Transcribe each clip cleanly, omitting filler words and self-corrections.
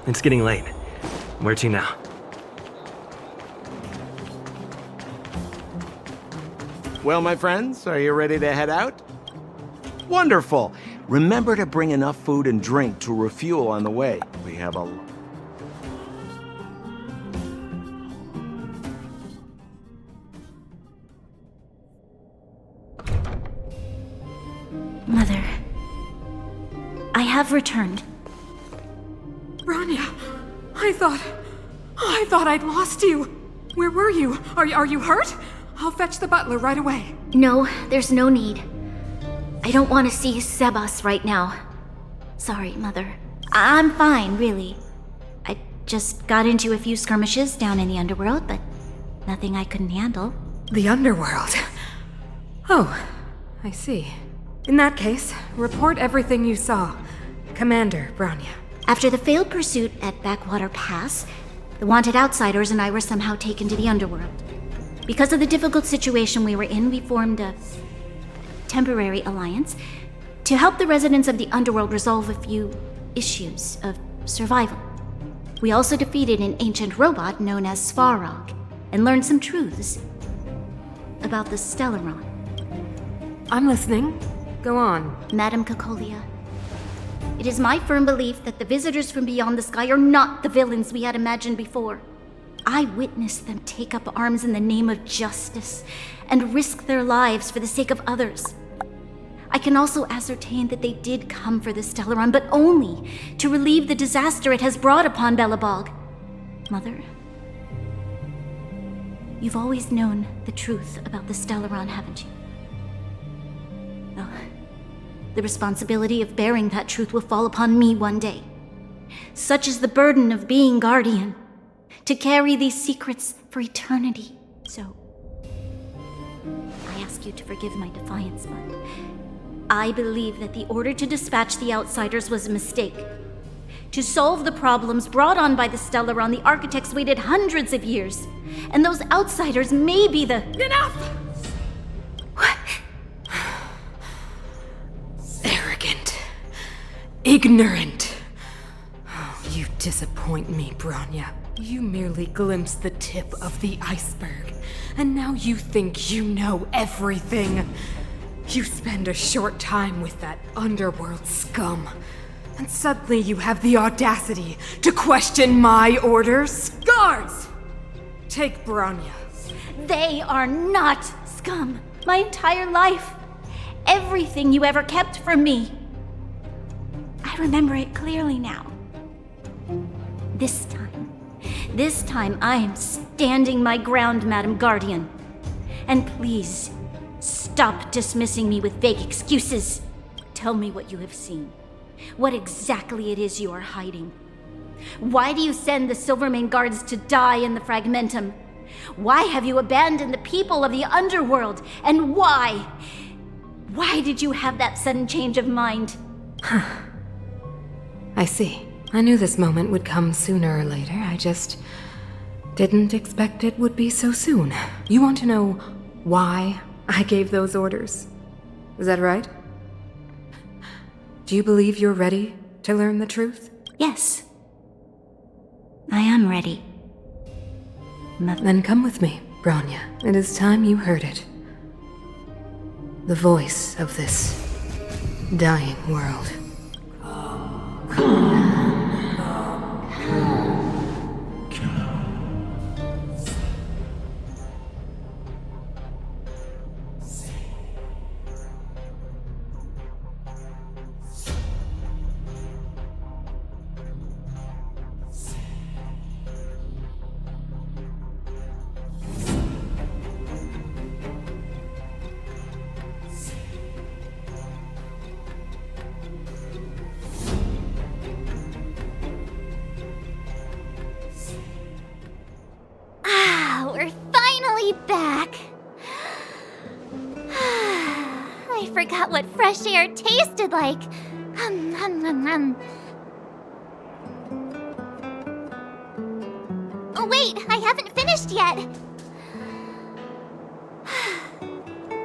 It's getting late. Where to now? Well, my friends, are you ready to head out? Wonderful! Remember to bring enough food and drink to refuel on the way. We have a... Mother, I have returned. Bronya, I thought I'd lost you. Where were you? Are you hurt? I'll fetch the butler right away. No, there's no need. I don't want to see Sebas right now. Sorry, Mother. I'm fine, really. I just got into a few skirmishes down in the underworld, but nothing I couldn't handle. The underworld. Oh, I see. In that case, report everything you saw. Commander Bronya. After the failed pursuit at Backwater Pass, the wanted outsiders and I were somehow taken to the underworld. Because of the difficult situation we were in, we formed a temporary alliance to help the residents of the underworld resolve a few issues of survival. We also defeated an ancient robot known as Svarog and learned some truths about the Stellaron. I'm listening. Go on. Madam Cocolia, it is my firm belief that the visitors from beyond the sky are not the villains we had imagined before. I witnessed them take up arms in the name of justice and risk their lives for the sake of others. I can also ascertain that they did come for the Stellaron, but only to relieve the disaster it has brought upon Belobog. Mother, you've always known the truth about the Stellaron, haven't you? Well, the responsibility of bearing that truth will fall upon me one day. Such is the burden of being guardian, to carry these secrets for eternity. So, I ask you to forgive my defiance, but I believe that the order to dispatch the outsiders was a mistake. To solve the problems brought on by the Stellaron, the architects waited hundreds of years, and those outsiders may be the... Enough! What? Arrogant. Ignorant. Oh, you disappoint me, Bronya. You merely glimpsed the tip of the iceberg, and now you think you know everything. You spend a short time with that underworld scum, and suddenly you have the audacity to question my orders? Guards! Take Bronya. They are not scum. My entire life. Everything you ever kept from me. I remember it clearly now. This time I am standing my ground, Madam Guardian. And please, stop dismissing me with vague excuses. Tell me what you have seen. What exactly it is you are hiding. Why do you send the Silvermane guards to die in the Fragmentum? Why have you abandoned the people of the underworld? And why? Why did you have that sudden change of mind? I see. I knew this moment would come sooner or later. I just didn't expect it would be so soon. You want to know why I gave those orders? Is that right? Do you believe you're ready to learn the truth? Yes. I am ready. Then come with me, Bronya. It is time you heard it. The voice of this dying world. We're finally back. I forgot what fresh air tasted like. Oh wait, I haven't finished yet.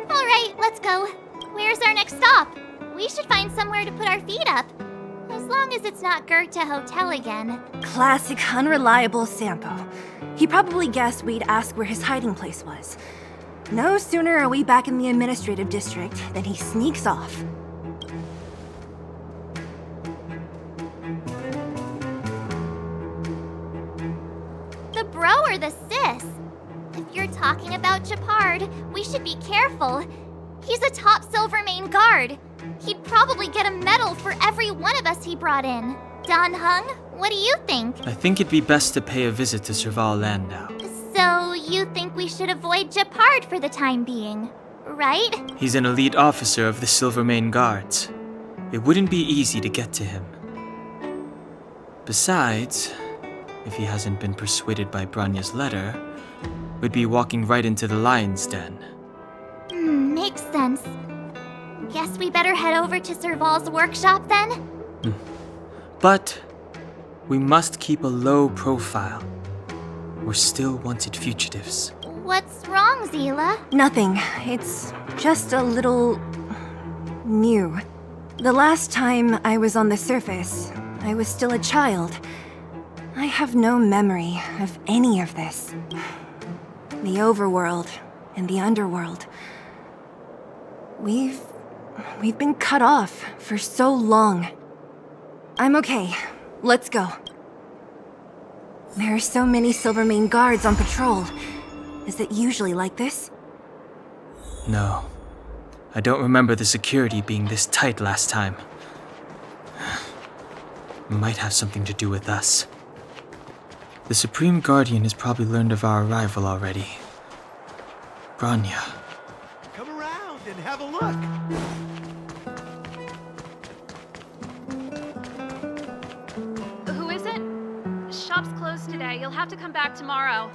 Alright, let's go. Where's our next stop? We should find somewhere to put our feet up. Is long as it's not Goethe Hotel again. Classic unreliable Sampo. He probably guessed we'd ask where his hiding place was. No sooner are we back in the administrative district than he sneaks off. The bro or the sis? If you're talking about Japard, we should be careful. He's a top Silvermane guard. He'd probably get a medal for every one of us he brought in. Dan Hung, what do you think? I think it'd be best to pay a visit to Serval Land now. So, you think we should avoid Japard for the time being, right? He's an elite officer of the Silvermane Guards. It wouldn't be easy to get to him. Besides, if he hasn't been persuaded by Branya's letter, we'd be walking right into the lion's den. Makes sense. Guess we better head over to Serval's workshop then? But we must keep a low profile. We're still wanted fugitives. What's wrong, Zila? Nothing. It's just a little... new. The last time I was on the surface, I was still a child. I have no memory of any of this. The overworld and the underworld. We've been cut off for so long. I'm okay. Let's go. There are so many Silvermane guards on patrol. Is it usually like this? No. I don't remember the security being this tight last time. Might have something to do with us. The Supreme Guardian has probably learned of our arrival already. Branya. Come around and have a look. Who is it? Shop's closed today. You'll have to come back tomorrow.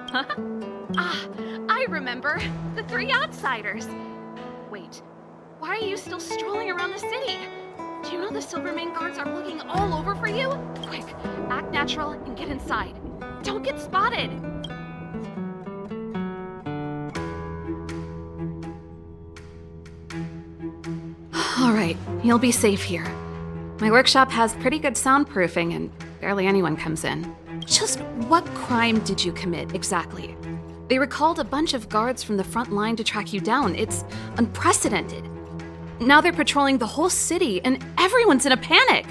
Huh? Ah, I remember. The three outsiders. Wait, why are you still strolling around the city? Do you know the Silvermane guards are looking all over for you? Quick, act natural and get inside. Don't get spotted. All right, you'll be safe here. My workshop has pretty good soundproofing and barely anyone comes in. Just what crime did you commit, exactly? They recalled a bunch of guards from the front line to track you down. It's unprecedented. Now they're patrolling the whole city and everyone's in a panic.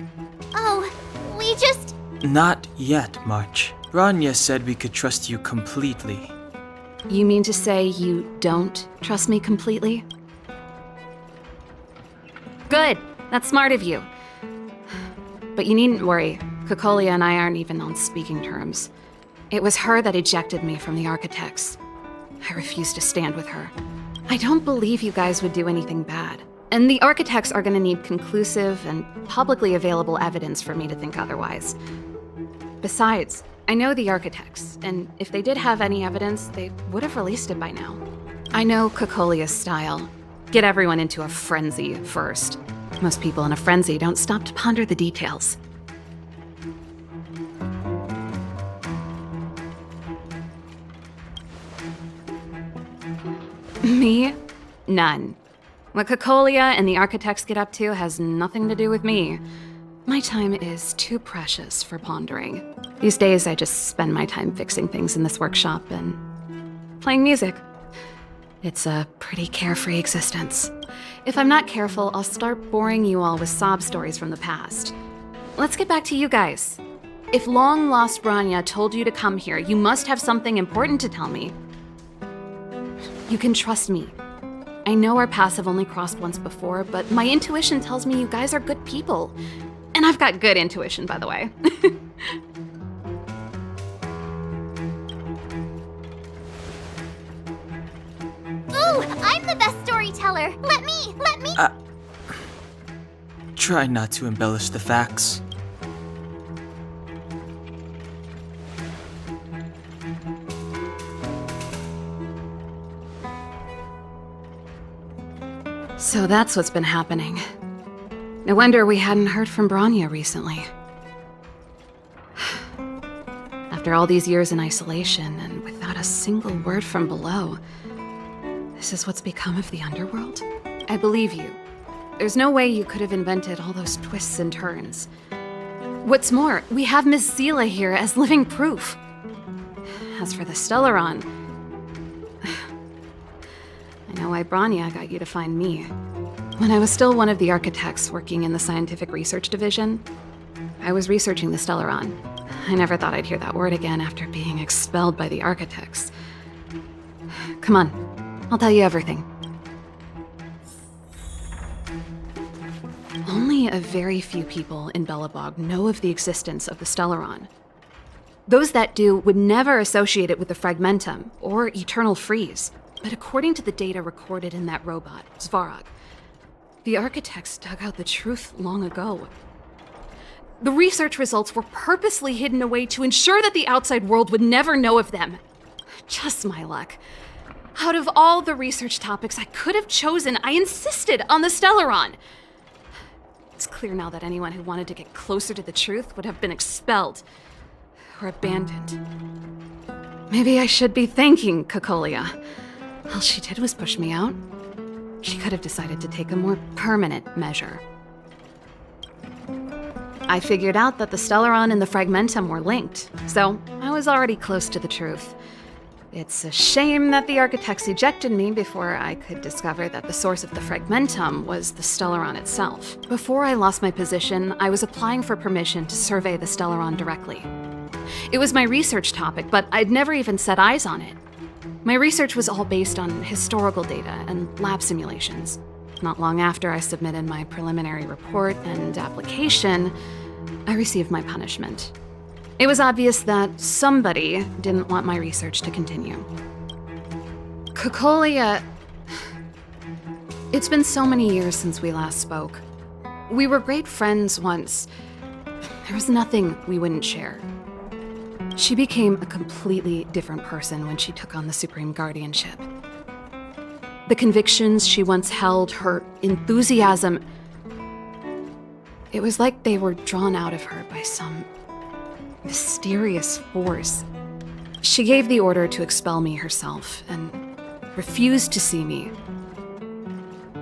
Oh, we just... Not yet, March. Branya said we could trust you completely. You mean to say you don't trust me completely? Good. That's smart of you. But you needn't worry. Kokolia and I aren't even on speaking terms. It was her that ejected me from the Architects. I refuse to stand with her. I don't believe you guys would do anything bad. And the Architects are gonna need conclusive and publicly available evidence for me to think otherwise. Besides, I know the Architects, and if they did have any evidence, they would have released it by now. I know Kokolia's style. Get everyone into a frenzy first. Most people in a frenzy don't stop to ponder the details. Me? None. What Kokolia and the Architects get up to has nothing to do with me. My time is too precious for pondering. These days, I just spend my time fixing things in this workshop and playing music. It's a pretty carefree existence. If I'm not careful, I'll start boring you all with sob stories from the past. Let's get back to you guys. If long-lost Branya told you to come here, you must have something important to tell me. You can trust me. I know our paths have only crossed once before, but my intuition tells me you guys are good people. And I've got good intuition, by the way. Ooh, I'm the best storyteller. Let me. Try not to embellish the facts. So that's what's been happening. No wonder we hadn't heard from Branya recently. After all these years in isolation and without a single word from below, this is what's become of the underworld? I believe you. There's no way you could have invented all those twists and turns. What's more, we have Miss Zila here as living proof. As for the Stellaron, I know why Branya got you to find me. When I was still one of the architects working in the scientific research division, I was researching the Stellaron. I never thought I'd hear that word again after being expelled by the architects. Come on, I'll tell you everything. Only a very few people in Belobog know of the existence of the Stellaron. Those that do would never associate it with the Fragmentum or Eternal Freeze. But according to the data recorded in that robot, Svarog, the architects dug out the truth long ago. The research results were purposely hidden away to ensure that the outside world would never know of them. Just my luck. Out of all the research topics I could have chosen, I insisted on the Stellaron. It's clear now that anyone who wanted to get closer to the truth would have been expelled or abandoned. Maybe I should be thanking Cocolia. All she did was push me out. She could have decided to take a more permanent measure. I figured out that the Stellaron and the Fragmentum were linked, so I was already close to the truth. It's a shame that the architects ejected me before I could discover that the source of the Fragmentum was the Stellaron itself. Before I lost my position, I was applying for permission to survey the Stellaron directly. It was my research topic, but I'd never even set eyes on it. My research was all based on historical data and lab simulations. Not long after I submitted my preliminary report and application, I received my punishment. It was obvious that somebody didn't want my research to continue. Cocolia... It's been so many years since we last spoke. We were great friends once. There was nothing we wouldn't share. She became a completely different person when she took on the Supreme Guardianship. The convictions she once held, her enthusiasm, it was like they were drawn out of her by some mysterious force. She gave the order to expel me herself and refused to see me.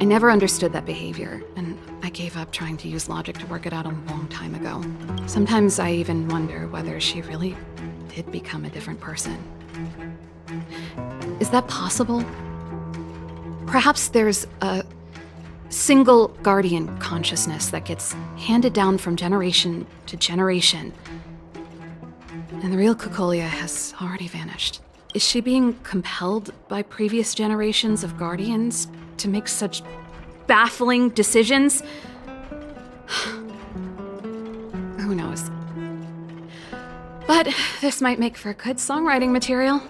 I never understood that behavior, and I gave up trying to use logic to work it out a long time ago. Sometimes I even wonder whether she really did become a different person. Is that possible? Perhaps there's a single guardian consciousness that gets handed down from generation to generation, and the real Cocolia has already vanished. Is she being compelled by previous generations of guardians to make such baffling decisions? Who knows? But this might make for good songwriting material.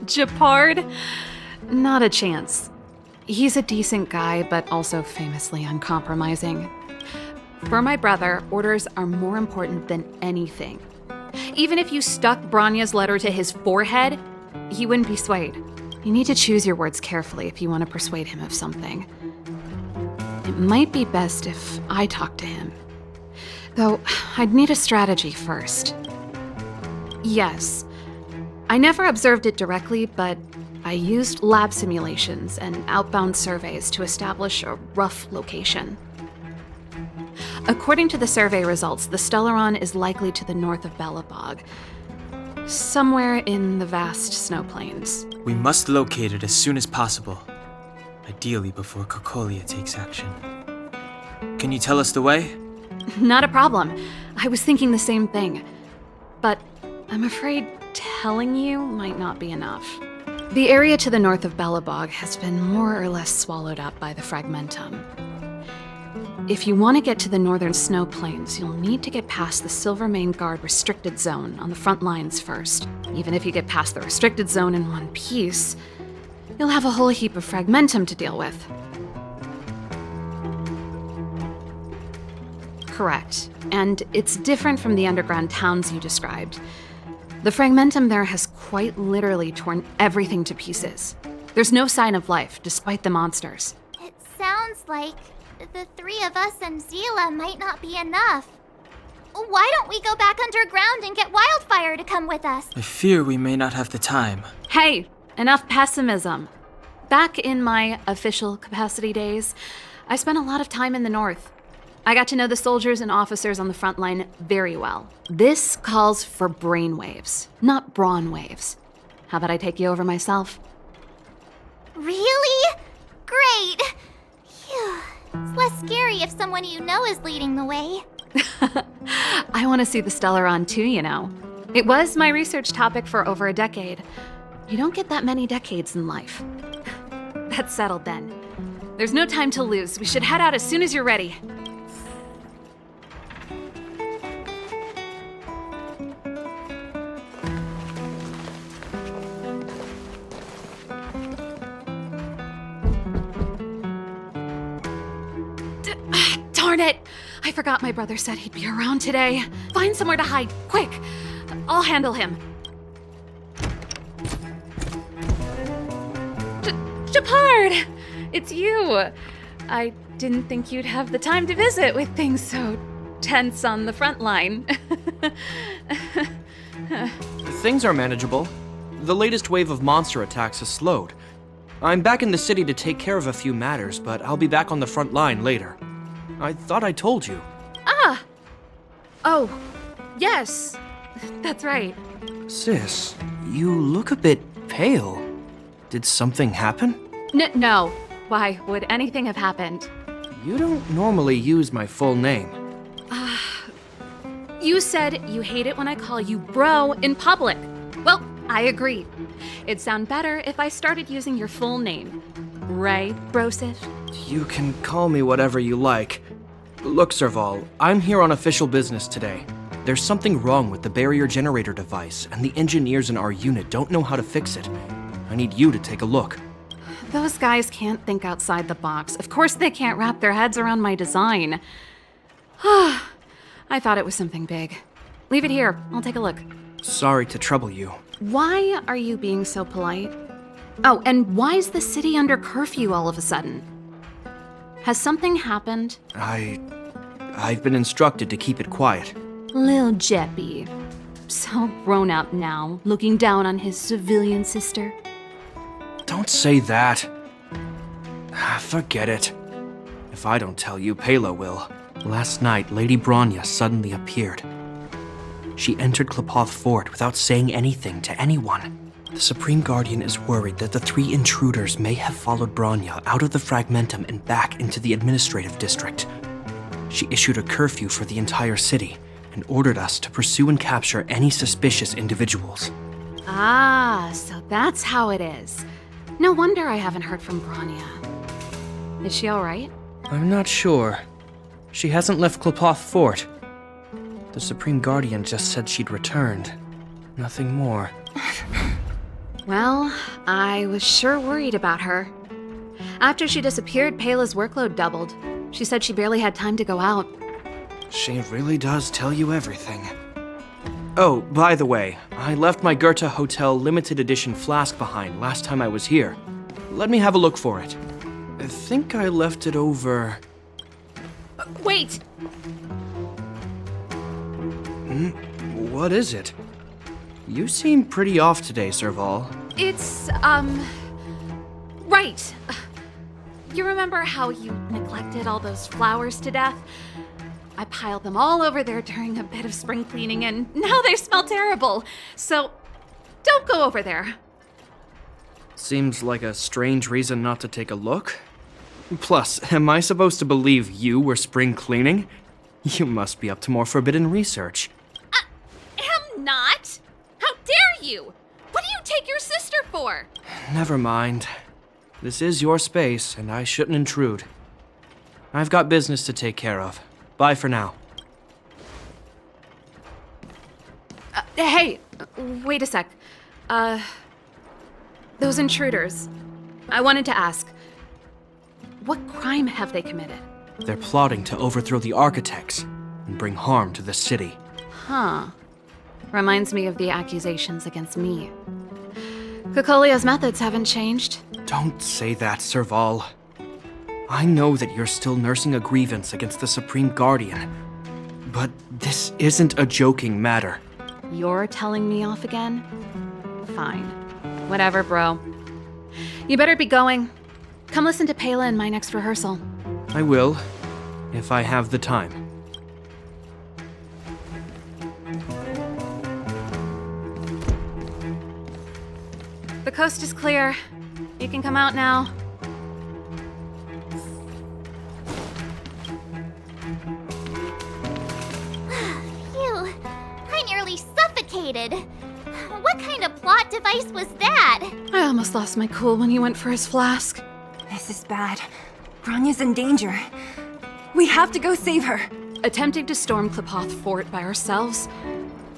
Japard? Not a chance. He's a decent guy, but also famously uncompromising. For my brother, orders are more important than anything. Even if you stuck Branya's letter to his forehead, he wouldn't be swayed. You need to choose your words carefully if you want to persuade him of something. It might be best if I talk to him. Though, I'd need a strategy first. Yes. I never observed it directly, but I used lab simulations and outbound surveys to establish a rough location. According to the survey results, the Stellaron is likely to the north of Belobog, somewhere in the vast snow plains. We must locate it as soon as possible, ideally before Cocolia takes action. Can you tell us the way? Not a problem. I was thinking the same thing. But I'm afraid telling you might not be enough. The area to the north of Belobog has been more or less swallowed up by the Fragmentum. If you want to get to the northern snow plains, you'll need to get past the Silvermane Guard restricted zone on the front lines first. Even if you get past the restricted zone in one piece, you'll have a whole heap of Fragmentum to deal with. Correct. And it's different from the underground towns you described. The Fragmentum there has quite literally torn everything to pieces. There's no sign of life, despite the monsters. It sounds like the three of us and Zila might not be enough. Why don't we go back underground and get Wildfire to come with us? I fear we may not have the time. Hey, enough pessimism. Back in my official capacity days, I spent a lot of time in the North. I got to know the soldiers and officers on the front line very well. This calls for brainwaves, not brawn waves. How about I take you over myself? Really? Great! Phew. It's less scary if someone you know is leading the way. I want to see the Stellaron too, you know. It was my research topic for over a decade. You don't get that many decades in life. That's settled then. There's no time to lose. We should head out as soon as you're ready. Darn it! I forgot my brother said he'd be around today. Find somewhere to hide, quick! I'll handle him. Shepard! It's you! I didn't think you'd have the time to visit with things so tense on the front line. Things are manageable. The latest wave of monster attacks has slowed. I'm back in the city to take care of a few matters, but I'll be back on the front line later. I thought I told you. Ah! Oh, yes. That's right. Sis, you look a bit pale. Did something happen? No. Why would anything have happened? You don't normally use my full name. You said you hate it when I call you bro in public. Well, I agree. It'd sound better if I started using your full name. Right, Brosif? You can call me whatever you like. Look, Serval, I'm here on official business today. There's something wrong with the barrier generator device, and the engineers in our unit don't know how to fix it. I need you to take a look. Those guys can't think outside the box. Of course they can't wrap their heads around my design. I thought it was something big. Leave it here. I'll take a look. Sorry to trouble you. Why are you being so polite? Oh, and why is the city under curfew all of a sudden? Has something happened? I've been instructed to keep it quiet. Lil Jeppy. So grown up now, looking down on his civilian sister. Don't say that. Forget it. If I don't tell you, Pela will. Last night, Lady Bronya suddenly appeared. She entered Klepoth Fort without saying anything to anyone. The Supreme Guardian is worried that the 3 intruders may have followed Bronya out of the Fragmentum and back into the administrative district. She issued a curfew for the entire city and ordered us to pursue and capture any suspicious individuals. Ah, so that's how it is. No wonder I haven't heard from Bronya. Is she alright? I'm not sure. She hasn't left Klepoth Fort. The Supreme Guardian just said she'd returned. Nothing more. Well, I was sure worried about her. After she disappeared, Pela's workload doubled. She said she barely had time to go out. She really does tell you everything. Oh, by the way, I left my Goethe Hotel limited edition flask behind last time I was here. Let me have a look for it. I think I left it over... Wait! What is it? You seem pretty off today, Serval. It's, right. You remember how you neglected all those flowers to death? I piled them all over there during a bit of spring cleaning, and now they smell terrible. So, don't go over there. Seems like a strange reason not to take a look. Plus, am I supposed to believe you were spring cleaning? You must be up to more forbidden research. Am not? How dare you? What do you take your sister for? Never mind. This is your space, and I shouldn't intrude. I've got business to take care of. Bye for now. Hey, wait a sec. Those intruders. I wanted to ask, what crime have they committed? They're plotting to overthrow the architects and bring harm to the city. Huh. Reminds me of the accusations against me. Cocolia's methods haven't changed. Don't say that, Serval. I know that you're still nursing a grievance against the Supreme Guardian, but this isn't a joking matter. You're telling me off again? Fine. Whatever, bro. You better be going. Come listen to Pela in my next rehearsal. I will, if I have the time. The coast is clear. You can come out now. Phew, I nearly suffocated. What kind of plot device was that? I almost lost my cool when he went for his flask. This is bad. Bronya's in danger. We have to go save her. Attempting to storm Klipoth Fort by ourselves?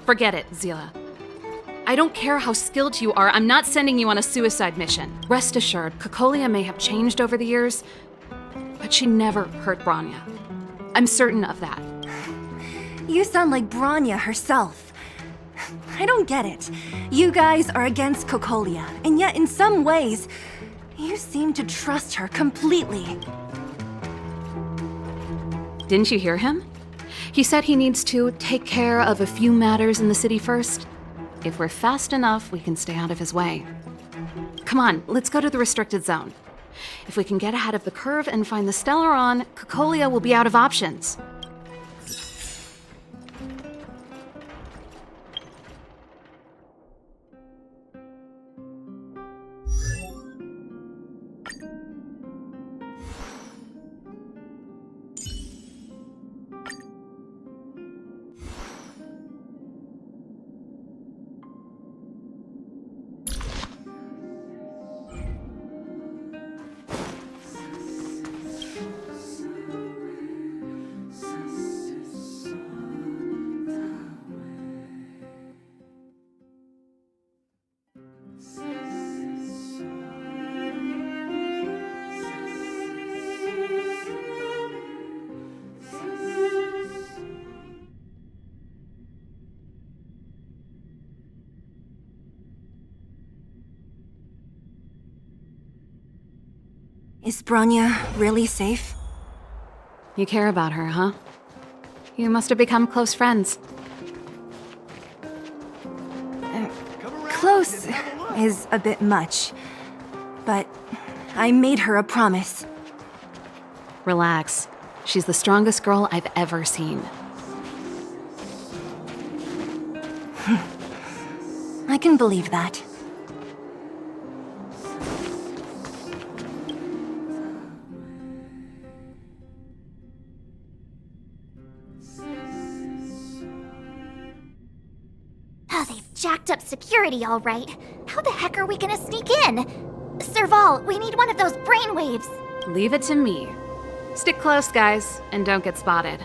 Forget it, Zila. I don't care how skilled you are, I'm not sending you on a suicide mission. Rest assured, Cocolia may have changed over the years, but she never hurt Bronya. I'm certain of that. You sound like Bronya herself. I don't get it. You guys are against Cocolia, and yet in some ways, you seem to trust her completely. Didn't you hear him? He said he needs to take care of a few matters in the city first. If we're fast enough, we can stay out of his way. Come on, let's go to the restricted zone. If we can get ahead of the curve and find the Stellaron, Cocolia will be out of options. Is Bronya really safe? You care about her, huh? You must have become close friends. Close is a bit much, but I made her a promise. Relax. She's the strongest girl I've ever seen. I can believe that. Jacked up security, all right. How the heck are we gonna sneak in? Serval, we need one of those brainwaves. Leave it to me. Stick close, guys, and don't get spotted.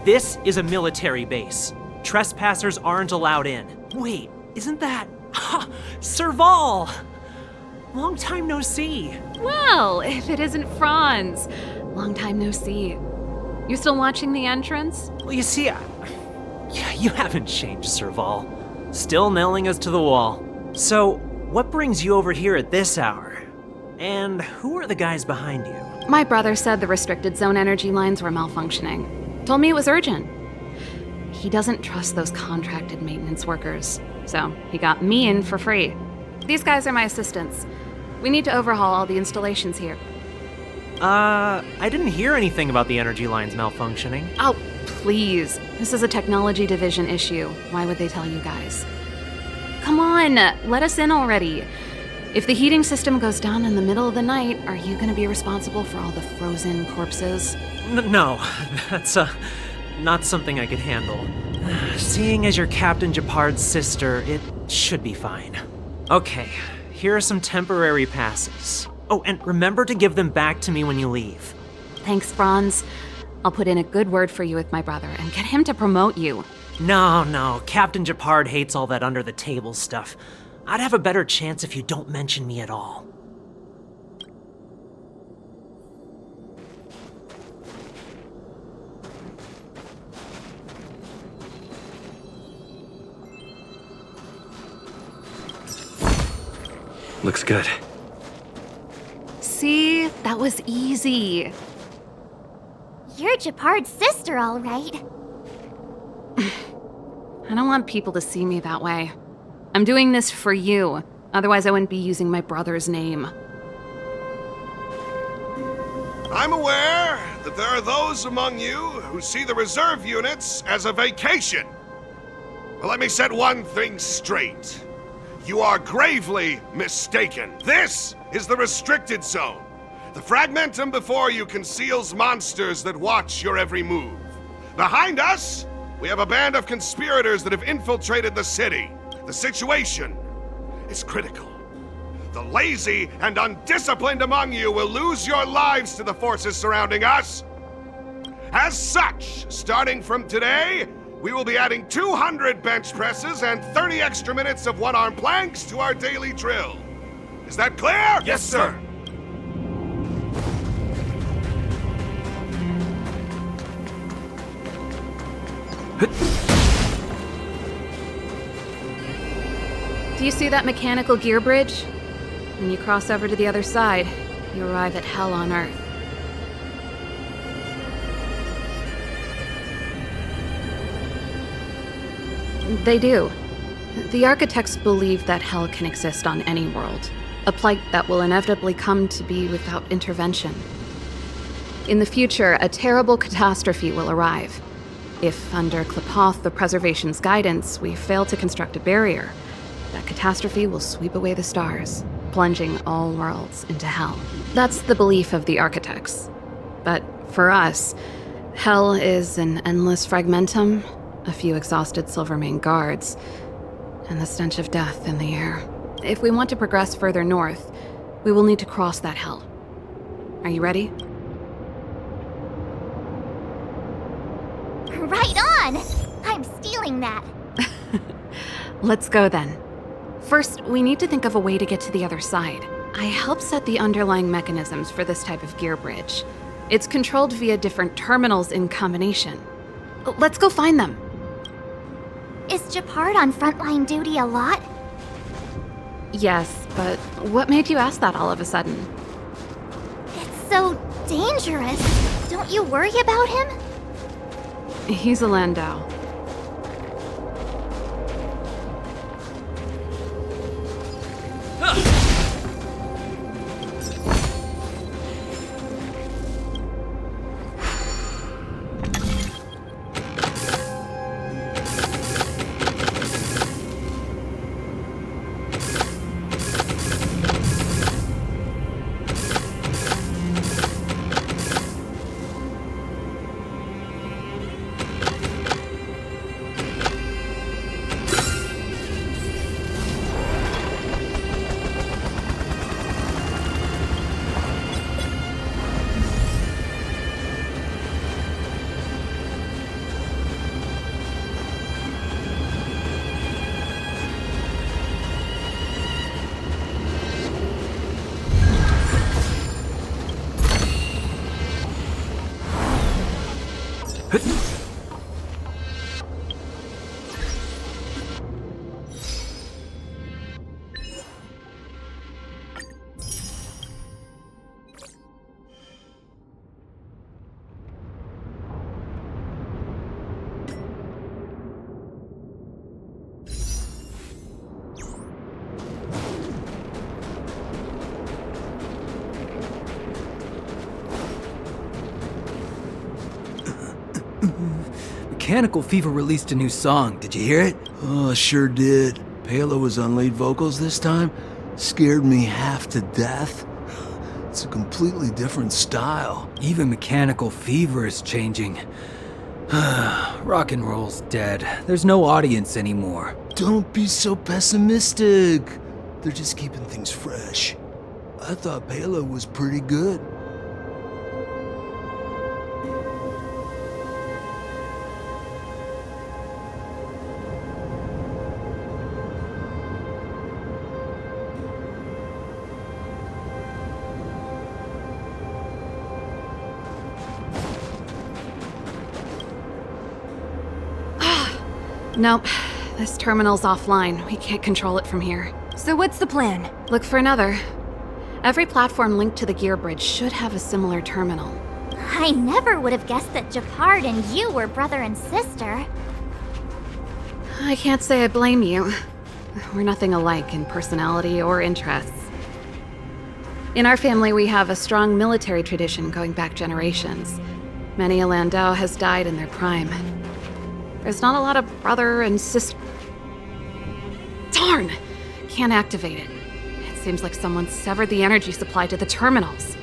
This is a military base. Trespassers aren't allowed in. Wait, isn't that... Serval! Long time no see. Well, if it isn't Franz. Long time no see. You still watching the entrance? Well, you see, you haven't changed, Serval. Still nailing us to the wall. So, what brings you over here at this hour? And who are the guys behind you? My brother said the restricted zone energy lines were malfunctioning. Told me it was urgent. He doesn't trust those contracted maintenance workers, so he got me in for free. These guys are my assistants. We need to overhaul all the installations here. I didn't hear anything about the energy lines malfunctioning. Oh, please. This is a technology division issue. Why would they tell you guys? Come on, let us in already. If the heating system goes down in the middle of the night, are you gonna be responsible for all the frozen corpses? No, that's, not something I could handle. Seeing as you're Captain Japard's sister, it should be fine. Okay, here are some temporary passes. Oh, and remember to give them back to me when you leave. Thanks, Franz. I'll put in a good word for you with my brother and get him to promote you. No, Captain Japard hates all that under-the-table stuff. I'd have a better chance if you don't mention me at all. Looks good. See? That was easy. You're Japard's sister, all right. don't want people to see me that way. I'm doing this for you. Otherwise, I wouldn't be using my brother's name. I'm aware that there are those among you who see the reserve units as a vacation. Well, let me set one thing straight. You are gravely mistaken. This is the restricted zone. The fragmentum before you conceals monsters that watch your every move. Behind us, we have a band of conspirators that have infiltrated the city. The situation is critical. The lazy and undisciplined among you will lose your lives to the forces surrounding us. As such, starting from today, we will be adding 200 bench presses and 30 extra minutes of one-arm planks to our daily drill. Is that clear? Yes, sir. Do you see that mechanical gear bridge? When you cross over to the other side, you arrive at Hell on Earth. They do. The architects believe that Hell can exist on any world, a plight that will inevitably come to be without intervention. In the future, a terrible catastrophe will arrive. If, under Klapoth, the Preservation's guidance, we fail to construct a barrier, that catastrophe will sweep away the stars, plunging all worlds into Hell. That's the belief of the architects. But for us, Hell is an endless fragmentum, a few exhausted Silvermane guards, and the stench of death in the air. If we want to progress further north, we will need to cross that Hell. Are you ready? Right on! I'm stealing that. Let's go then. First, we need to think of a way to get to the other side. I helped set the underlying mechanisms for this type of gear bridge. It's controlled via different terminals in combination. Let's go find them. Is Gepard on frontline duty a lot? Yes, but what made you ask that all of a sudden? It's so dangerous. Don't you worry about him? He's a Landau. Mechanical Fever released a new song. Did you hear it? Oh, sure did. Palo was on lead vocals this time. Scared me half to death. It's a completely different style. Even Mechanical Fever is changing. Rock and roll's dead. There's no audience anymore. Don't be so pessimistic. They're just keeping things fresh. I thought Palo was pretty good. Nope. This terminal's offline. We can't control it from here. So what's the plan? Look for another. Every platform linked to the gear bridge should have a similar terminal. I never would have guessed that Gepard and you were brother and sister. I can't say I blame you. We're nothing alike in personality or interests. In our family, we have a strong military tradition going back generations. Many a Landau has died in their prime. There's not a lot of brother and sister. Darn! Can't activate it. It seems like someone severed the energy supply to the terminals.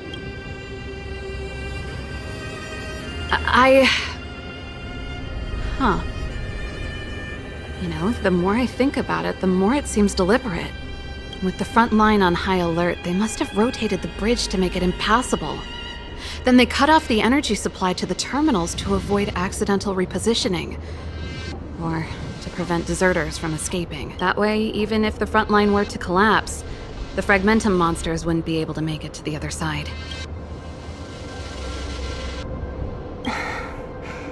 Huh. You know, the more I think about it, the more it seems deliberate. With the front line on high alert, they must have rotated the bridge to make it impassable. Then they cut off the energy supply to the terminals to avoid accidental repositioning. Or to prevent deserters from escaping. That way, even if the front line were to collapse, the Fragmentum monsters wouldn't be able to make it to the other side.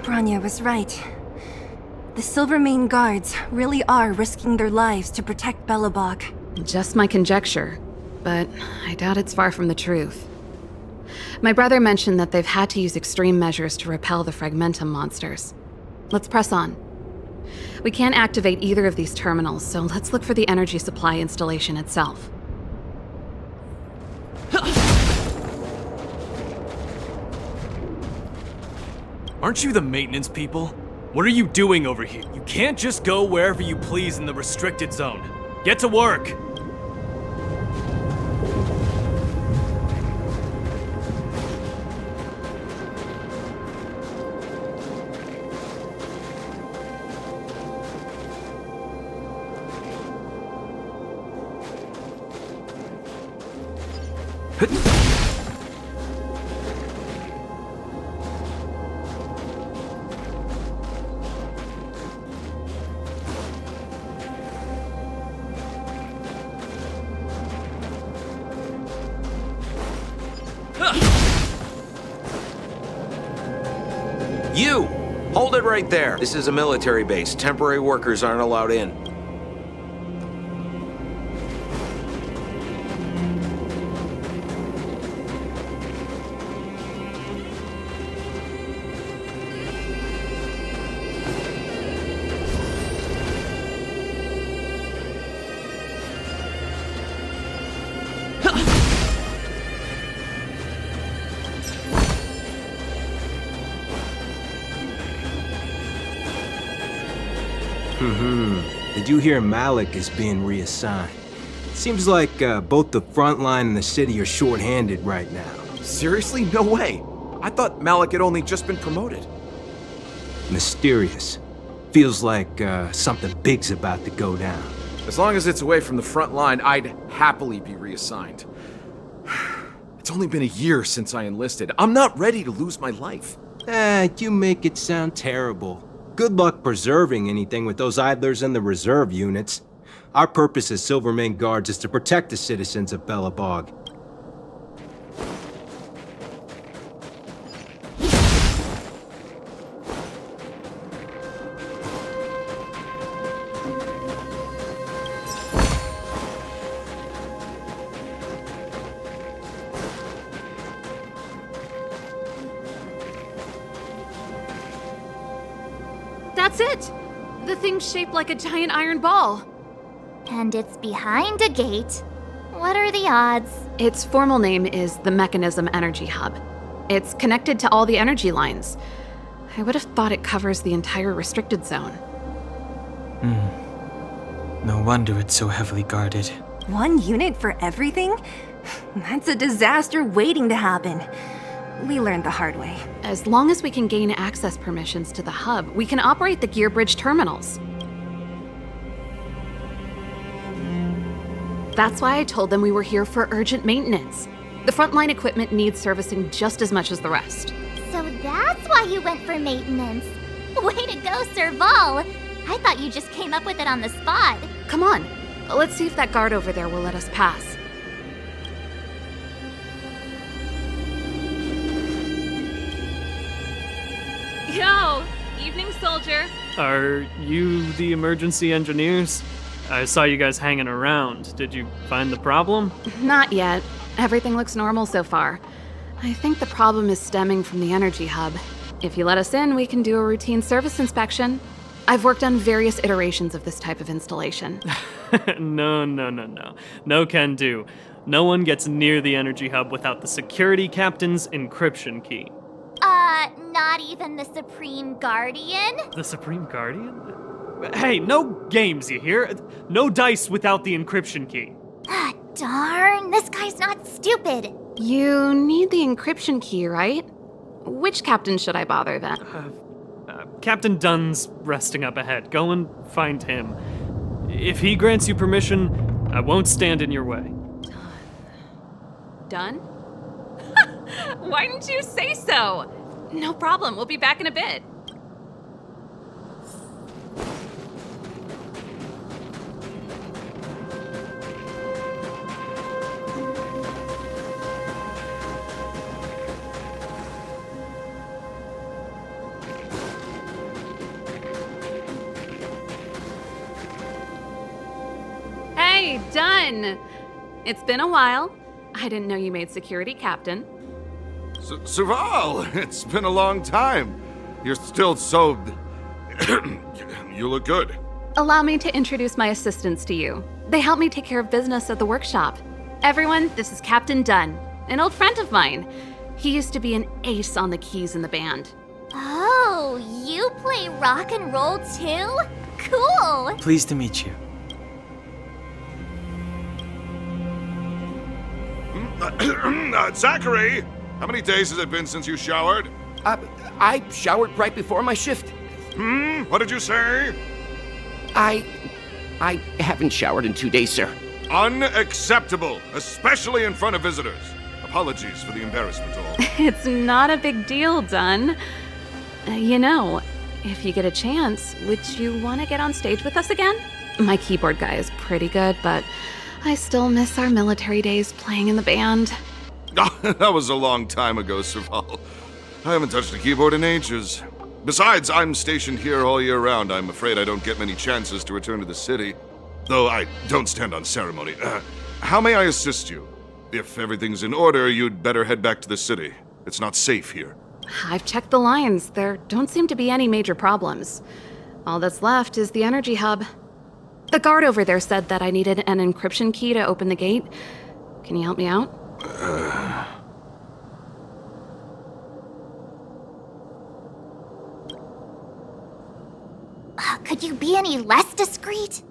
Bronya was right. The Silvermane guards really are risking their lives to protect Belobog. Just my conjecture, but I doubt it's far from the truth. My brother mentioned that they've had to use extreme measures to repel the Fragmentum monsters. Let's press on. We can't activate either of these terminals, so let's look for the energy supply installation itself. Aren't you the maintenance people? What are you doing over here? You can't just go wherever you please in the restricted zone. Get to work! You! Hold it right there. This is a military base. Temporary workers aren't allowed in. Did you hear Malik is being reassigned? Seems like both the front line and the city are short-handed right now. Seriously? No way. I thought Malik had only just been promoted. Mysterious. Feels like something big's about to go down. As long as it's away from the front line, I'd happily be reassigned. It's only been a year since I enlisted. I'm not ready to lose my life. You make it sound terrible. Good luck preserving anything with those idlers and the reserve units. Our purpose as Silvermane guards is to protect the citizens of Belobog. That's it! The thing's shaped like a giant iron ball. And it's behind a gate. What are the odds? Its formal name is the Mechanism Energy Hub. It's connected to all the energy lines. I would have thought it covers the entire restricted zone. No wonder it's so heavily guarded. One unit for everything? That's a disaster waiting to happen. We learned the hard way. As long as we can gain access permissions to the hub, we can operate the gear bridge terminals. That's why I told them we were here for urgent maintenance. The frontline equipment needs servicing just as much as the rest. So that's why you went for maintenance. Way to go, Serval! I thought you just came up with it on the spot. Come on, let's see if that guard over there will let us pass. Yo! Evening, soldier. Are you the emergency engineers? I saw you guys hanging around. Did you find the problem? Not yet. Everything looks normal so far. I think the problem is stemming from the energy hub. If you let us in, we can do a routine service inspection. I've worked on various iterations of this type of installation. No. No can do. No one gets near the energy hub without the security captain's encryption key. Not even the Supreme Guardian? The Supreme Guardian? Hey, no games, you hear? No dice without the encryption key. Ah, darn, this guy's not stupid. You need the encryption key, right? Which captain should I bother then? Captain Dunn's resting up ahead. Go and find him. If he grants you permission, I won't stand in your way. Done? Why didn't you say so? No problem, we'll be back in a bit. Hey, Done! It's been a while. I didn't know you made security captain. Serval, it's been a long time. You're still so... You look good. Allow me to introduce my assistants to you. They help me take care of business at the workshop. Everyone, this is Captain Dunn, an old friend of mine. He used to be an ace on the keys in the band. Oh, you play rock and roll too? Cool! Pleased to meet you. Zachary, how many days has it been since you showered? I showered right before my shift. What did you say? I haven't showered in 2 days, sir. Unacceptable, especially in front of visitors. Apologies for the embarrassment all. It's not a big deal, Dunn. You know, if you get a chance, would you want to get on stage with us again? My keyboard guy is pretty good, but I still miss our military days playing in the band. That was a long time ago, Serval. I haven't touched a keyboard in ages. Besides, I'm stationed here all year round. I'm afraid I don't get many chances to return to the city. Though I don't stand on ceremony. How may I assist you? If everything's in order, you'd better head back to the city. It's not safe here. I've checked the lines. There don't seem to be any major problems. All that's left is the energy hub. The guard over there said that I needed an encryption key to open the gate. Can you help me out? Could you be any less discreet?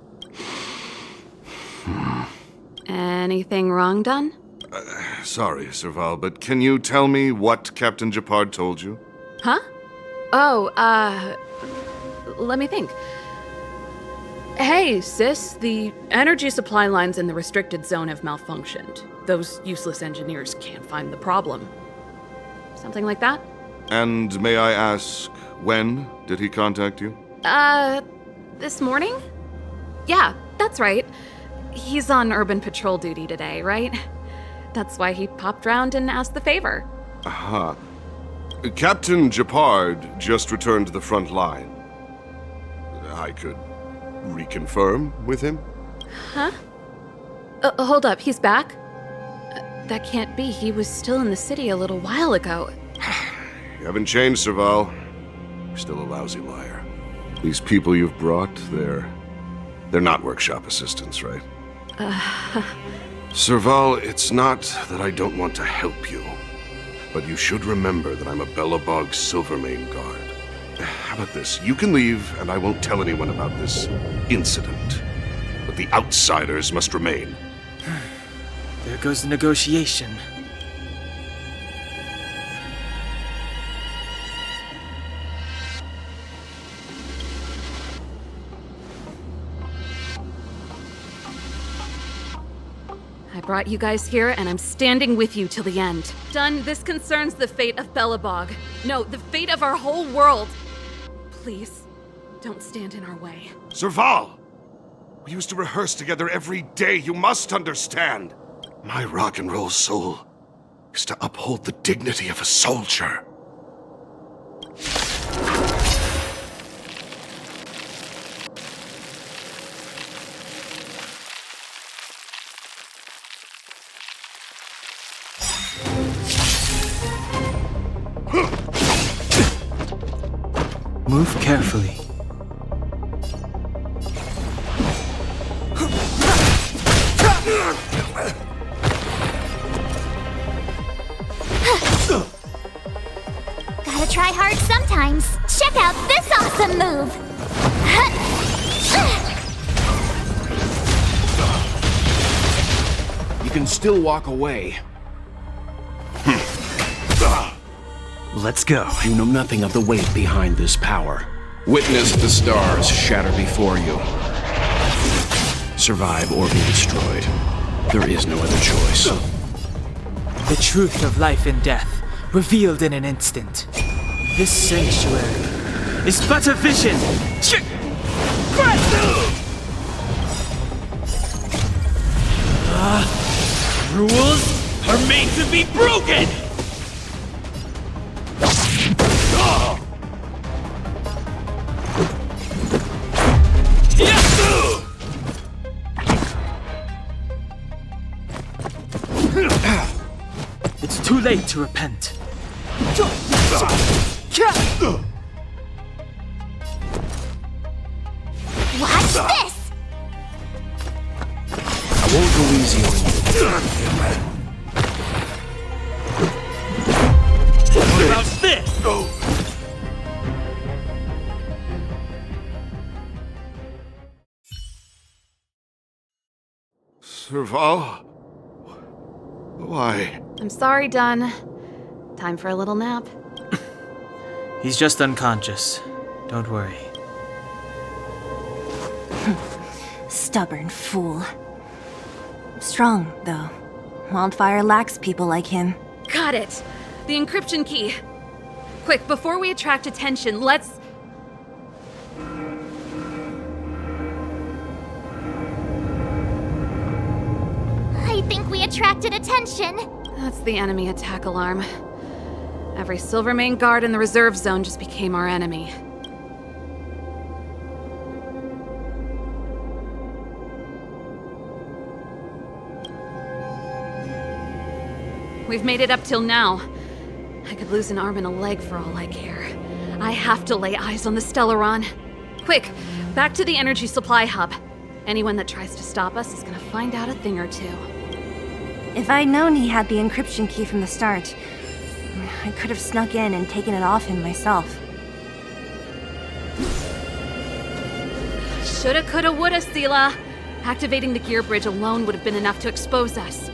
Anything wrong, Dunn? Sorry, Serval, but can you tell me what Captain Gepard told you? Huh? Oh, let me think. Hey, sis, the energy supply lines in the restricted zone have malfunctioned. Those useless engineers can't find the problem. Something like that? And may I ask, when did he contact you? This morning? Yeah, that's right. He's on urban patrol duty today, right? That's why he popped round and asked the favor. Aha. Captain Gepard just returned to the front line. I could reconfirm with him? Huh? Hold up, he's back? That can't be. He was still in the city a little while ago. You haven't changed, Serval. You're still a lousy liar. These people you've brought, they're not workshop assistants, right? Serval, it's not that I don't want to help you, but you should remember that I'm a Belobog Silvermane guard. How about this? You can leave, and I won't tell anyone about this incident. But the outsiders must remain. There goes the negotiation. I brought you guys here, and I'm standing with you till the end. Dunn, this concerns the fate of Belobog. No, the fate of our whole world. Please, don't stand in our way. Serval! We used to rehearse together every day, you must understand. My rock and roll soul is to uphold the dignity of a soldier. Move carefully. try hard sometimes. Check out this awesome move! You can still walk away. Let's go. You know nothing of the weight behind this power. Witness the stars shatter before you. Survive or be destroyed. There is no other choice. The truth of life and death, revealed in an instant. This sanctuary is but a vision. Rules are made to be broken! It's too late to repent. Watch this! I won't go easy on you. What about this? Serval? Why? I'm sorry, Dunn. Time for a little nap. He's just unconscious. Don't worry. Stubborn fool. Strong, though. Wildfire lacks people like him. Got it! The encryption key. Quick, before we attract attention, let's... I think we attracted attention. That's the enemy attack alarm. Every Silvermane guard in the reserve zone just became our enemy. We've made it up till now. I could lose an arm and a leg for all I care. I have to lay eyes on the Stellaron. Quick, back to the energy supply hub. Anyone that tries to stop us is gonna find out a thing or two. If I'd known he had the encryption key from the start, I could have snuck in and taken it off him myself. Shoulda, coulda, woulda, Sela. Activating the gear bridge alone would have been enough to expose us.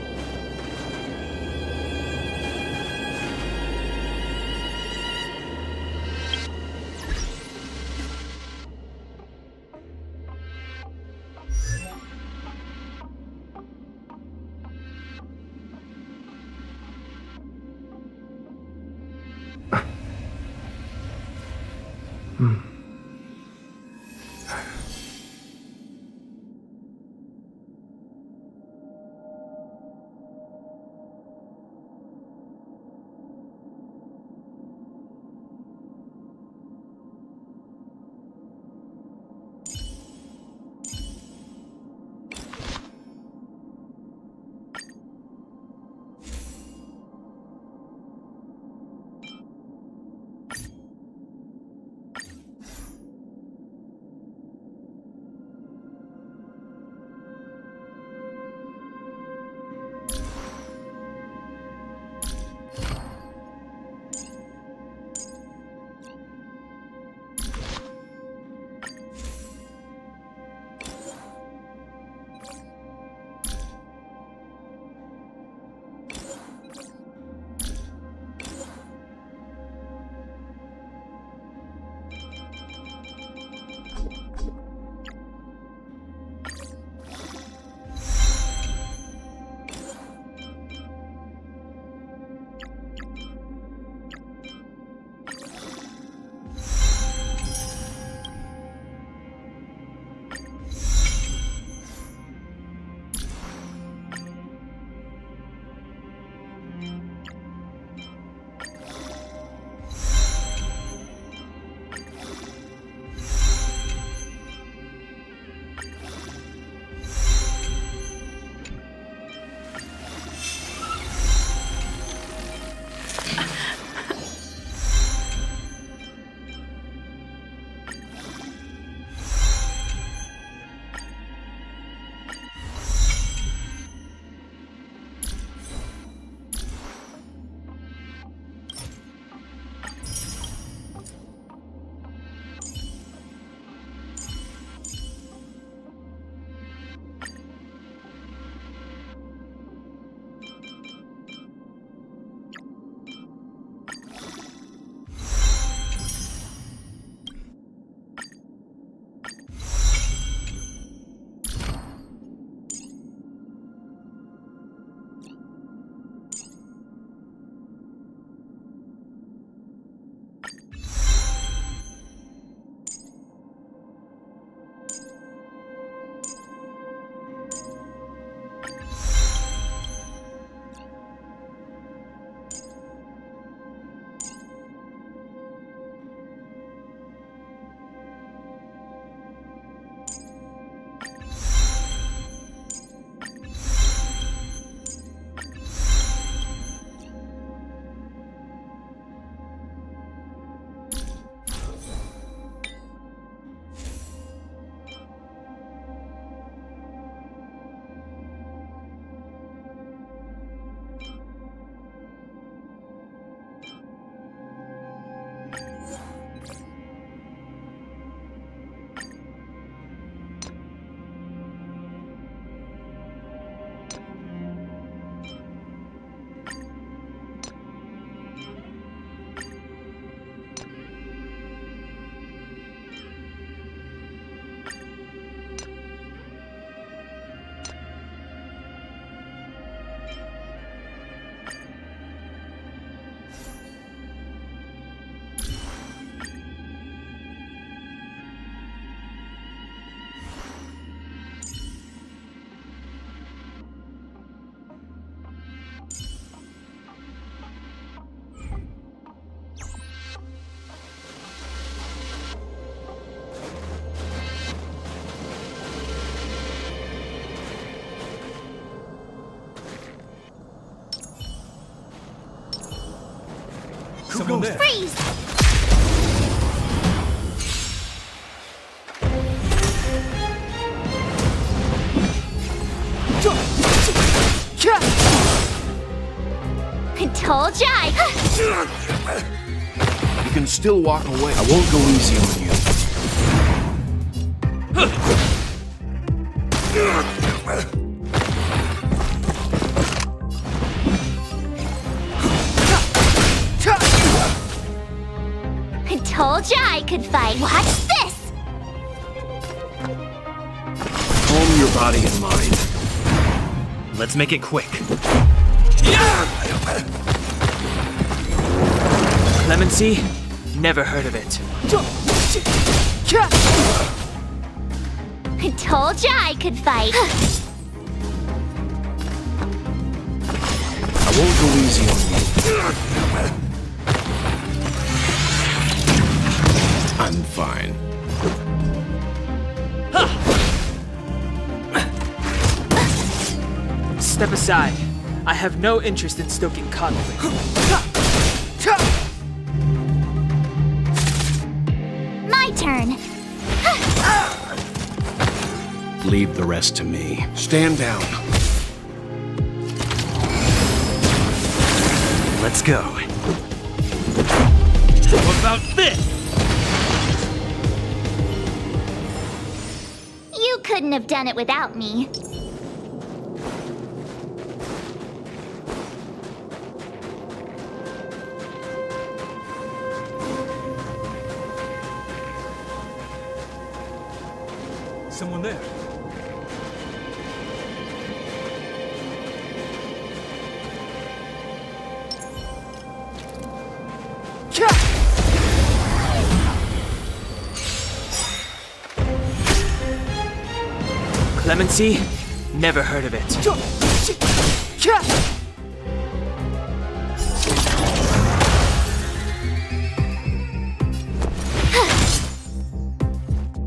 Someone there. Freeze! I told ya! You can still walk away. I won't go easy on you. I told ya I could fight. Watch this! Calm your body and mind. Let's make it quick. Clemency? Never heard of it. I told ya I could fight. I won't go easy on you. I'm fine. Step aside. I have no interest in stoking conflict. My turn. Leave the rest to me. Stand down. Let's go. What about this? You couldn't have done it without me. Someone there. Clemency? Never heard of it.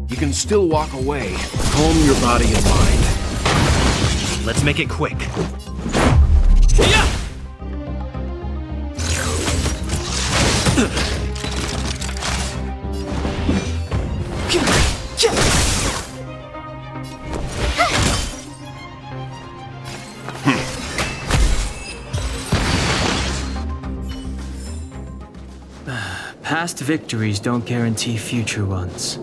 You can still walk away. Calm your body and mind. Let's make it quick. Past victories don't guarantee future ones.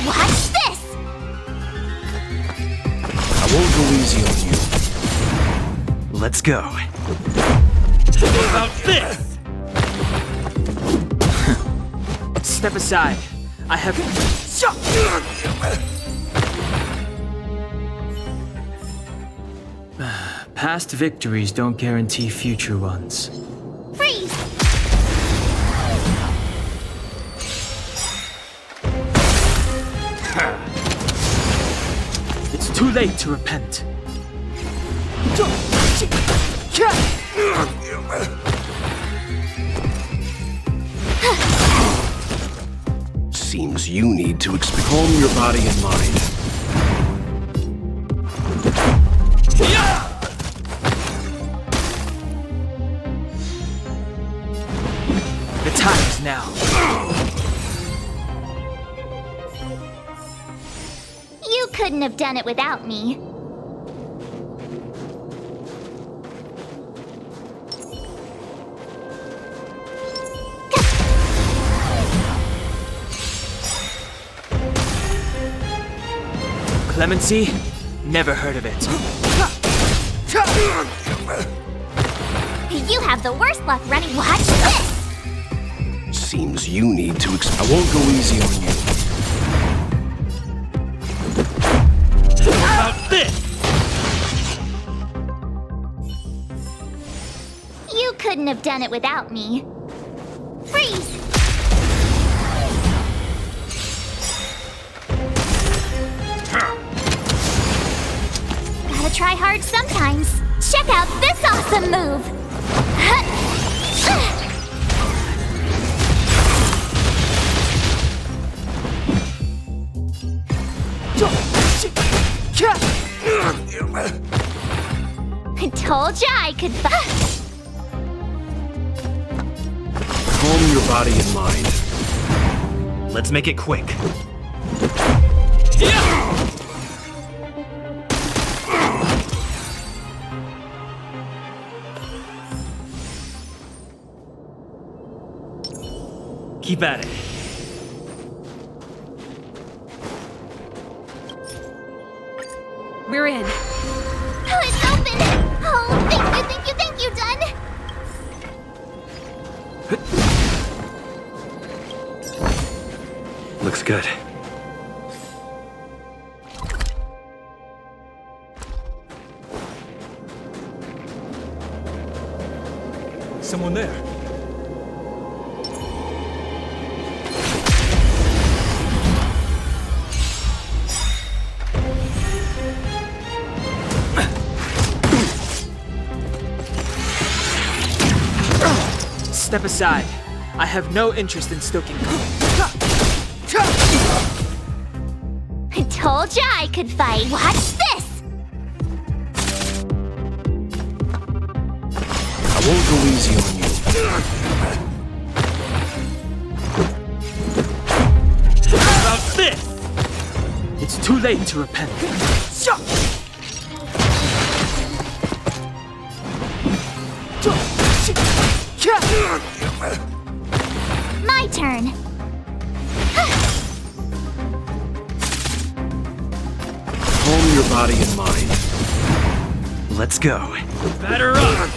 Watch this! I won't go easy on you. Let's go. What about this? Step aside. I have... Past victories don't guarantee future ones. Freeze! It's too late to repent. Seems you need to calm your body and mind. The time is now. You couldn't have done it without me. Clemency? Never heard of it. You have the worst luck running. Watch this! Seems you need to I won't go easy on you. What about this? You couldn't have done it without me. Freeze! Gotta try hard sometimes. Check out this awesome move! told ya I could Calm your body and mind. Let's make it quick. Keep at it. We're in. Oh, it's open! Oh, thank you, Dun! Looks good. Someone there. Step aside. I have no interest in stoking. I told ya I could fight. Watch this! I won't go easy on you. How about this? It's too late to repent. My turn. Calm your body and mind. Let's go. Batter up!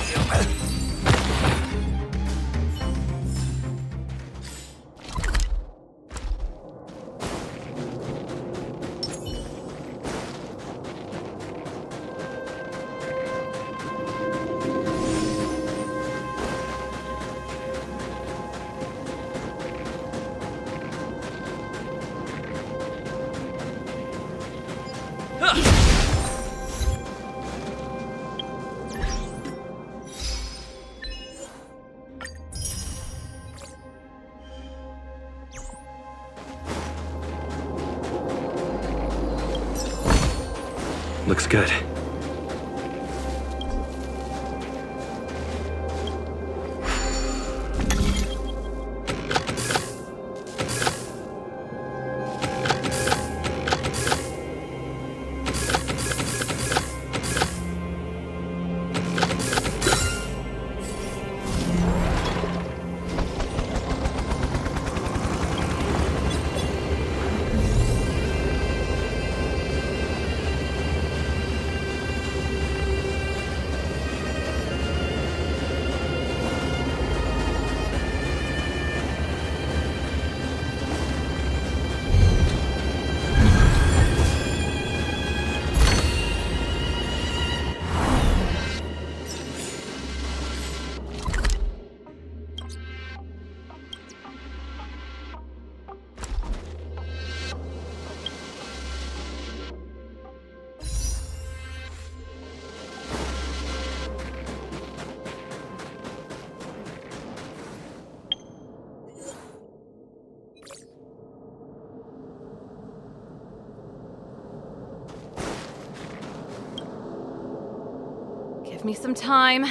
Looks good. Give me some time.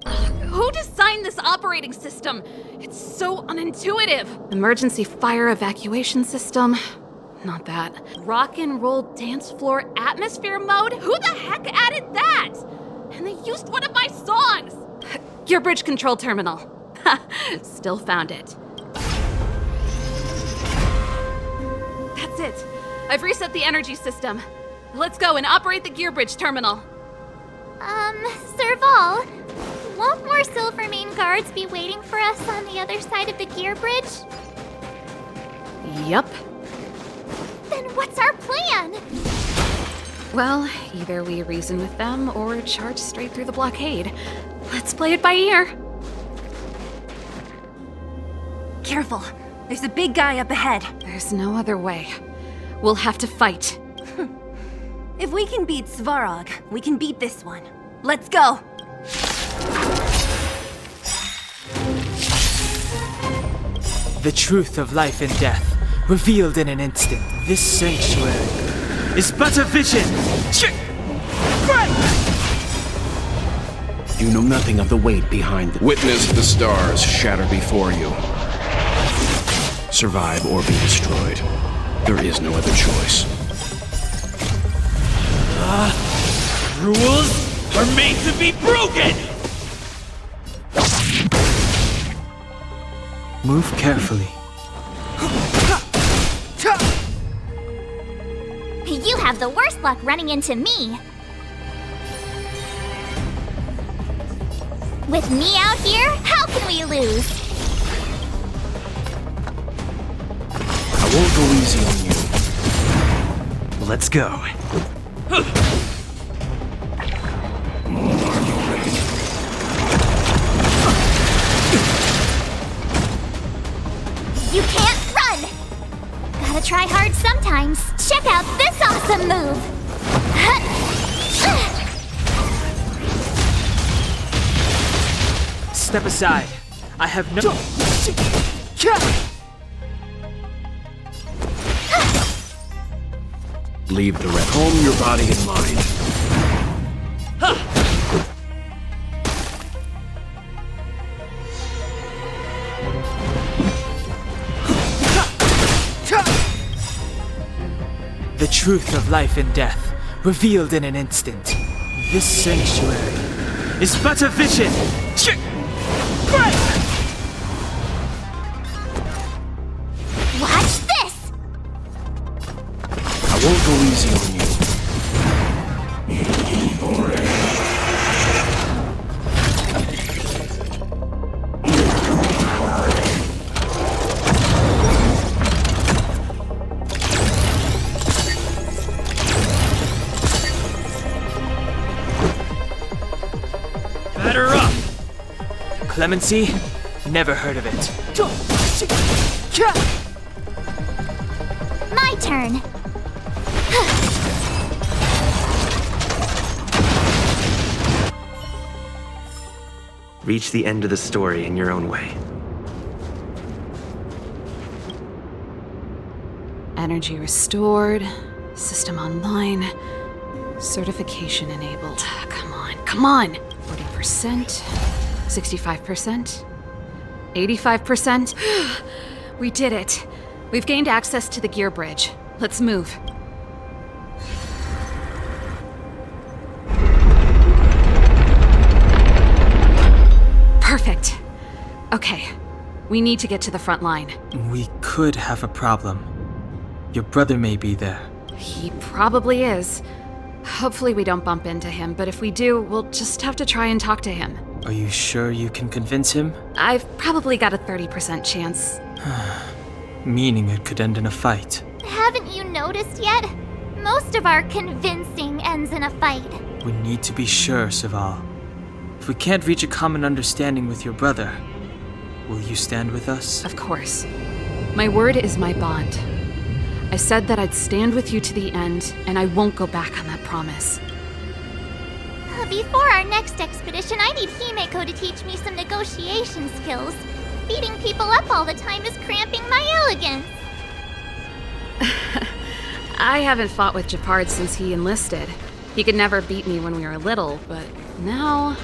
Who designed this operating system? It's so unintuitive. Emergency fire evacuation system? Not that. Rock and roll dance floor atmosphere mode? Who the heck added that? And they used one of my songs! Gear bridge control terminal. Ha, still found it. That's it. I've reset the energy system. Let's go and operate the gear bridge terminal. Serval, won't more Silvermane guards be waiting for us on the other side of the gear bridge? Yup. Then what's our plan? Well, either we reason with them or charge straight through the blockade. Let's play it by ear. Careful. There's a big guy up ahead. There's no other way. We'll have to fight. If we can beat Svarog, we can beat this one. Let's go! The truth of life and death, revealed in an instant. This sanctuary is but a vision! You know nothing of the weight behind the... Witness the stars shatter before you. Survive or be destroyed. There is no other choice. Rules are made to be broken! Move carefully. You have the worst luck running into me. With me out here, how can we lose? I won't go easy on you. Let's go. You can't run! Gotta try hard sometimes. Check out this awesome move! Step aside. I have no... Leave the rest. Calm your body and mind. The truth of life and death, revealed in an instant. This sanctuary is but a vision. Watch this! I won't go easy on you. Batter up! Clemency? Never heard of it. My turn. Reach the end of the story in your own way. Energy restored, system online, certification enabled. Come on, come on! 40%, 65%, 85%. We did it. We've gained access to the gear bridge. Let's move. Perfect. Okay, we need to get to the front line. We could have a problem. Your brother may be there. He probably is. Hopefully we don't bump into him, but if we do, we'll just have to try and talk to him. Are you sure you can convince him? I've probably got a 30% chance. Meaning it could end in a fight. Haven't you noticed yet? Most of our convincing ends in a fight. We need to be sure, Saval. If we can't reach a common understanding with your brother, will you stand with us? Of course. My word is my bond. I said that I'd stand with you to the end, and I won't go back on that promise. Before our next expedition, I need Himeko to teach me some negotiation skills. Beating people up all the time is cramping my elegance. I haven't fought with Gepard since he enlisted. He could never beat me when we were little, but now...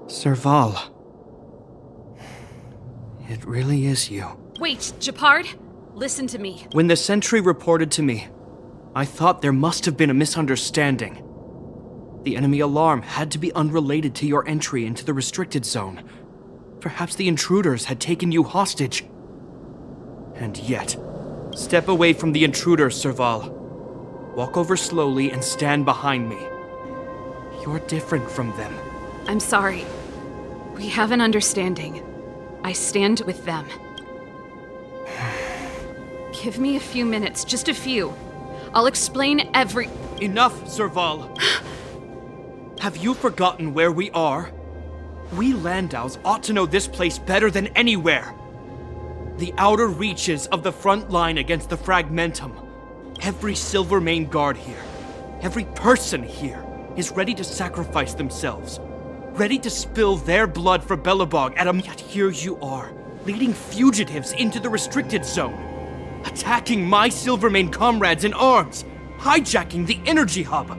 Serval. It really is you. Wait, Gepard? Listen to me. When the sentry reported to me, I thought there must have been a misunderstanding. The enemy alarm had to be unrelated to your entry into the restricted zone. Perhaps the intruders had taken you hostage. And yet, step away from the intruders, Serval. Walk over slowly and stand behind me. You're different from them. I'm sorry. We have an understanding. I stand with them. Give me a few minutes, just a few. I'll explain every... Enough, Serval! Have you forgotten where we are? We Landaus ought to know this place better than anywhere. The outer reaches of the front line against the Fragmentum. Every Silvermane guard here, every person here, is ready to sacrifice themselves. Ready to spill their blood for Belobog, yet here you are, leading fugitives into the restricted zone. Attacking my Silvermane comrades in arms, hijacking the energy hub.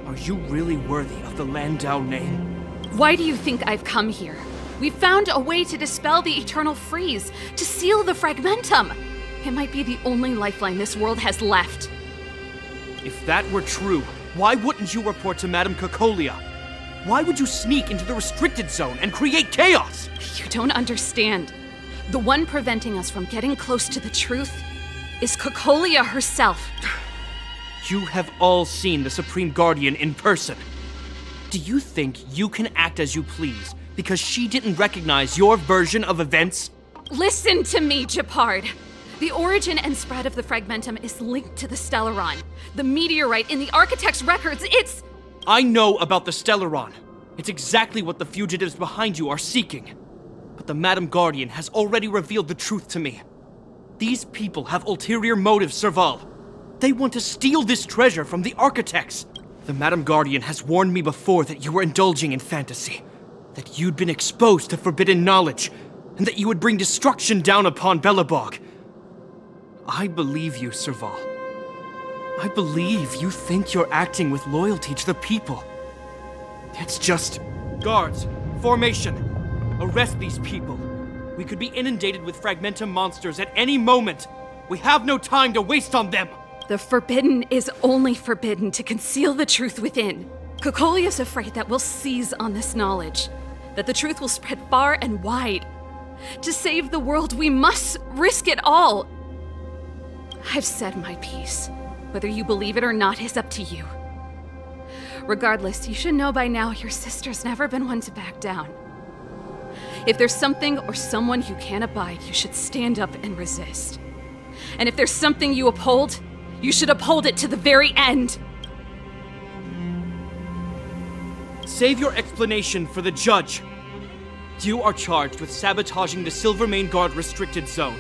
Are you really worthy of the Landau name? Why do you think I've come here? We found a way to dispel the eternal freeze, to seal the fragmentum. It might be the only lifeline this world has left. If that were true, why wouldn't you report to Madame Cocolia? Why would you sneak into the restricted zone and create chaos? You don't understand. The one preventing us from getting close to the truth is Cocolia herself. You have all seen the Supreme Guardian in person. Do you think you can act as you please because she didn't recognize your version of events? Listen to me, Gepard. The origin and spread of the fragmentum is linked to the Stellaron. The meteorite in the Architect's records, it's... I know about the Stellaron. It's exactly what the fugitives behind you are seeking. But the Madam Guardian has already revealed the truth to me. These people have ulterior motives, Serval. They want to steal this treasure from the Architects. The Madam Guardian has warned me before that you were indulging in fantasy. That you'd been exposed to forbidden knowledge. And that you would bring destruction down upon Belobog. I believe you, Serval. I believe you think you're acting with loyalty to the people. It's just... Guards, formation. Arrest these people. We could be inundated with Fragmentum monsters at any moment. We have no time to waste on them. The forbidden is only forbidden to conceal the truth within. Cocolia's afraid that we'll seize on this knowledge. That the truth will spread far and wide. To save the world, we must risk it all. I've said my piece. Whether you believe it or not is up to you. Regardless, you should know by now your sister's never been one to back down. If there's something or someone you can't abide, you should stand up and resist. And if there's something you uphold, you should uphold it to the very end. Save your explanation for the judge. You are charged with sabotaging the Silvermane Guard restricted zone.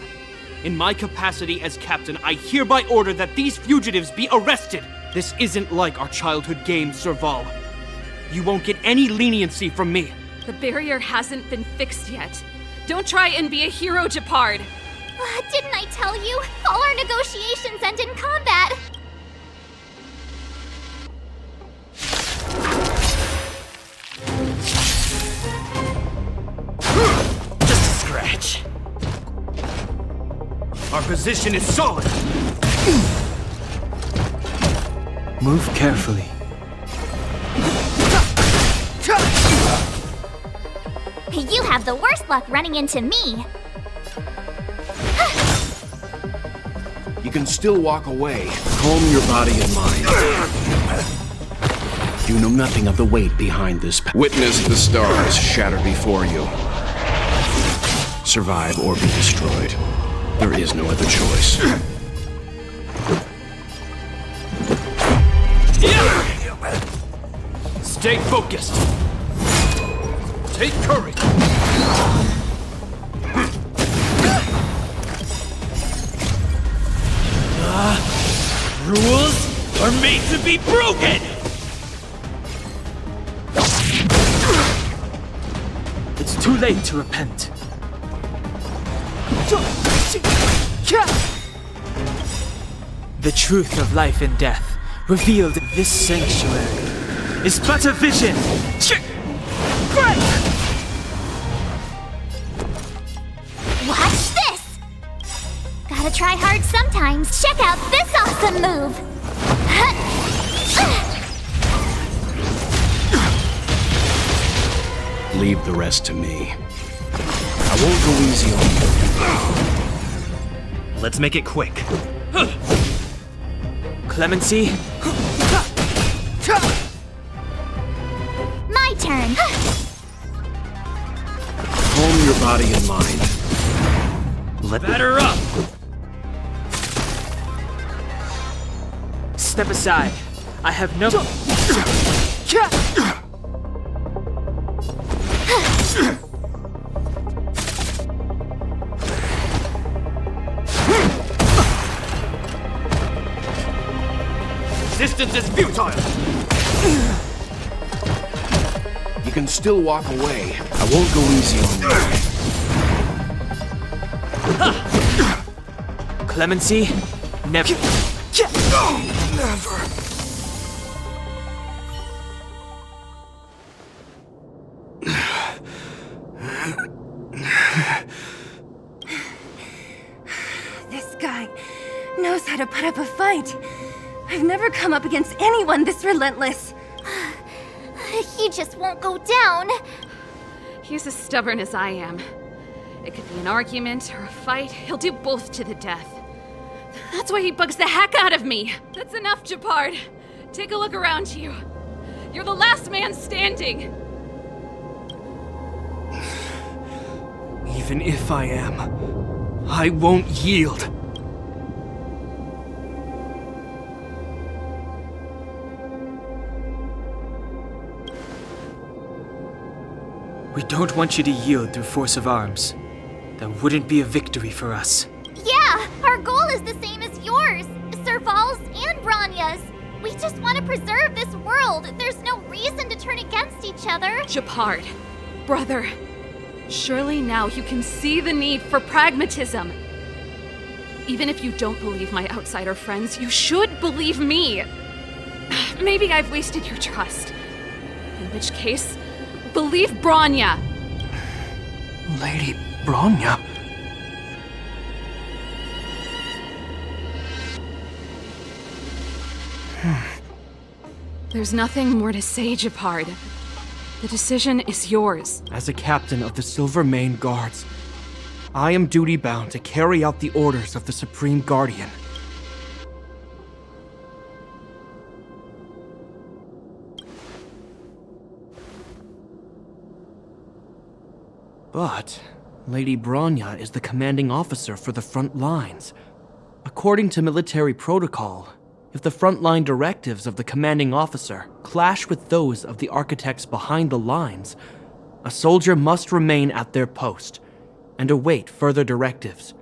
In my capacity as captain, I hereby order that these fugitives be arrested. This isn't like our childhood game, Serval. You won't get any leniency from me. The barrier hasn't been fixed yet. Don't try and be a hero, Gepard. Didn't I tell you? All our negotiations end in combat. Just a scratch. Our position is solid. Move carefully. You have the worst luck running into me. You can still walk away. Calm your body and mind. You know nothing of the weight behind this. Witness the stars shatter before you. Survive or be destroyed. There is no other choice. Stay focused. Take courage. Rules are made to be broken! It's too late to repent. The truth of life and death, revealed in this sanctuary, is but a vision. Watch this! Gotta try hard sometimes. Check out this awesome move! Leave the rest to me. I won't go easy on you. Let's make it quick. Clemency? My turn! Calm your body and mind. Batter up! Step aside. I have no... Resistance is futile! You can still walk away. I won't go easy on you. Clemency? Never. Never. This guy knows how to put up a fight. I've never come up against anyone this relentless. He just won't go down. He's as stubborn as I am. It could be an argument or a fight. He'll do both to the death. That's why he bugs the heck out of me. That's enough, Japard. Take a look around you. You're the last man standing. Even if I am, I won't yield. We don't want you to yield through force of arms. That wouldn't be a victory for us. Yeah, our goal is the same as yours, Serval's and Branya's. We just want to preserve this world. There's no reason to turn against each other. Japard, brother, surely now you can see the need for pragmatism. Even if you don't believe my outsider friends, you should believe me. Maybe I've wasted your trust. In which case, believe Branya. Lady Branya? There's nothing more to say, Japard. The decision is yours. As a captain of the Silvermane Guards, I am duty-bound to carry out the orders of the Supreme Guardian. But Lady Branya is the commanding officer for the front lines. According to military protocol, if the frontline directives of the commanding officer clash with those of the architects behind the lines, a soldier must remain at their post and await further directives.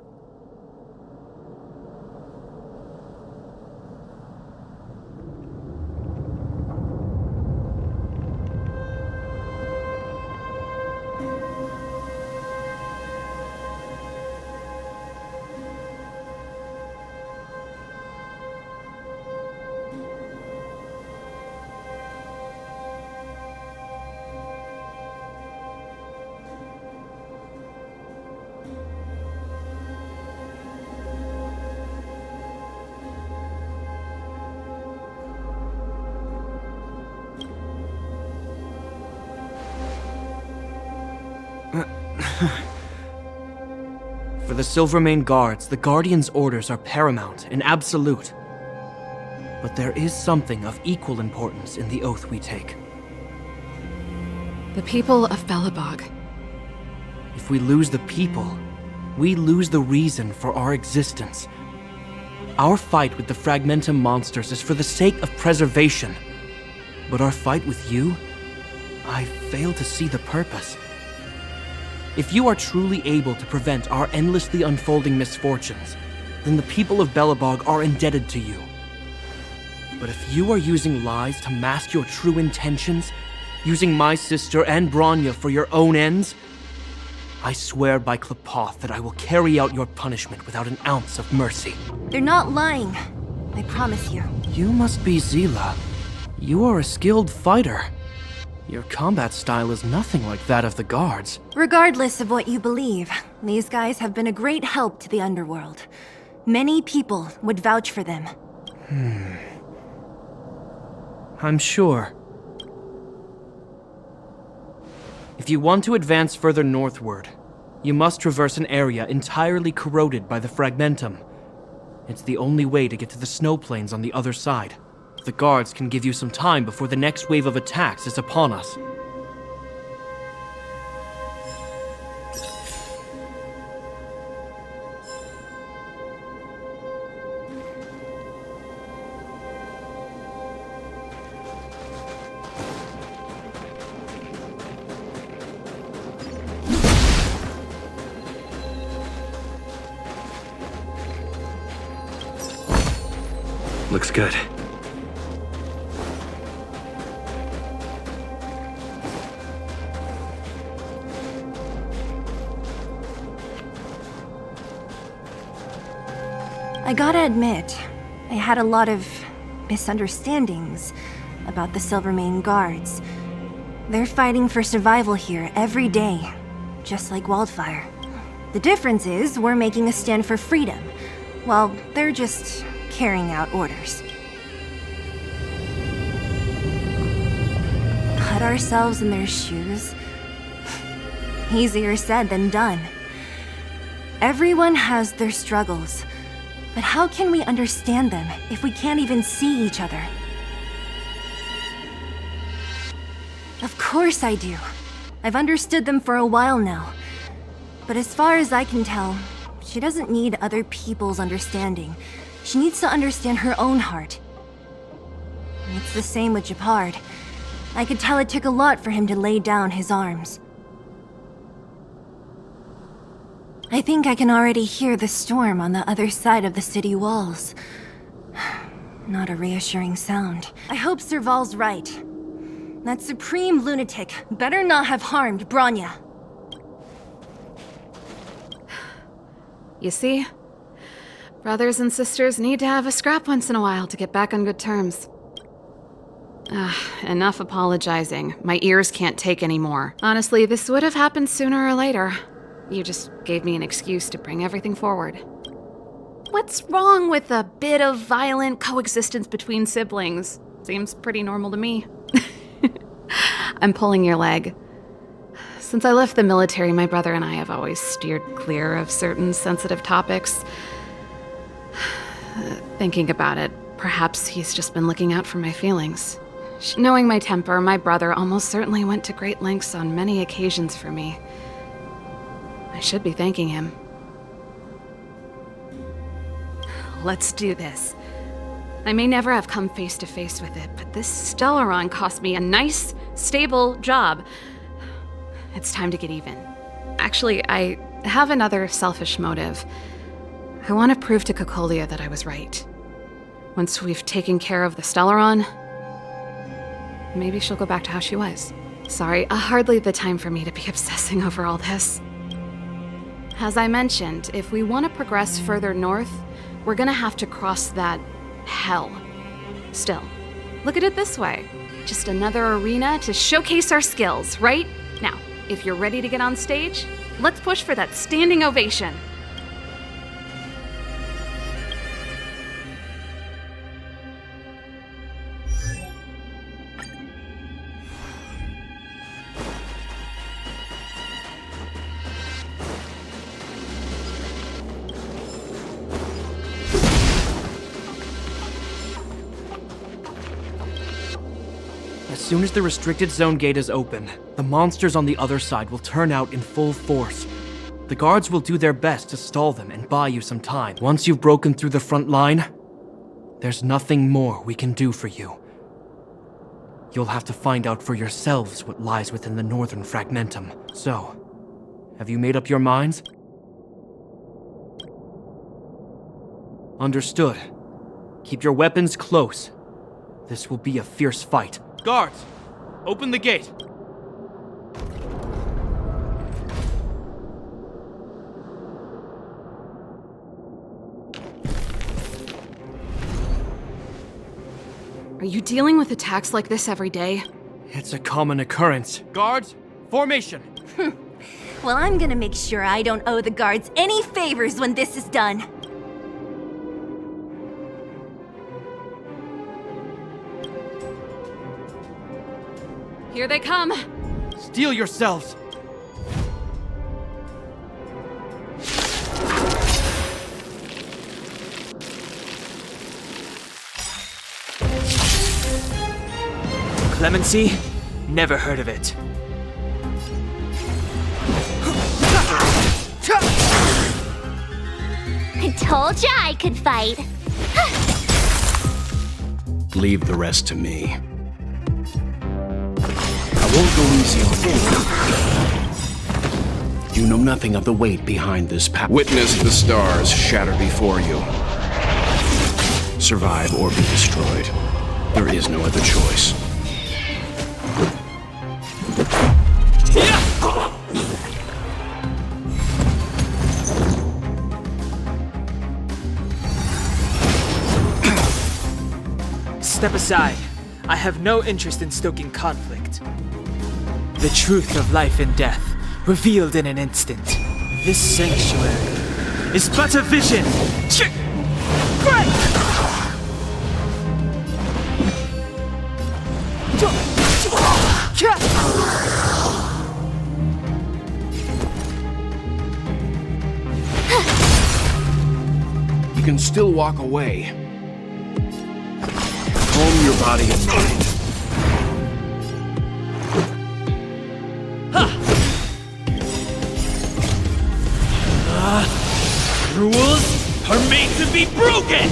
For the Silvermane Guards, the Guardian's orders are paramount and absolute. But there is something of equal importance in the oath we take. The people of Belobog. If we lose the people, we lose the reason for our existence. Our fight with the Fragmentum monsters is for the sake of preservation. But our fight with you? I fail to see the purpose. If you are truly able to prevent our endlessly unfolding misfortunes, then the people of Belobog are indebted to you. But if you are using lies to mask your true intentions, using my sister and Branya for your own ends, I swear by Klapoth that I will carry out your punishment without an ounce of mercy. They're not lying. I promise you. You must be Zila. You are a skilled fighter. Your combat style is nothing like that of the guards. Regardless of what you believe, these guys have been a great help to the underworld. Many people would vouch for them. I'm sure. If you want to advance further northward, you must traverse an area entirely corroded by the Fragmentum. It's the only way to get to the snow plains on the other side. The guards can give you some time before the next wave of attacks is upon us. Looks good. I gotta admit, I had a lot of misunderstandings about the Silvermane Guards. They're fighting for survival here every day, just like Wildfire. The difference is we're making a stand for freedom, while they're just carrying out orders. Put ourselves in their shoes? Easier said than done. Everyone has their struggles, but how can we understand them if we can't even see each other? Of course I do. I've understood them for a while now. But as far as I can tell, she doesn't need other people's understanding. She needs to understand her own heart. It's the same with Gepard. I could tell it took a lot for him to lay down his arms. I think I can already hear the storm on the other side of the city walls. Not a reassuring sound. I hope Serval's right. That supreme lunatic better not have harmed Bronya. You see? Brothers and sisters need to have a scrap once in a while to get back on good terms. Enough apologizing. My ears can't take any more. Honestly, this would have happened sooner or later. You just gave me an excuse to bring everything forward. What's wrong with a bit of violent coexistence between siblings? Seems pretty normal to me. I'm pulling your leg. Since I left the military, my brother and I have always steered clear of certain sensitive topics. Thinking about it, perhaps he's just been looking out for my feelings. Knowing my temper, my brother almost certainly went to great lengths on many occasions for me. I should be thanking him. Let's do this. I may never have come face to face with it, but this Stellaron cost me a nice, stable job. It's time to get even. Actually, I have another selfish motive. I want to prove to Cocolia that I was right. Once we've taken care of the Stellaron, maybe she'll go back to how she was. Sorry, hardly the time for me to be obsessing over all this. As I mentioned, if we want to progress further north, we're gonna have to cross that hell. Still, look at it this way. Just another arena to showcase our skills, right? Now, if you're ready to get on stage, let's push for that standing ovation. As soon as the restricted zone gate is open, the monsters on the other side will turn out in full force. The guards will do their best to stall them and buy you some time. Once you've broken through the front line, there's nothing more we can do for you. You'll have to find out for yourselves what lies within the northern fragmentum. So, have you made up your minds? Understood. Keep your weapons close. This will be a fierce fight. Guards, open the gate. Are you dealing with attacks like this every day? It's a common occurrence. Guards, formation. Well, I'm gonna make sure I don't owe the guards any favors when this is done. Here they come! Steel yourselves! Clemency? Never heard of it. I told ya I could fight. Leave the rest to me. I won't go easy on you. You know nothing of the weight behind this power. Witness the stars shatter before you. Survive or be destroyed. There is no other choice. Step aside. I have no interest in stoking conflict. The truth of life and death, revealed in an instant. This sanctuary is but a vision. You can still walk away. Calm your body and mind. Rules are made to be broken!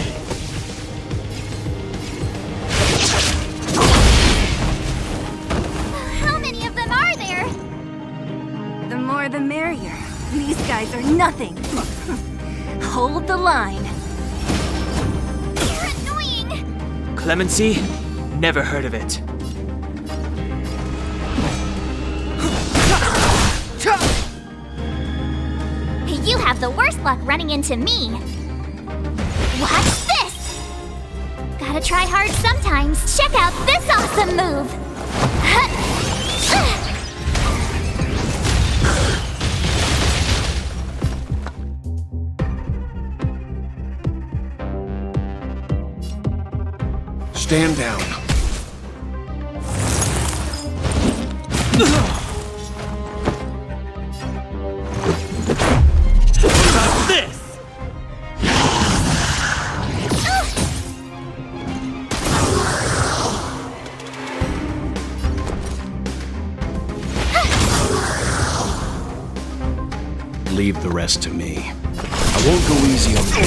How many of them are there? The more the merrier. These guys are nothing. Hold the line. You're annoying! Clemency? Never heard of it. You have the worst luck running into me. Watch this! Gotta try hard sometimes. Check out this awesome move! Stand down. Leave the rest to me. I won't go easy on you.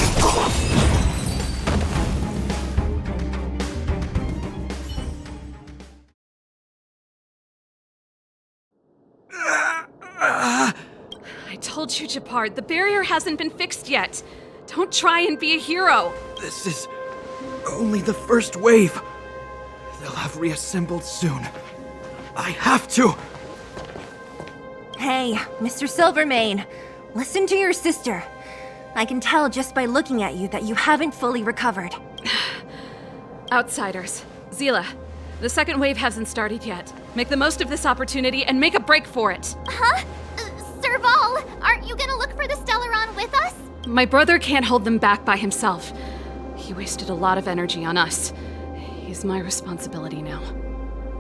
I told you, Gepard, the barrier hasn't been fixed yet. Don't try and be a hero. This is only the first wave. They'll have reassembled soon. I have to! Hey, Mr. Silvermane, listen to your sister. I can tell just by looking at you that you haven't fully recovered. Outsiders. Zila, the second wave hasn't started yet. Make the most of this opportunity and make a break for it. Huh? Serval, aren't you gonna look for the Stellaron with us? My brother can't hold them back by himself. He wasted a lot of energy on us. He's my responsibility now.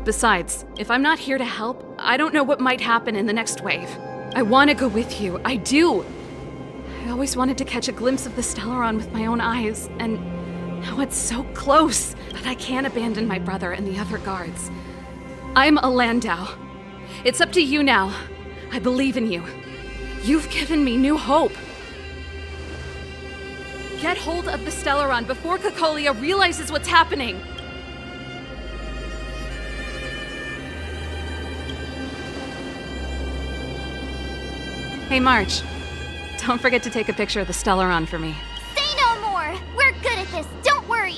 Besides, if I'm not here to help, I don't know what might happen in the next wave. I want to go with you. I do. I always wanted to catch a glimpse of the Stellaron with my own eyes, and now it's so close. But I can't abandon my brother and the other guards. I'm a Landau. It's up to you now. I believe in you. You've given me new hope. Get hold of the Stellaron before Cocolia realizes what's happening. Hey, March. Don't forget to take a picture of the Stellaron for me. Say no more! We're good at this, don't worry!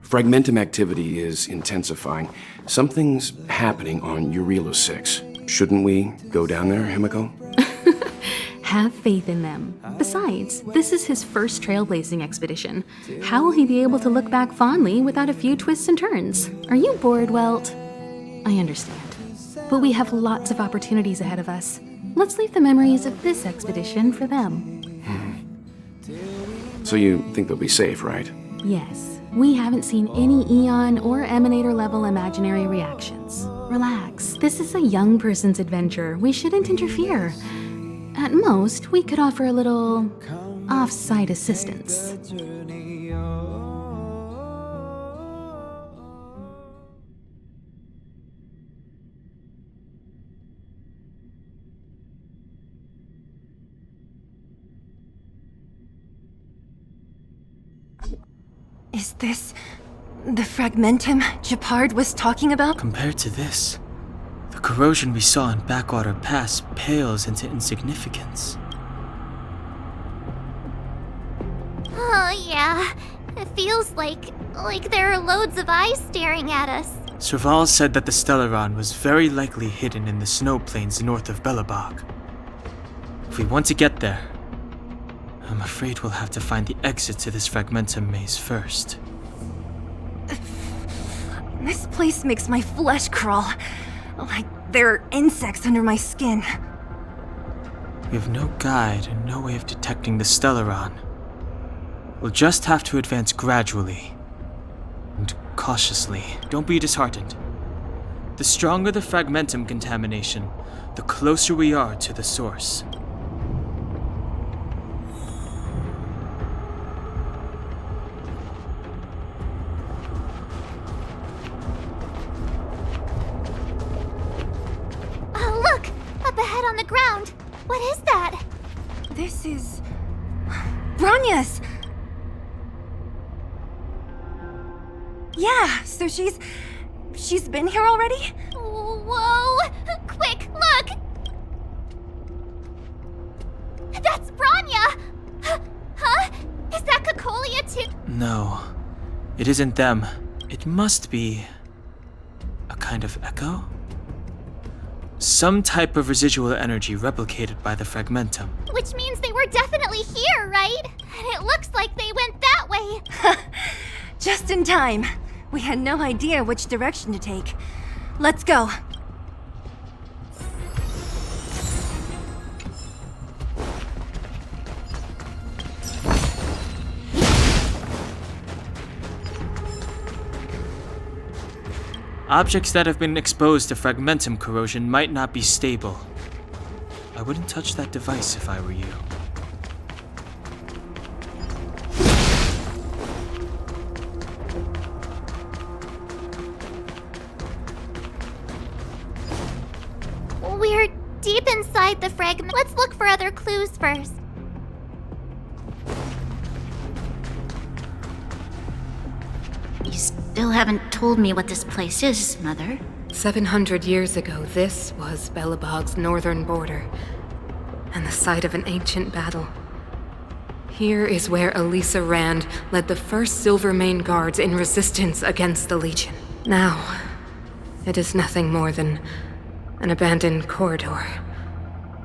Fragmentum activity is intensifying. Something's happening on Eurilo 6. Shouldn't we go down there, Himiko? Have faith in them. Besides, this is his first trailblazing expedition. How will he be able to look back fondly without a few twists and turns? Are you bored, Welt? I understand. But we have lots of opportunities ahead of us. Let's leave the memories of this expedition for them. So you think they'll be safe, right? Yes. We haven't seen any Eon or Emanator level imaginary reactions. Relax. This is a young person's adventure. We shouldn't interfere. At most, we could offer a little off-site assistance. Is this the Fragmentum Gepard was talking about? Compared to this, the corrosion we saw in Backwater Pass pales into insignificance. Oh, yeah. It feels like there are loads of eyes staring at us. Serval said that the Stellaron was very likely hidden in the snow plains north of Belobog. If we want to get there, I'm afraid we'll have to find the exit to this Fragmentum maze first. This place makes my flesh crawl. Like there are insects under my skin. We have no guide and no way of detecting the Stellaron. We'll just have to advance gradually and cautiously. Don't be disheartened. The stronger the Fragmentum contamination, the closer we are to the source. Oh, look! Up ahead on the ground! What is that? This is... Bronya's! Yeah, so she's been here already? Whoa! Quick, look! That's Bronya! Huh? Is that Cocolia too? No, it isn't them. It must be a kind of echo? Some type of residual energy replicated by the Fragmentum. Which means they were definitely here, right? And it looks like they went that way. Just in time. We had no idea which direction to take. Let's go. Objects that have been exposed to Fragmentum corrosion might not be stable. I wouldn't touch that device if I were you. We're deep inside the fragment. Let's look for other clues first. You still haven't told me what this place is, Mother. 700 years ago, this was Belobog's northern border, and the site of an ancient battle. Here is where Elisa Rand led the first Silvermane Guards in resistance against the Legion. Now, it is nothing more than an abandoned corridor,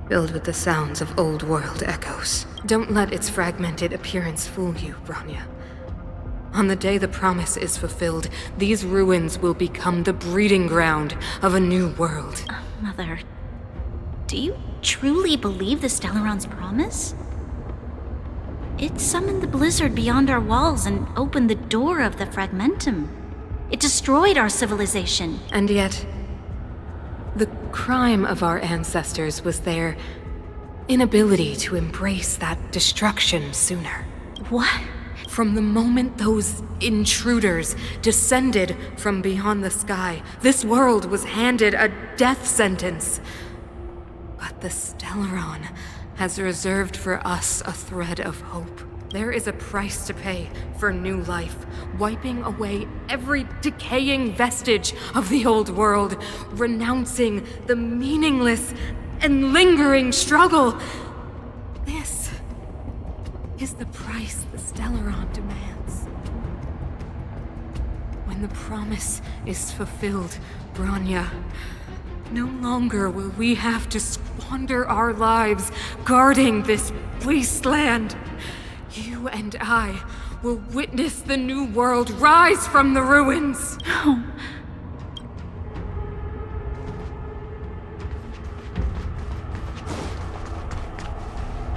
filled with the sounds of old-world echoes. Don't let its fragmented appearance fool you, Bronya. On the day the promise is fulfilled, these ruins will become the breeding ground of a new world. Mother, do you truly believe the Stellaron's promise? It summoned the blizzard beyond our walls and opened the door of the Fragmentum. It destroyed our civilization. And yet, the crime of our ancestors was their inability to embrace that destruction sooner. What? From the moment those intruders descended from beyond the sky, this world was handed a death sentence. But the Stellaron has reserved for us a thread of hope. There is a price to pay for new life, wiping away every decaying vestige of the old world, renouncing the meaningless and lingering struggle. This is the price the Stellaron demands. When the promise is fulfilled, Bronya, no longer will we have to squander our lives guarding this wasteland. You and I will witness the new world rise from the ruins. No.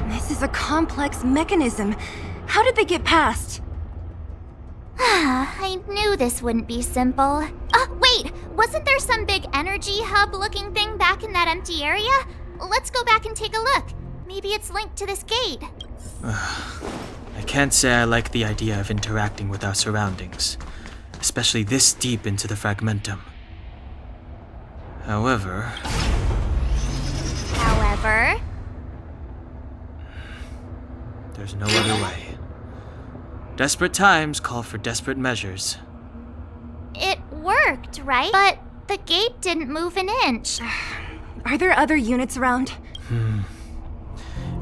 This is a complex mechanism. How did they get past? I knew this wouldn't be simple. Wait! Wasn't there some big energy hub-looking thing back in that empty area? Let's go back and take a look. Maybe it's linked to this gate. I can't say I like the idea of interacting with our surroundings, especially this deep into the Fragmentum. However... There's no other way. Desperate times call for desperate measures. It worked, right? But the gate didn't move an inch. Are there other units around?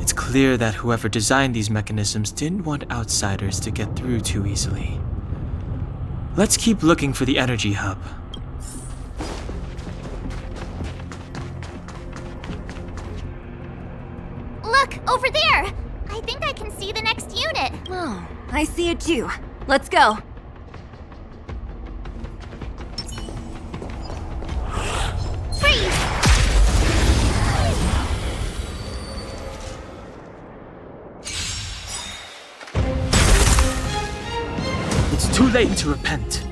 It's clear clear that whoever designed these mechanisms didn't want outsiders to get through too easily. Let's keep looking for the energy hub. Look, over there! I think I can see the next unit. Oh, I see it too. Let's go. Freeze! It's too late to repent.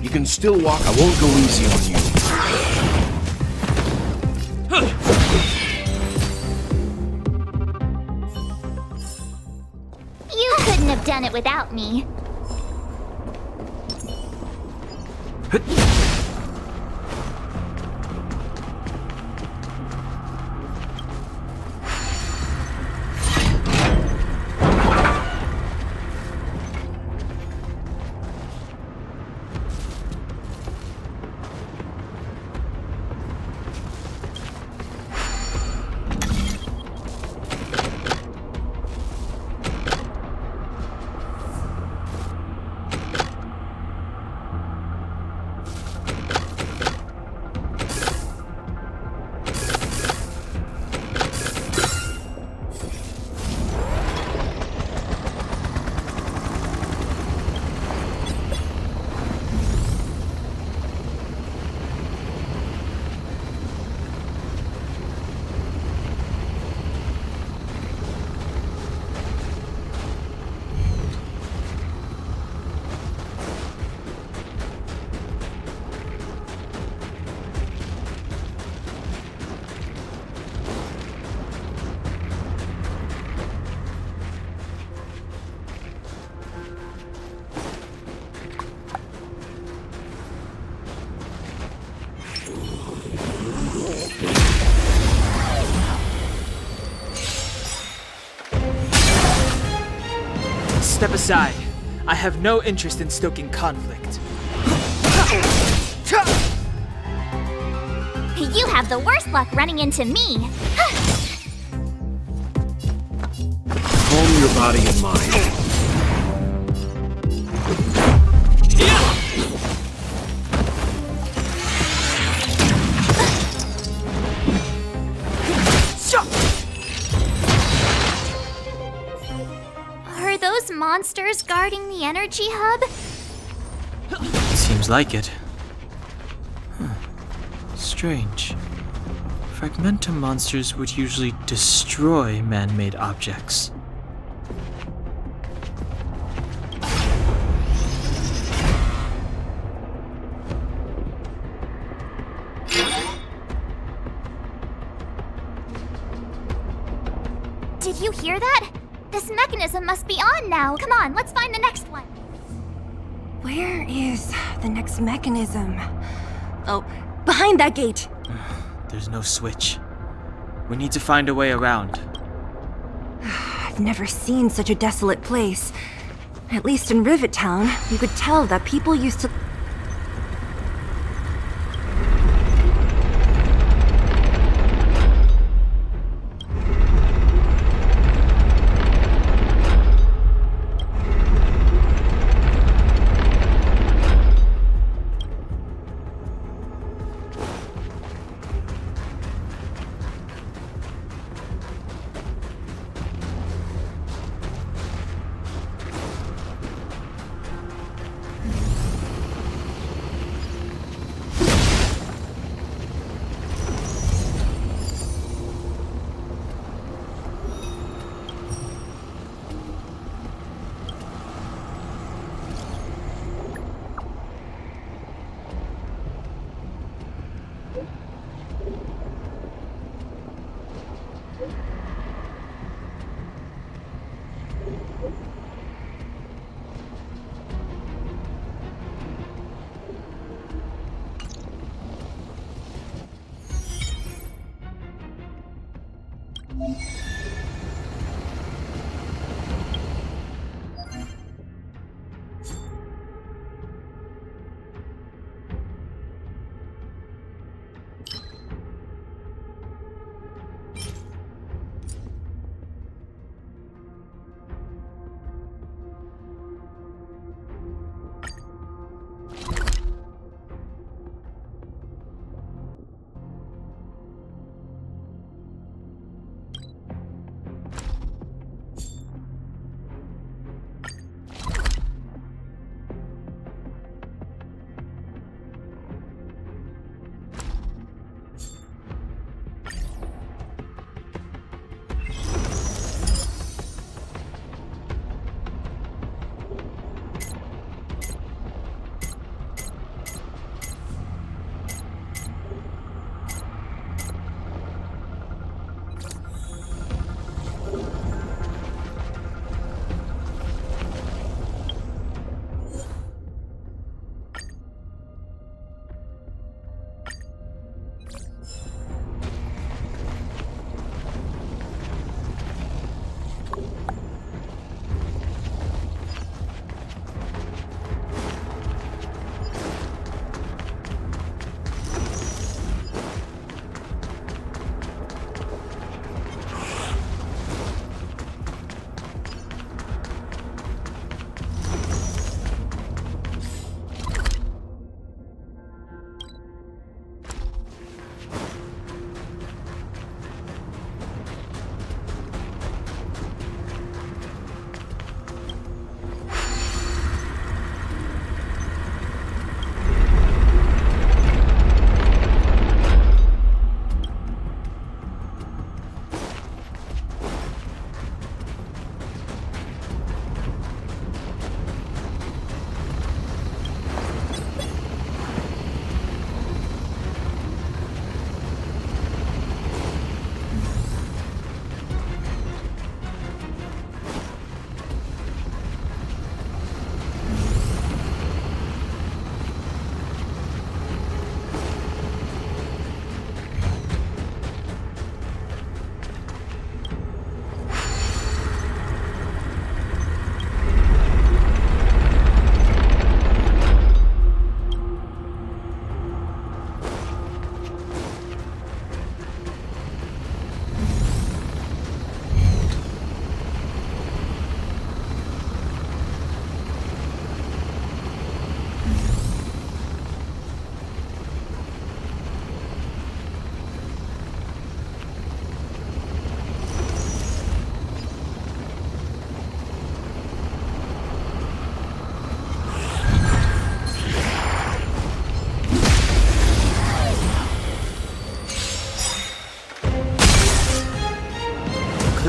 You can still walk. I won't go easy on you. You couldn't have done it without me. Step aside. I have no interest in stoking conflict. You have the worst luck running into me. Calm your body and mind. Are those monsters guarding the energy hub? Seems like it. Huh. Strange. Fragmentum monsters would usually destroy man-made objects. Did you hear that? This mechanism must be on now. Come on, let's find the next one. Where is the next mechanism? Oh, behind that gate. There's no switch. We need to find a way around. I've never seen such a desolate place. At least in Rivet Town, you could tell that people used to...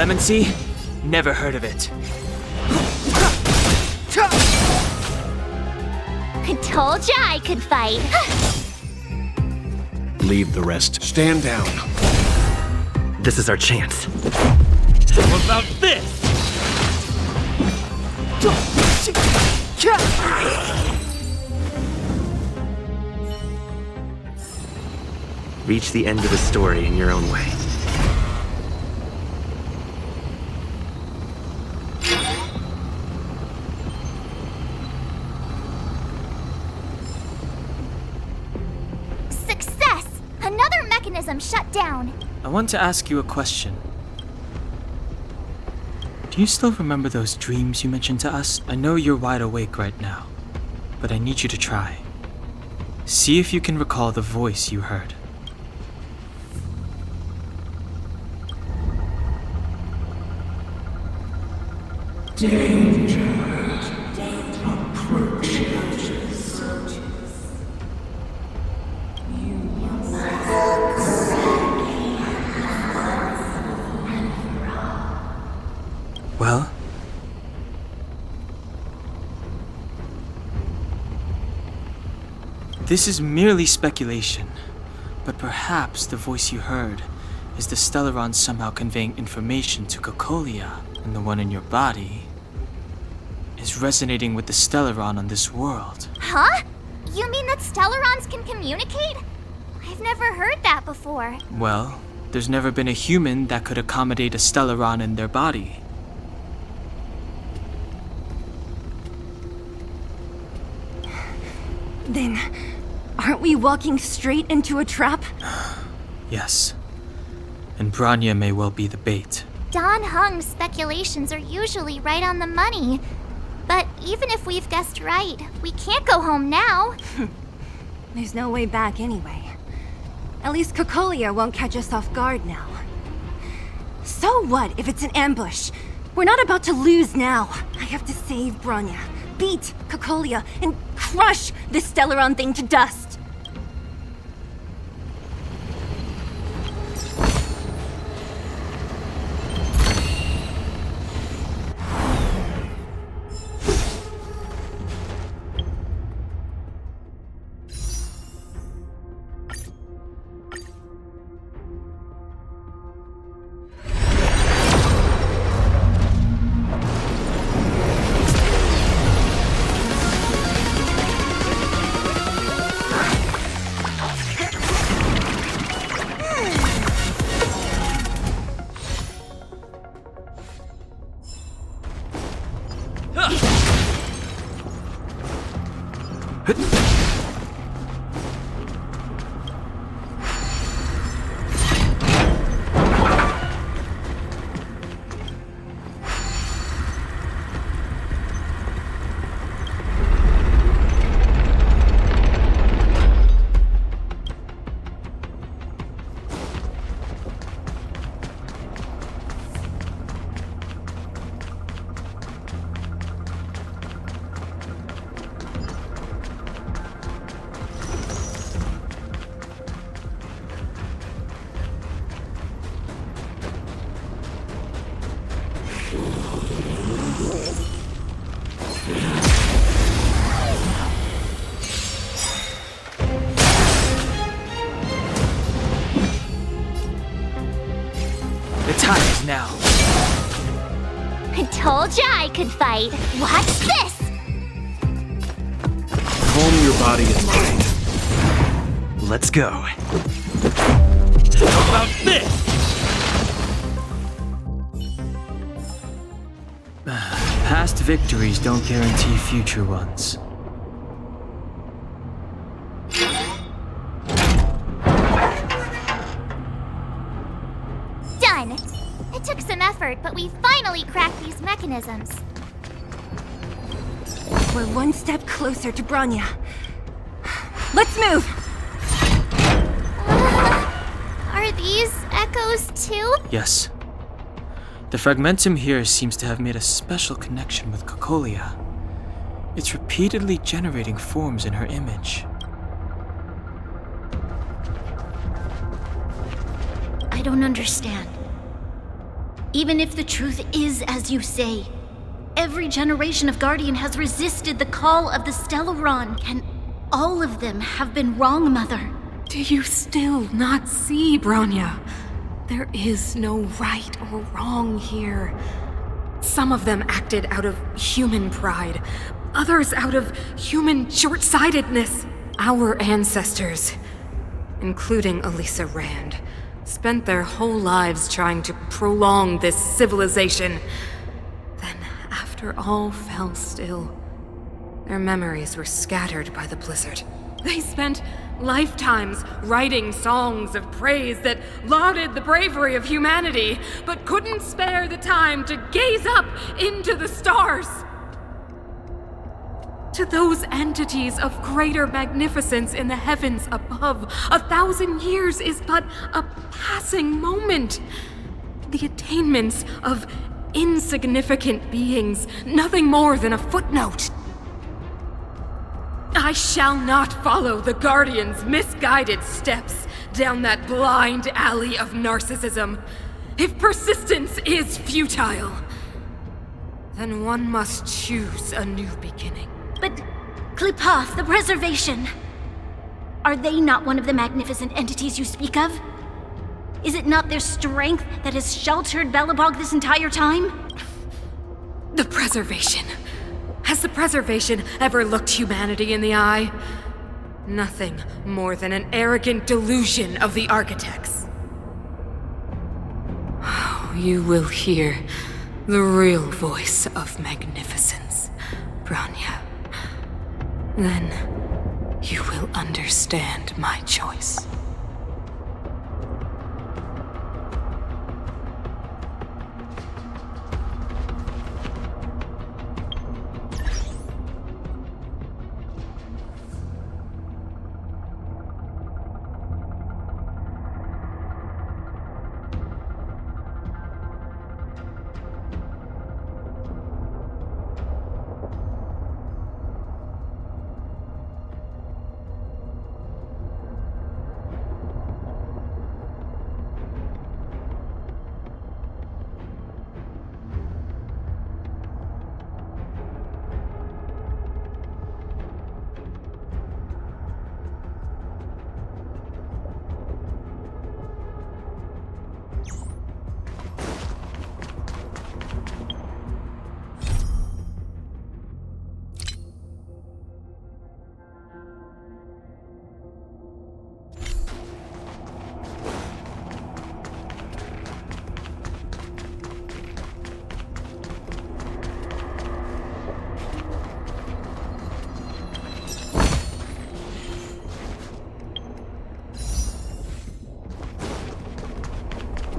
Clemency? Never heard of it. I told ya I could fight. Leave the rest. Stand down. This is our chance. What about this? Reach the end of the story in your own way. Success! Another mechanism shut down. I want to ask you a question. Do you still remember those dreams you mentioned to us? I know you're wide awake right now, but I need you to try. See if you can recall the voice you heard. Danger approaches. Well? This is merely speculation, but perhaps the voice you heard is the Stellaron somehow conveying information to Cocolia, and the one in your body is resonating with the Stellaron on this world. Huh? You mean that Stellarons can communicate? I've never heard that before. Well, there's never been a human that could accommodate a Stellaron in their body. Then, aren't we walking straight into a trap? Yes. And Bronya may well be the bait. Don Hung's speculations are usually right on the money. But even if we've guessed right, we can't go home now. There's no way back anyway. At least Cocolia won't catch us off guard now. So what if it's an ambush? We're not about to lose now. I have to save Bronya, beat Cocolia, and crush this Stellaron thing to dust. The time is now. I told ya I could fight. Watch this! Calm your body and mind. Let's go. How about this? Past victories don't guarantee future ones. Done! It took some effort, but we finally cracked these mechanisms. We're one step closer to Bronya. Let's move! Are these echoes too? Yes. The fragmentum here seems to have made a special connection with Cocolia. It's repeatedly generating forms in her image. I don't understand. Even if the truth is as you say, every generation of Guardian has resisted the call of the Stellaron, and all of them have been wrong, Mother. Do you still not see, Bronya? There is no right or wrong here. Some of them acted out of human pride, others out of human short-sightedness. Our ancestors, including Elisa Rand, spent their whole lives trying to prolong this civilization. Then, after all fell still, their memories were scattered by the blizzard. They spent lifetimes writing songs of praise that lauded the bravery of humanity, but couldn't spare the time to gaze up into the stars. To those entities of greater magnificence in the heavens above, 1,000 years is but a passing moment. The attainments of insignificant beings, nothing more than a footnote. I shall not follow the Guardian's misguided steps down that blind alley of narcissism. If persistence is futile, then one must choose a new beginning. But Klipoth, the Preservation, are they not one of the magnificent entities you speak of? Is it not their strength that has sheltered Belobog this entire time? The Preservation. Has the Preservation ever looked humanity in the eye? Nothing more than an arrogant delusion of the architects. Oh, you will hear the real voice of magnificence, Bronya. Then you will understand my choice.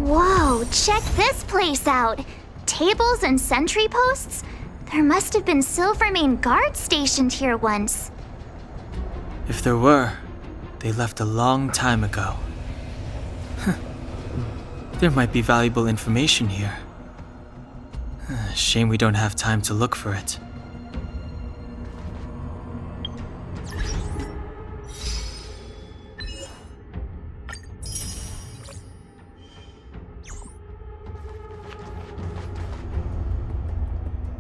Whoa, check this place out! Tables and sentry posts? There must have been Silvermane guards stationed here once. If there were, they left a long time ago. There might be valuable information here. Shame we don't have time to look for it.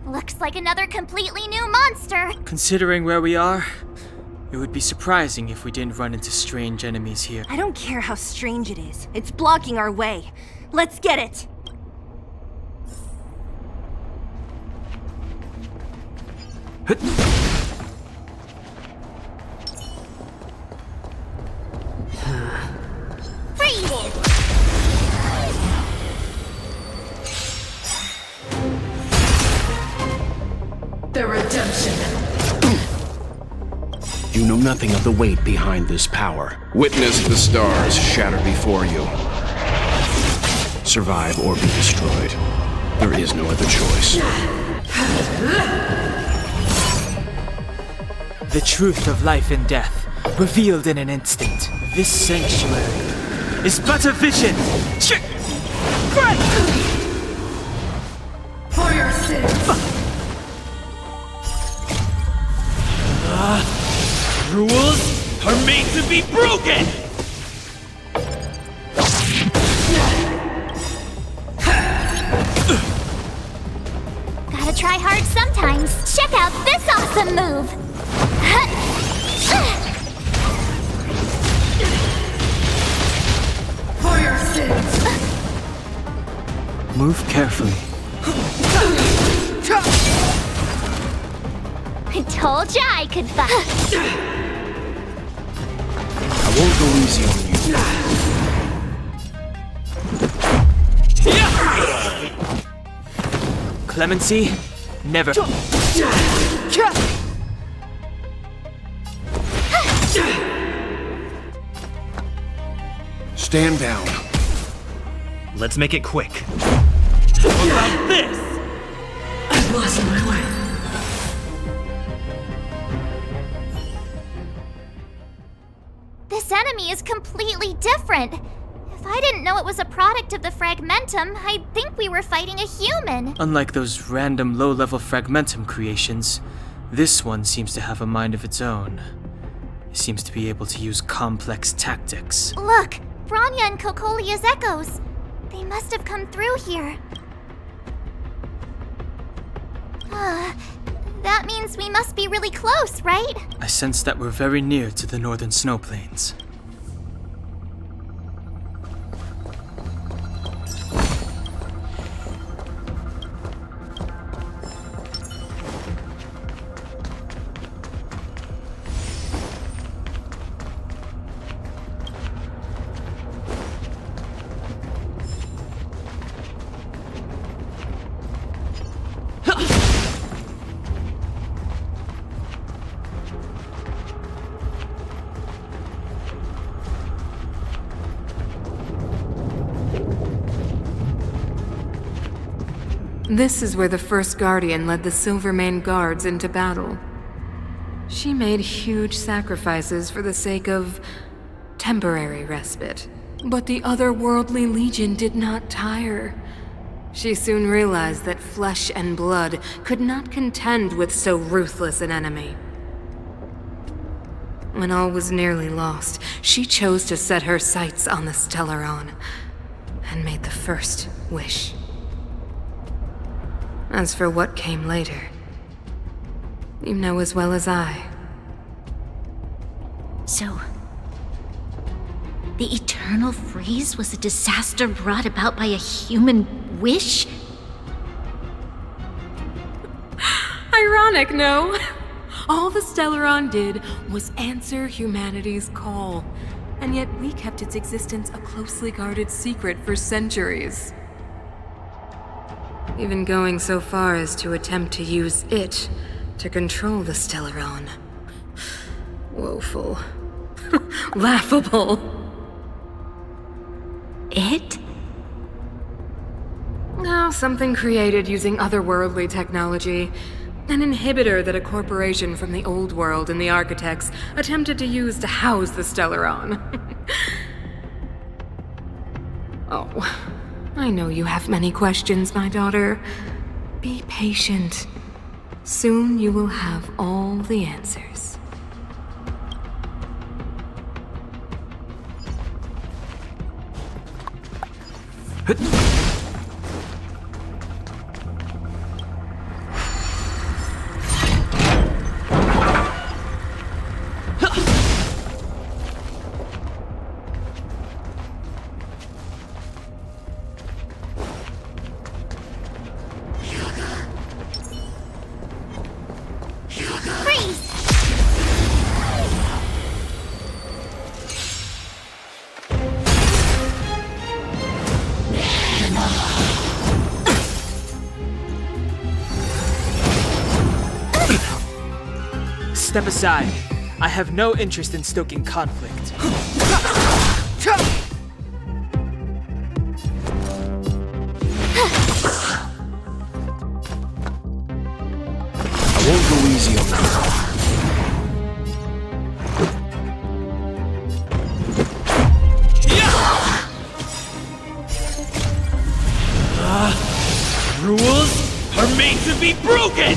Looks like another completely new monster! Considering where we are, it would be surprising if we didn't run into strange enemies here. I don't care how strange it is. It's blocking our way. Let's get it! Freeze! The redemption. You know nothing of the weight behind this power. Witness the stars shatter before you. Survive or be destroyed. There is no other choice. The truth of life and death, revealed in an instant. This sanctuary is but a vision! For your sins. Rules are made to be broken! Move carefully. I told ya I could fight. I won't go easy on you. Clemency, never. Stand down. Let's make it quick. What about this? I've lost my way. This enemy is completely different. If I didn't know it was a product of the Fragmentum, I'd think we were fighting a human. Unlike those random low-level Fragmentum creations, this one seems to have a mind of its own. It seems to be able to use complex tactics. Look, Bronya and Kokolia's echoes. They must have come through here. That means we must be really close, right? I sense that we're very near to the northern snow plains. This is where the first Guardian led the Silvermane Guards into battle. She made huge sacrifices for the sake of temporary respite. But the otherworldly Legion did not tire. She soon realized that flesh and blood could not contend with so ruthless an enemy. When all was nearly lost, she chose to set her sights on the Stellaron and made the first wish. As for what came later, you know as well as I. So, the eternal freeze was a disaster brought about by a human wish? Ironic, no? All the Stellaron did was answer humanity's call, and yet we kept its existence a closely guarded secret for centuries. Even going so far as to attempt to use it to control the Stellaron. Woeful. Laughable. It? No, something created using otherworldly technology. An inhibitor that a corporation from the old world and the Architects attempted to use to house the Stellaron. Oh, I know you have many questions, my daughter. Be patient. Soon you will have all the answers. Step aside. I have no interest in stoking conflict. I won't go easy on you. Rules are made to be broken!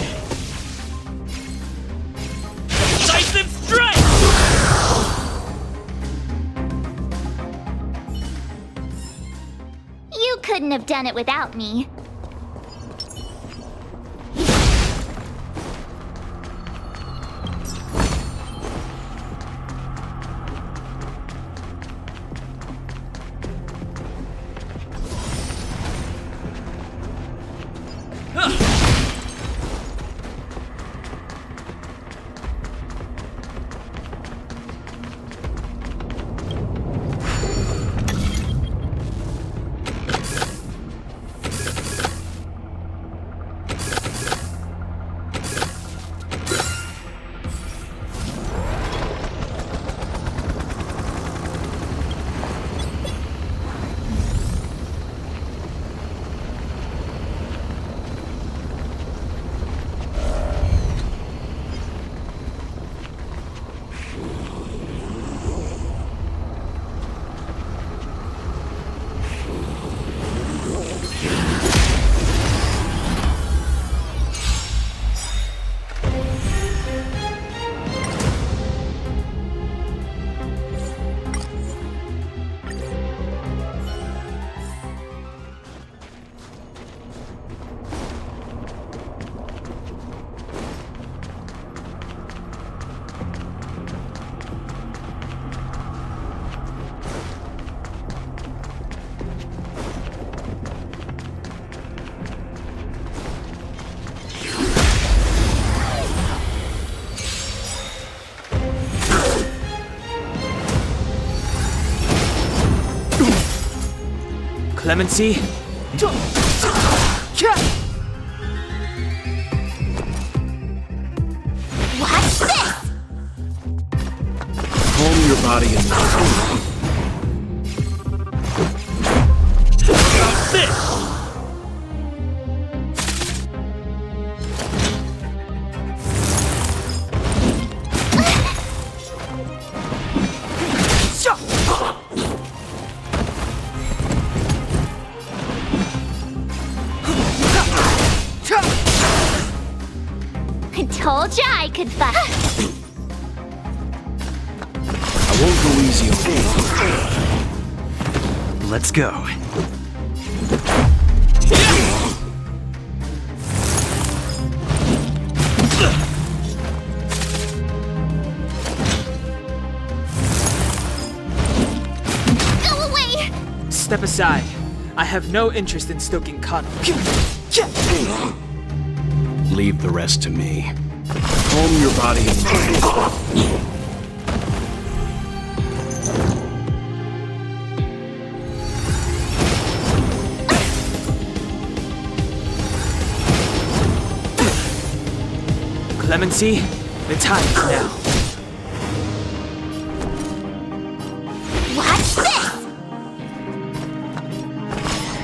Decisive strike! You couldn't have done it without me. Clemency? Watch this! Calm your body and mind. Told ya I could fight. I won't go easy on you. Let's go. Go away! Step aside. I have no interest in stoking conflict. Leave the rest to me. Calm your body and mind. Clemency, the time is now. Watch this!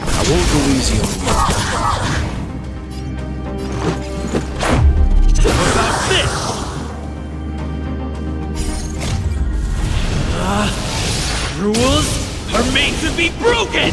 I won't go easy on you. Rules are made to be broken!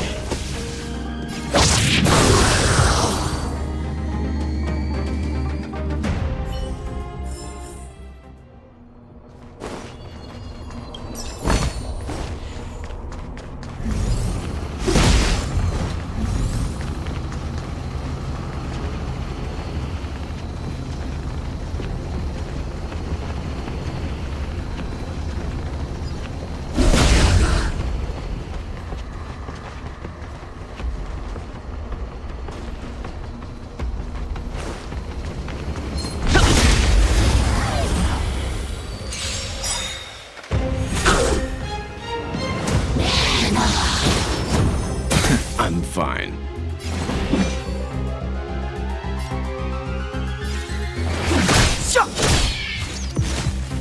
I'm fine.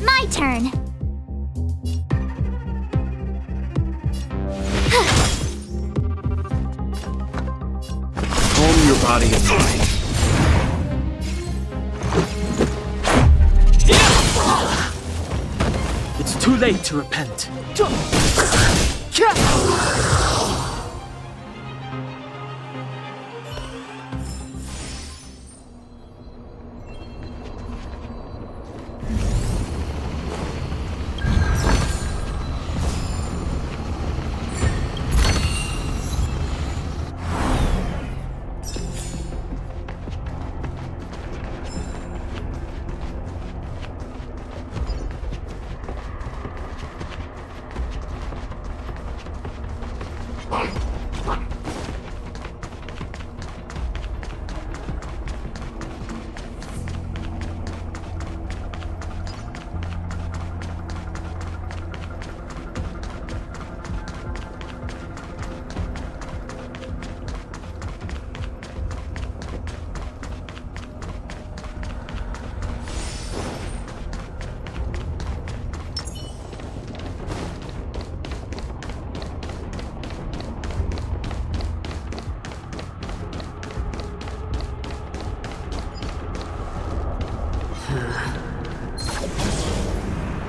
My turn. Calm your body and mind. It's too late to repent.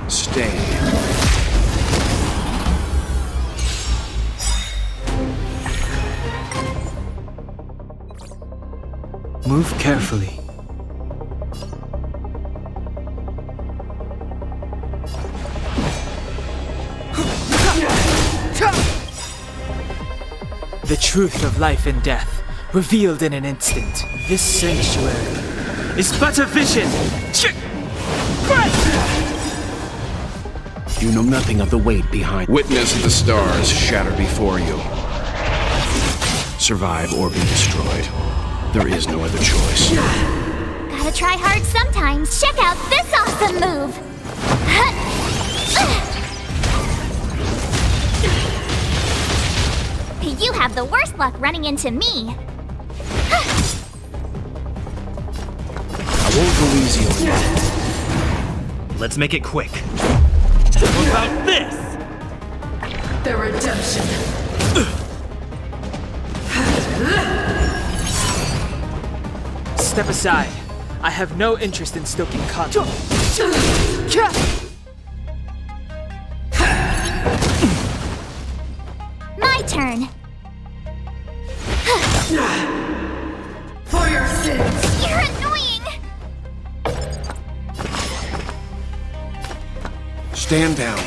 Stay. Move carefully. The truth of life and death, revealed in an instant. This sanctuary is but a vision. You know nothing of the weight behind. Witness the stars shatter before you. Survive or be destroyed. There is no other choice. Gotta try hard sometimes. Check out this awesome move! You have the worst luck running into me. I won't go easy on you. Let's make it quick. What about this? The redemption. Step aside. I have no interest in stoking conflict. My turn. For your sins. You're annoying. Stand down.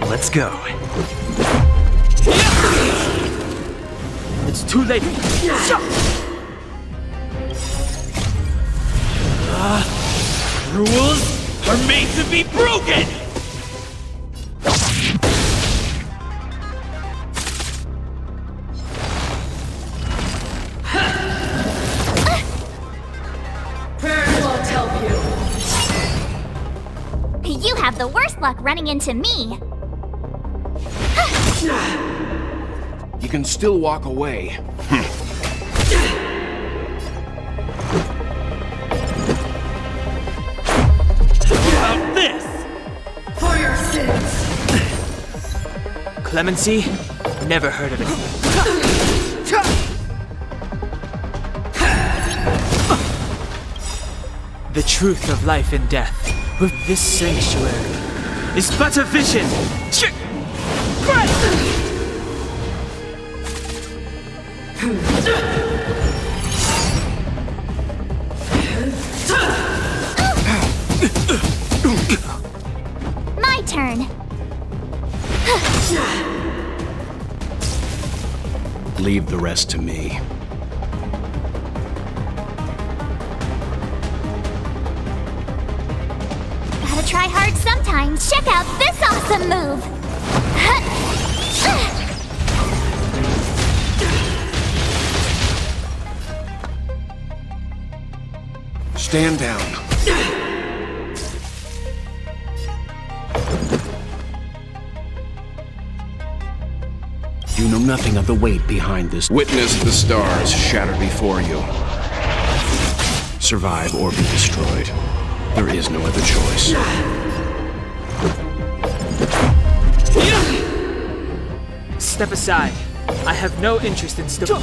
Let's go. It's too late. Rules are made to be broken! Prayers won't help you. You have the worst luck running into me. You can still walk away. How about this? For your sins. Clemency? Never heard of it. The truth of life and death with this sanctuary is but a vision. My turn. Leave the rest to me. Gotta try hard sometimes. Check out this awesome move. Stand down. You know nothing of the weight behind this. Witness the stars shatter before you. Survive or be destroyed. There is no other choice. Step aside. I have no interest in stoking.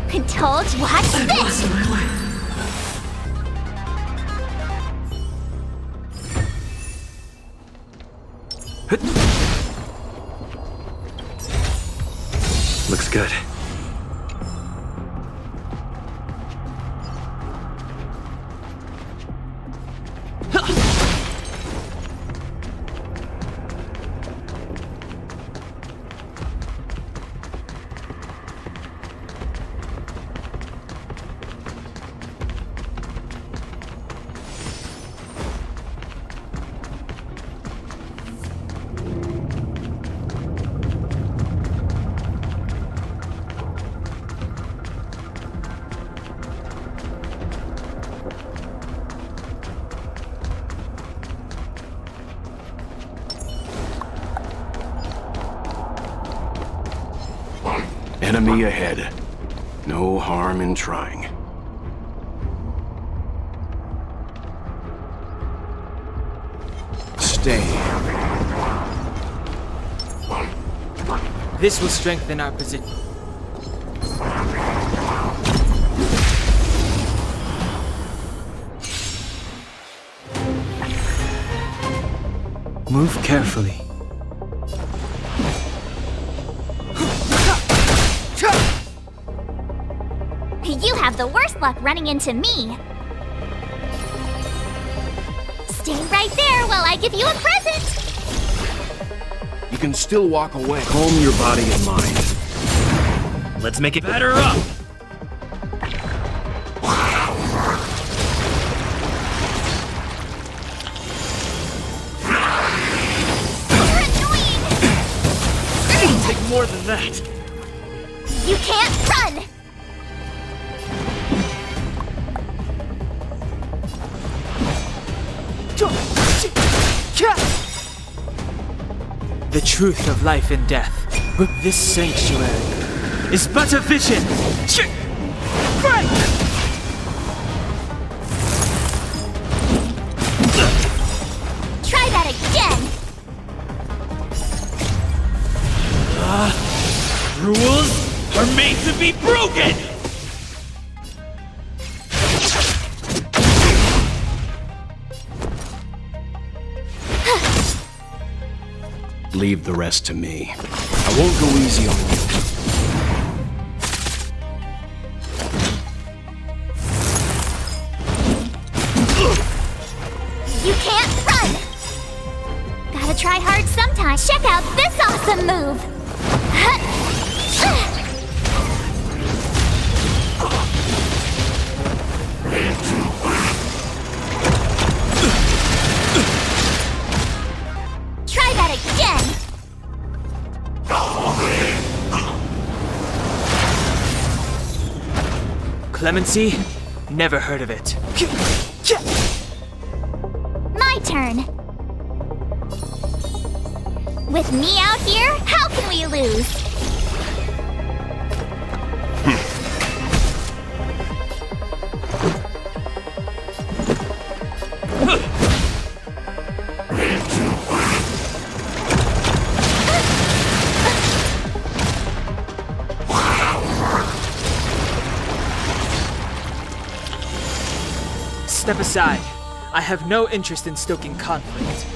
Been told, watch this! Looks good. Enemy ahead. No harm in trying. Stay. This will strengthen our position. Move carefully. You have the worst luck running into me. Stay right there while I give you a present. You can still walk away. Calm your body and mind. Let's make it batter up. You're annoying. It'll take more than that. You can't run. The truth of life and death. This sanctuary is but a vision. Try that again! Rules are made to be broken! Leave the rest to me. I won't go easy on you. You can't run! Gotta try hard sometimes. Check out this awesome move! Try that again! Clemency? Never heard of it. My turn. With me out here, how can we lose? Step aside. I have no interest in stoking conflict.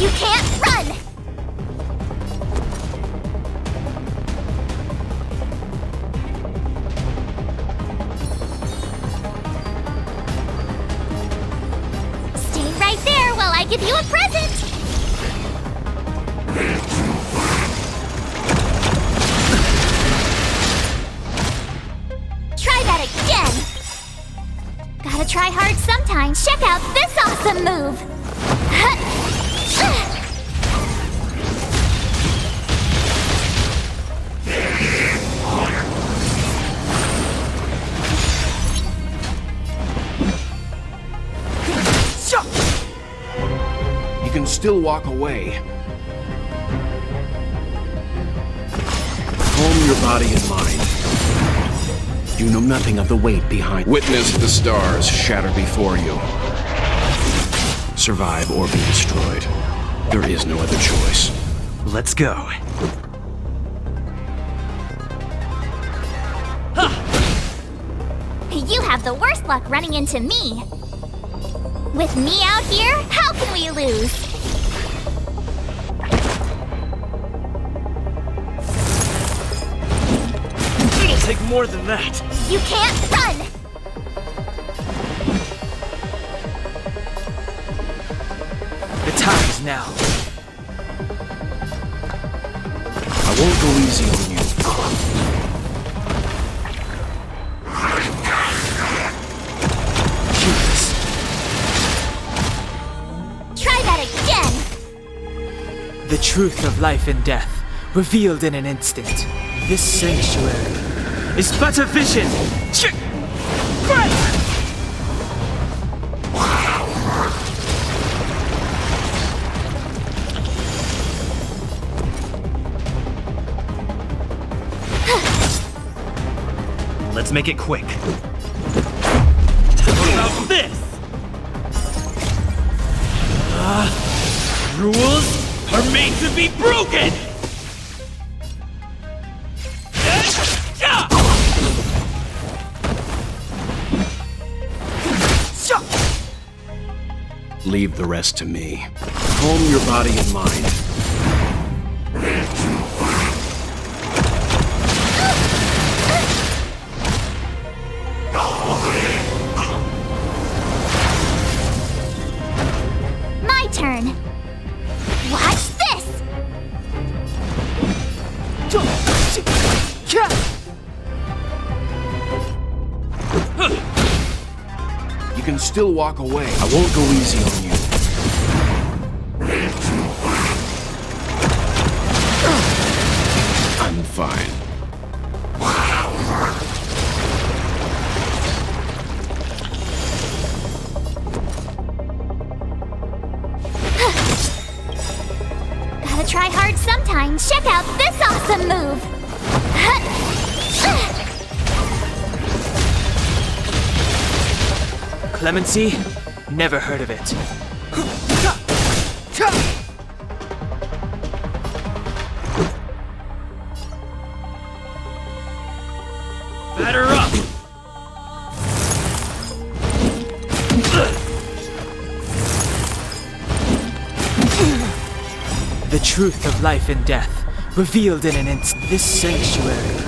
You can't run! Stay right there while I give you a present! Try that again! Gotta try hard sometimes. Check out this awesome move! You can still walk away. Calm your body and mind. You know nothing of the weight behind. Witness the stars shatter before you. Survive or be destroyed. There is no other choice. Let's go. You have the worst luck running into me. With me out here, how can we lose? It'll take more than that. You can't run! The time is now. I won't go easy on you. Try that again! The truth of life and death, revealed in an instant. This sanctuary is but a vision. Let's make it quick. What about this? Rules are made to be broken! Leave the rest to me. Calm your body and mind. My turn. Watch this! You can still walk away. I won't go easy on you. I'm fine. hard sometimes, check out this awesome move! Clemency? Never heard of it. Batter up! The truth of life and death, revealed in an instant. This sanctuary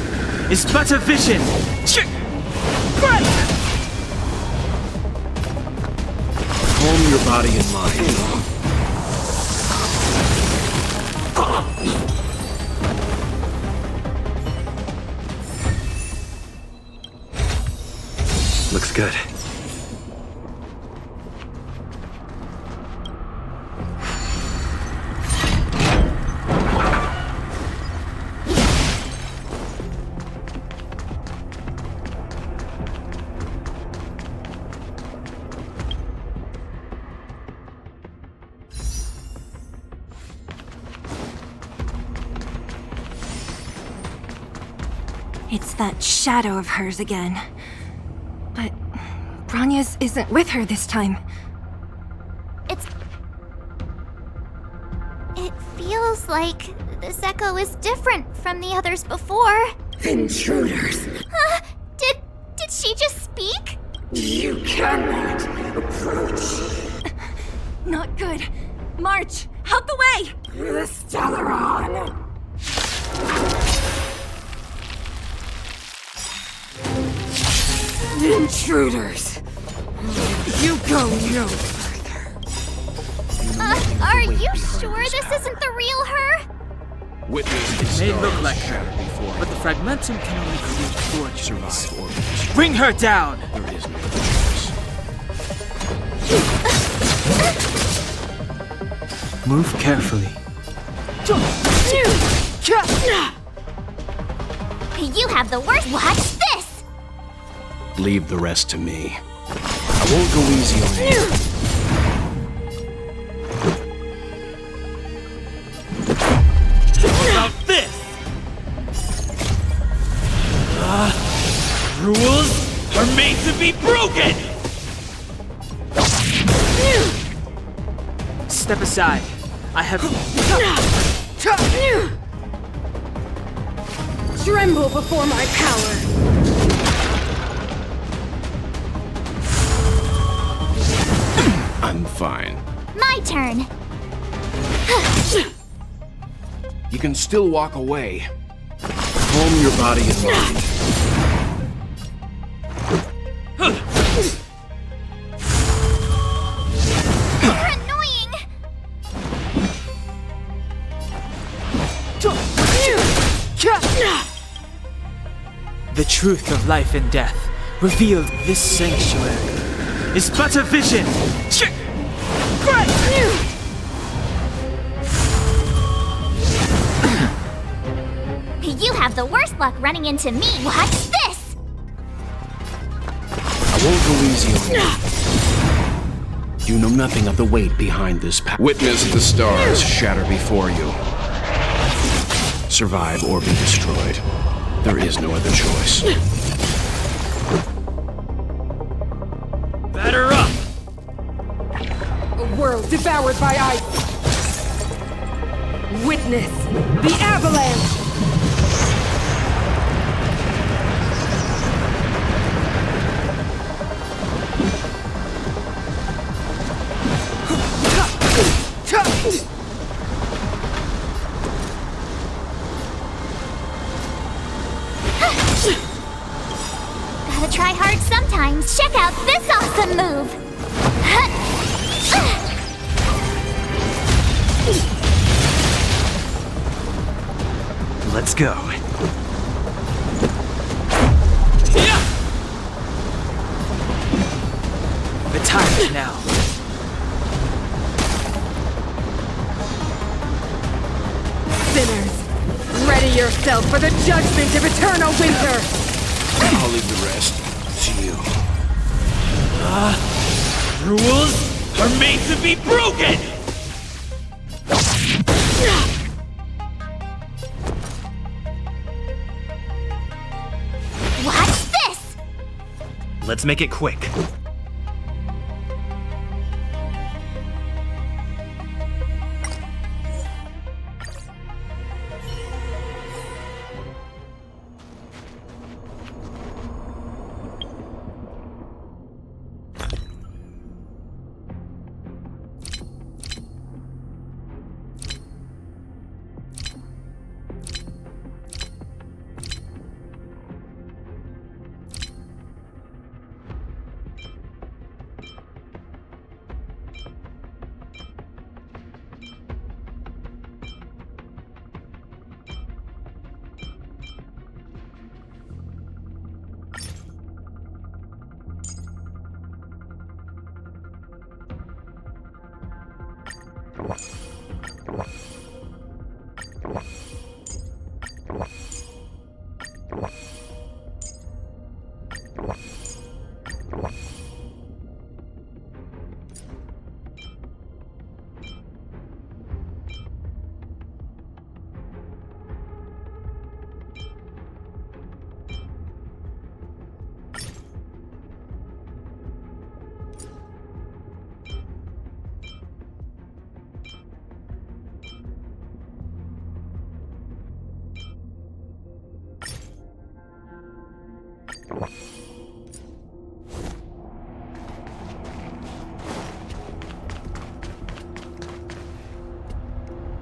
is but a vision! Calm your body and mind. Looks good. It's that shadow of hers again. But Bronya's isn't with her this time. It feels like this echo is different from the others before. Intruders! Did she just speak? You cannot approach. Not good. March! Out the way! The Stellaron! Intruders! You go no further. Are you sure this isn't the real her? Witness It may look like her, but the fragmentum can only create forgeries. Bring her down! There is no Move carefully. You have the worst. Watch this! Leave the rest to me. I won't go easy on you. How about this? Rules are made to be broken! Step aside. I have... Tremble before my power! I'm fine. My turn. You can still walk away. Calm your body and mind. You're annoying! The truth of life and death, revealed this sanctuary, is but a vision! You have the worst luck running into me. Watch this! I won't go easy on you. You know nothing of the weight behind this power. Witness the stars shatter before you. Survive or be destroyed. There is no other choice. Batter up! A world devoured by ice! Witness the avalanche! Gotta try hard sometimes. Check out this awesome move! Let's go. The time is now. Sinners, ready yourself for the judgment of eternal winter! I'll leave the rest to you. Rules are made to be broken! Let's make it quick.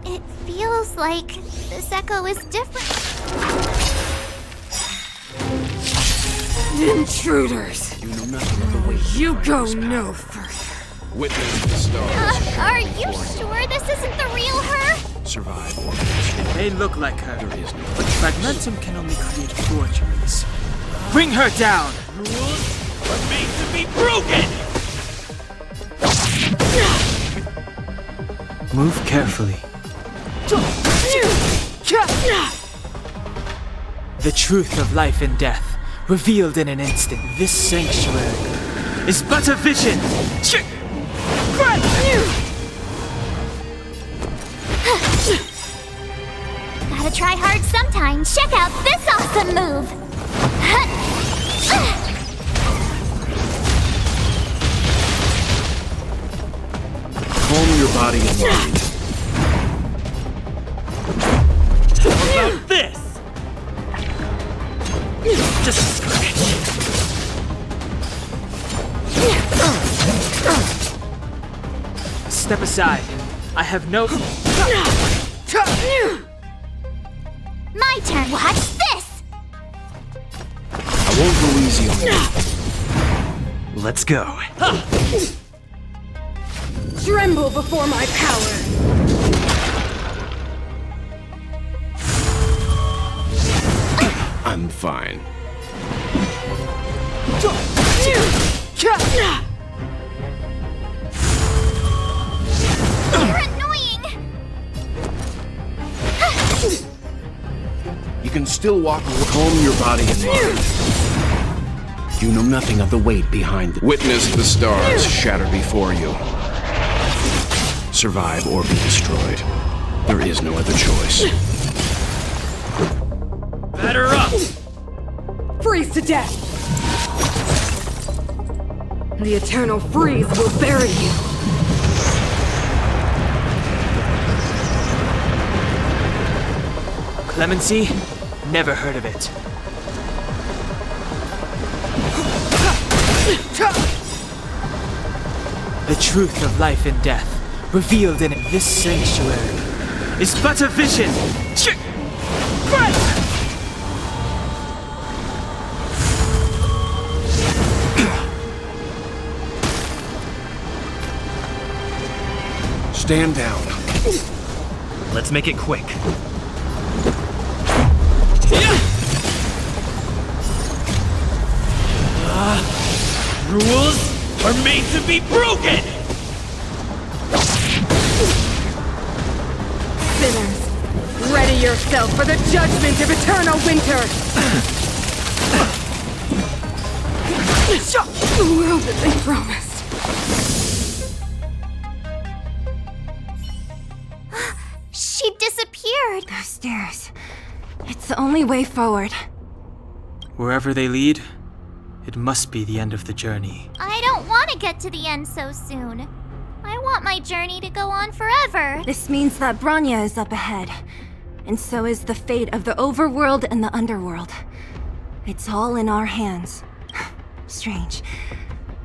It feels like this echo is different. Intruders! You know nothing of the way. You go no further. Witness the stars. Are you sure this isn't the real her? Survive. It may look like her, There is no but fragmentum can only create forgeries. Bring her down! Rules are made to be broken! Move carefully. The truth of life and death, revealed in an instant. This sanctuary is but a vision! Gotta try hard sometime. Check out this awesome move! Calm your body and mind. How about this? Just a scratch. Step aside. I have no... My turn. Watch this! I won't go easy on you. Let's go. Tremble before my power! I'm fine. You're annoying! You can still walk away. Calm your body and mind. You know nothing of the weight behind the... Witness the stars shatter before you. Survive or be destroyed. There is no other choice. Batter up! Freeze to death! The eternal freeze will bury you! Clemency? Never heard of it. The truth of life and death, revealed in this sanctuary, is but a vision! Stand down. Let's make it quick. Rules are made to be broken! Sinners, ready yourself for the judgment of eternal winter! The world that they promised. She disappeared! Those stairs. It's the only way forward. Wherever they lead, It must be the end of the journey. I don't want to get to the end so soon. I want my journey to go on forever. This means that Bronya is up ahead, and so is the fate of the overworld and the underworld. It's all in our hands. Strange.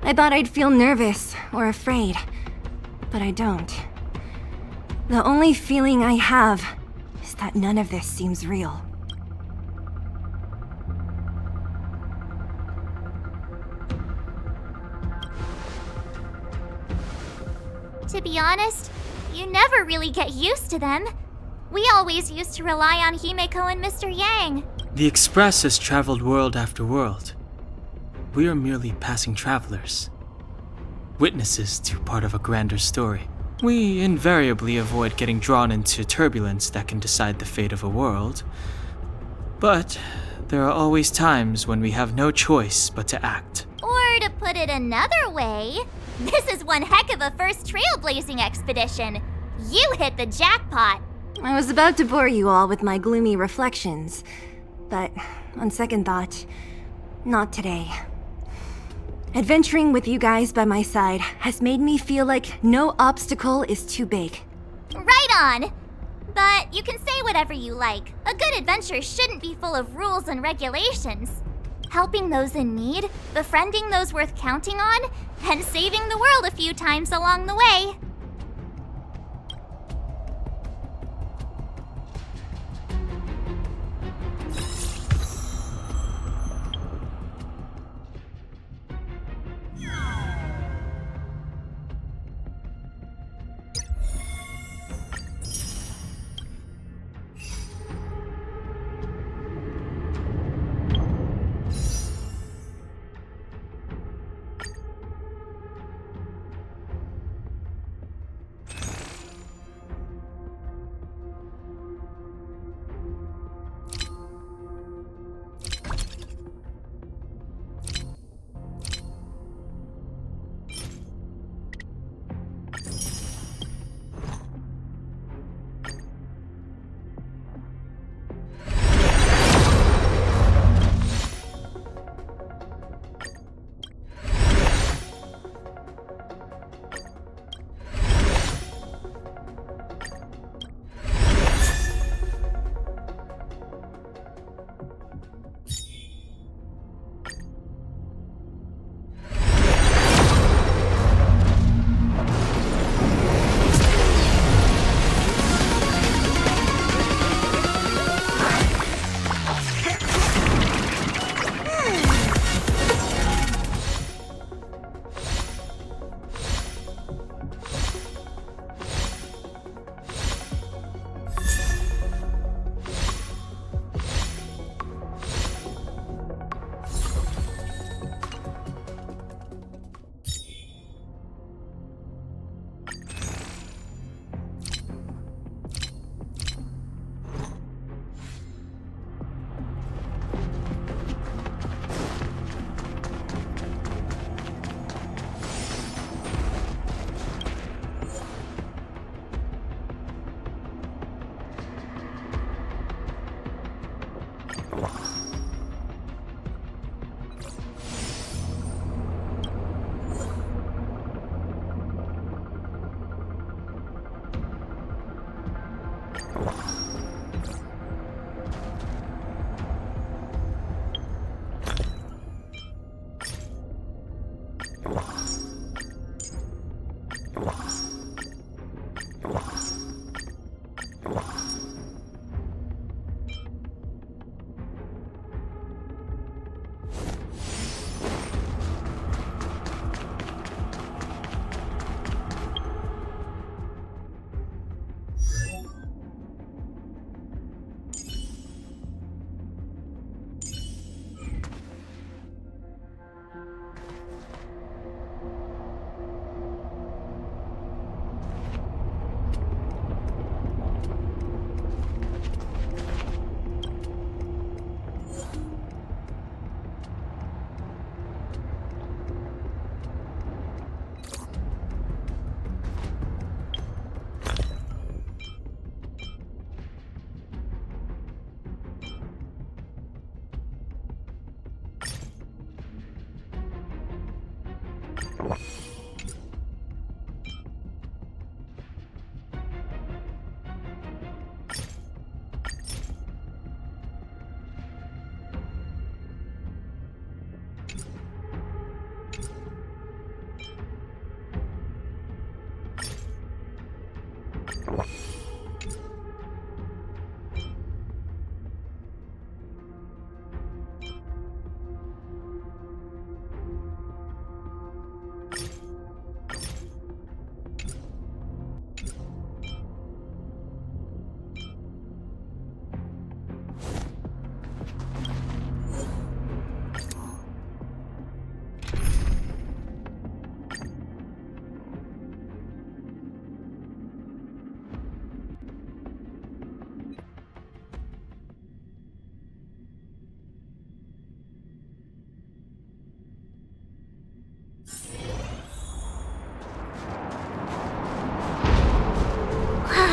I thought I'd feel nervous or afraid, but I don't. The only feeling I have is that none of this seems real. To be honest, you never really get used to them. We always used to rely on Himeko and Mr. Yang. The Express has traveled world after world. We are merely passing travelers, witnesses to part of a grander story. We invariably avoid getting drawn into turbulence that can decide the fate of a world. But there are always times when we have no choice but to act. Or to put it another way, this is one heck of a first trailblazing expedition. You hit the jackpot. I was about to bore you all with my gloomy reflections, but on second thought, not today. Adventuring with you guys by my side has made me feel like no obstacle is too big. Right on! But you can say whatever you like. A good adventure shouldn't be full of rules and regulations. Helping those in need, befriending those worth counting on, and saving the world a few times along the way.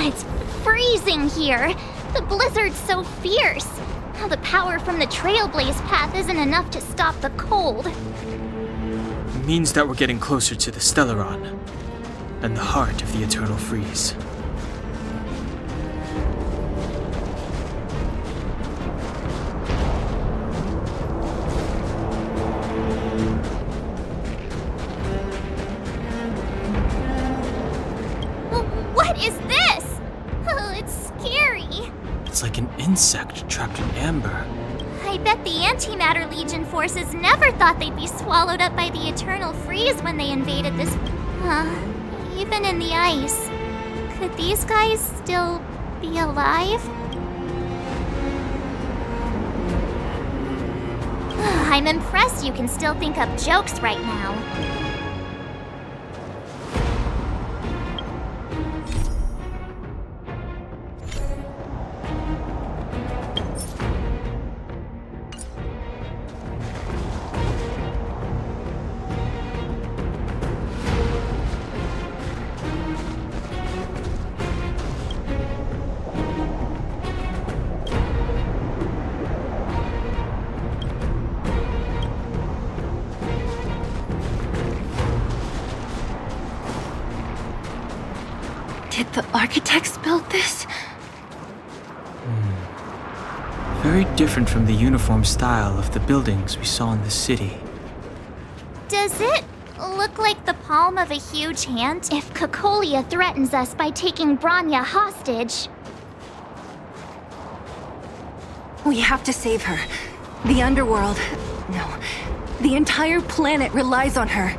It's freezing here. The blizzard's so fierce. Now the power from the Trailblaze path isn't enough to stop the cold. It means that we're getting closer to the Stellaron, and the heart of the Eternal Freeze. What is this? Oh, it's scary. It's like an insect trapped in amber. I bet the Antimatter Legion forces never thought they'd be swallowed up by the Eternal Freeze when they invaded this... even in the ice. Could these guys still be alive? I'm impressed you can still think up jokes right now. Did the architects build this? Very different from the uniform style of the buildings we saw in the city. Does it look like the palm of a huge hand? If Cocolia threatens us by taking Bronya hostage... We have to save her. The underworld... No. The entire planet relies on her.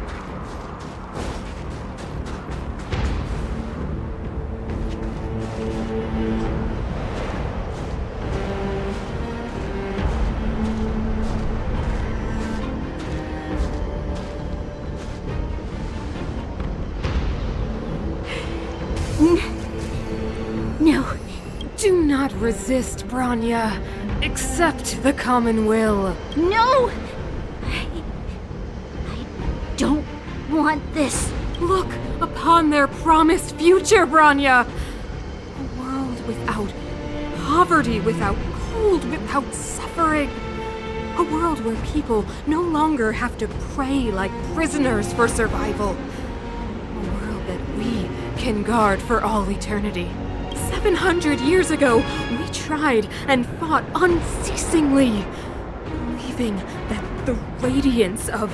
No. Do not resist, Bronya. Accept the common will. No! I don't want this. Look upon their promised future, Bronya! A world without poverty, without cold, without suffering. A world where people no longer have to pray like prisoners for survival. A world that we can guard for all eternity. 700 years ago, we tried and fought unceasingly, believing that the radiance of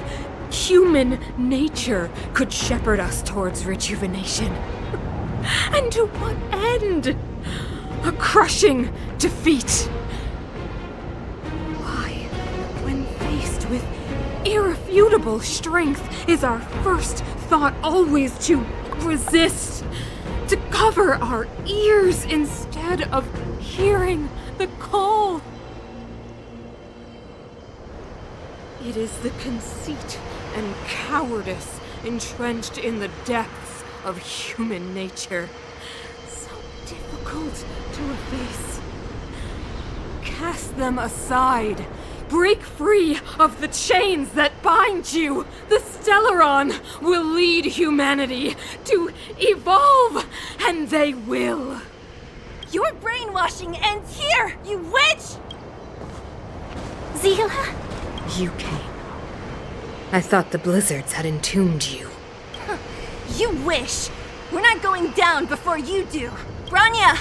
human nature could shepherd us towards rejuvenation. And to what end? A crushing defeat. Why, when faced with irrefutable strength, is our first thought always to resist? To cover our ears instead of hearing the call. It is the conceit and cowardice entrenched in the depths of human nature, so difficult to efface. Cast them aside. Break free of the chains that bind you. The Stellaron will lead humanity to evolve, and they will. Your brainwashing ends here, you witch! Zila? You came. I thought the blizzards had entombed you. You wish! We're not going down before you do. Bronya!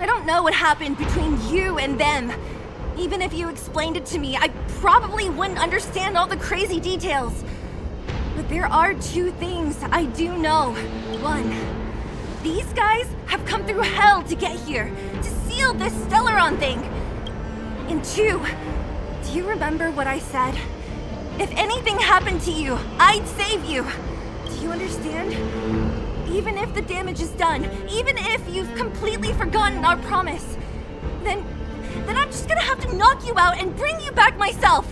I don't know what happened between you and them. Even if you explained it to me, I probably wouldn't understand all the crazy details. But there are two things I do know. One, these guys have come through hell to get here, to seal this Stellaron thing. And two, do you remember what I said? If anything happened to you, I'd save you. Do you understand? Even if the damage is done, even if you've completely forgotten our promise, then I'm just gonna have to knock you out and bring you back myself.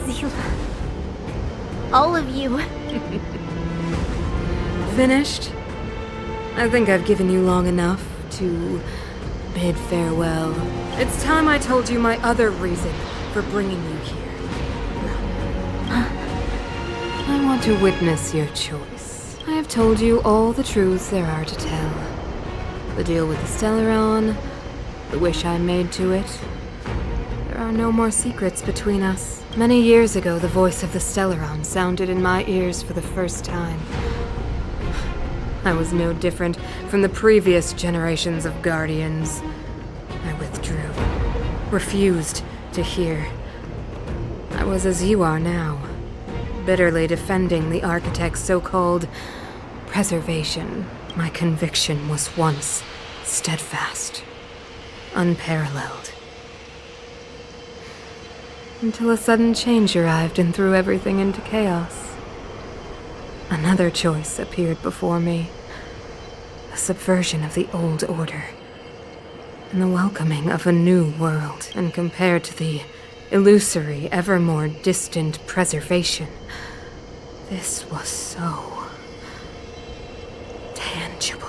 Selah. All of you. Finished? I think I've given you long enough to bid farewell. It's time I told you my other reason for bringing you here. I want to witness your choice. I have told you all the truths there are to tell. The deal with the Stellaron, the wish I made to it. There are no more secrets between us. Many years ago, the voice of the Stellaron sounded in my ears for the first time. I was no different from the previous generations of Guardians. I withdrew, refused to hear. I was as you are now, bitterly defending the Architect's so-called preservation. My conviction was once steadfast, unparalleled. Until a sudden change arrived and threw everything into chaos. Another choice appeared before me. A subversion of the old order. And the welcoming of a new world. And compared to the illusory, ever more distant preservation, this was so tangible.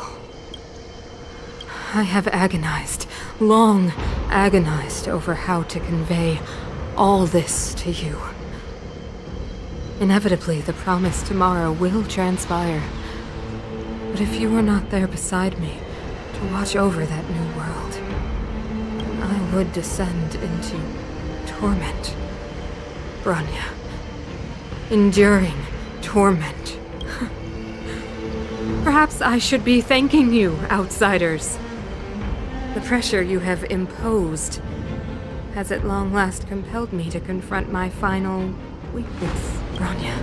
I have agonized, long agonized over how to convey all this to you. Inevitably, the promised tomorrow will transpire. But if you were not there beside me to watch over that new world, then I would descend into torment. Bronya. Enduring torment. Perhaps I should be thanking you, outsiders. The pressure you have imposed has at long last compelled me to confront my final weakness, Bronya.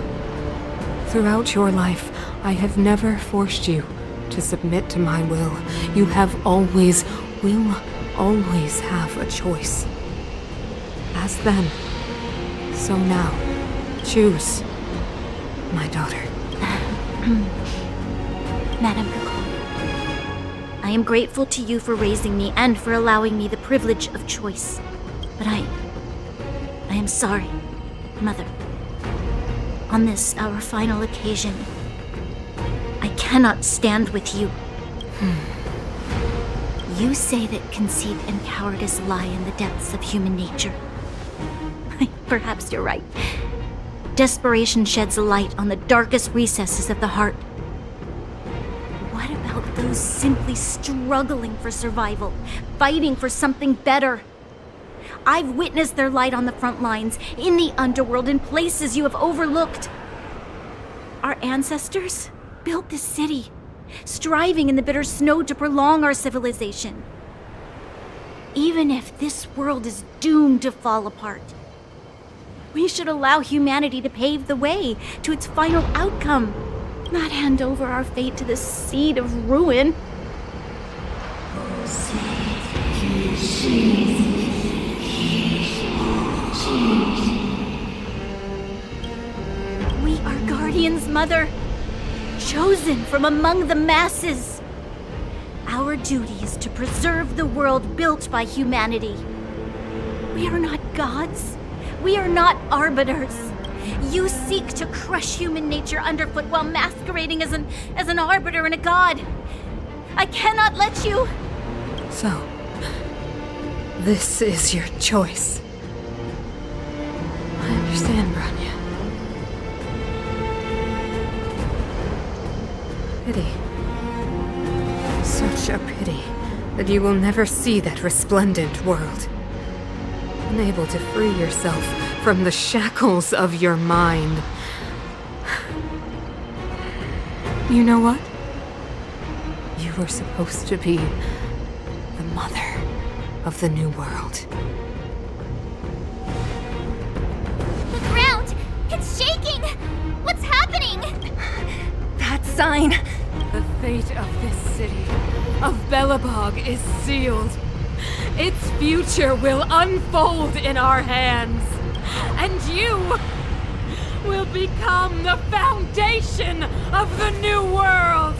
Throughout your life, I have never forced you to submit to my will. You have always, will always have a choice. As then, so now. Choose, my daughter. Madame Cocolia, I am grateful to you for raising me and for allowing me the privilege of choice. But I am sorry, Mother. On this, our final occasion, I cannot stand with you. You say that conceit and cowardice lie in the depths of human nature. Perhaps you're right. Desperation sheds a light on the darkest recesses of the heart. What about those simply struggling for survival, fighting for something better? I've witnessed their light on the front lines, in the underworld, in places you have overlooked. Our ancestors built this city, striving in the bitter snow to prolong our civilization. Even if this world is doomed to fall apart, we should allow humanity to pave the way to its final outcome, not hand over our fate to the seed of ruin. We are Guardians, Mother, chosen from among the masses. Our duty is to preserve the world built by humanity. We are not gods. We are not arbiters. You seek to crush human nature underfoot while masquerading as an arbiter and a god. I cannot let you. So, this is your choice. I understand, Bronya. Pity. Such a pity that you will never see that resplendent world. unable to free yourself from the shackles of your mind. You know what? You were supposed to be the mother of the new world. The ground! It's shaking! What's happening? That sign. The fate of this city, of Belobog, is sealed. Its future will unfold in our hands. And you will become the foundation of the new world!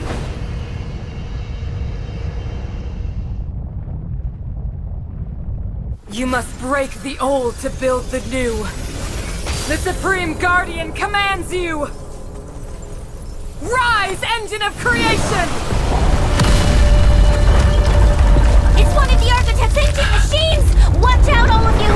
You must break the old to build the new. The Supreme Guardian commands you! Rise, engine of creation! It's one of the Architect's ancient machines! Watch out, all of you!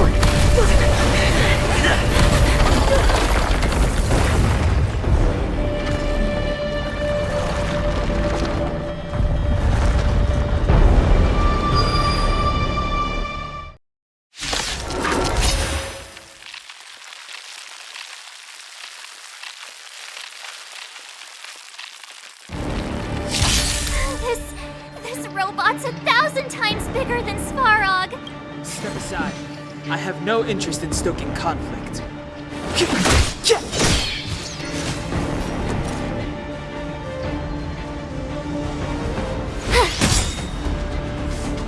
This robot's 1,000 times bigger than Svarog. Step aside. I have no interest in stoking conflict.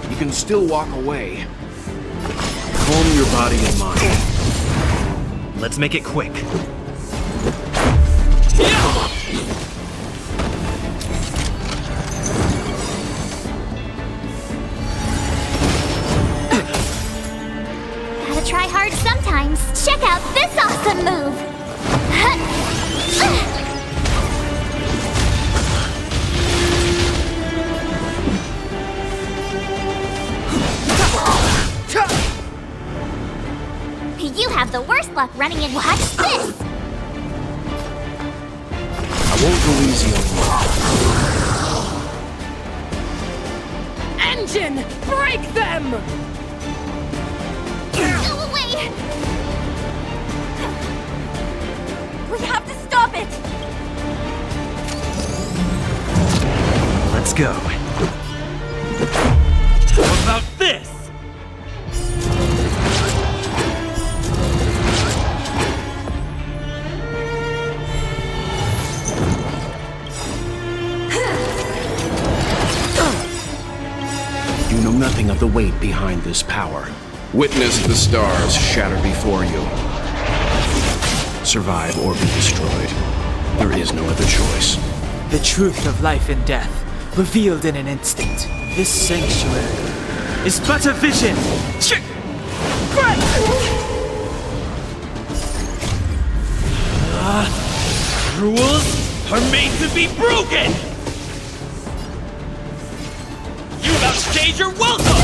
You can still walk away. Calm your body and mind. Let's make it quick. Gotta try hard sometimes. Check out this awesome move! You have the worst luck running in. Watch this! I won't go easy on you. Engine! Break them! Go away! We have to stop it! Let's go. How about this? You know nothing of the weight behind this power. Witness the stars shatter before you. Survive or be destroyed. There is no other choice. The truth of life and death, revealed in an instant. This sanctuary is but a vision. Rules are made to be broken! You've outstayed your welcome!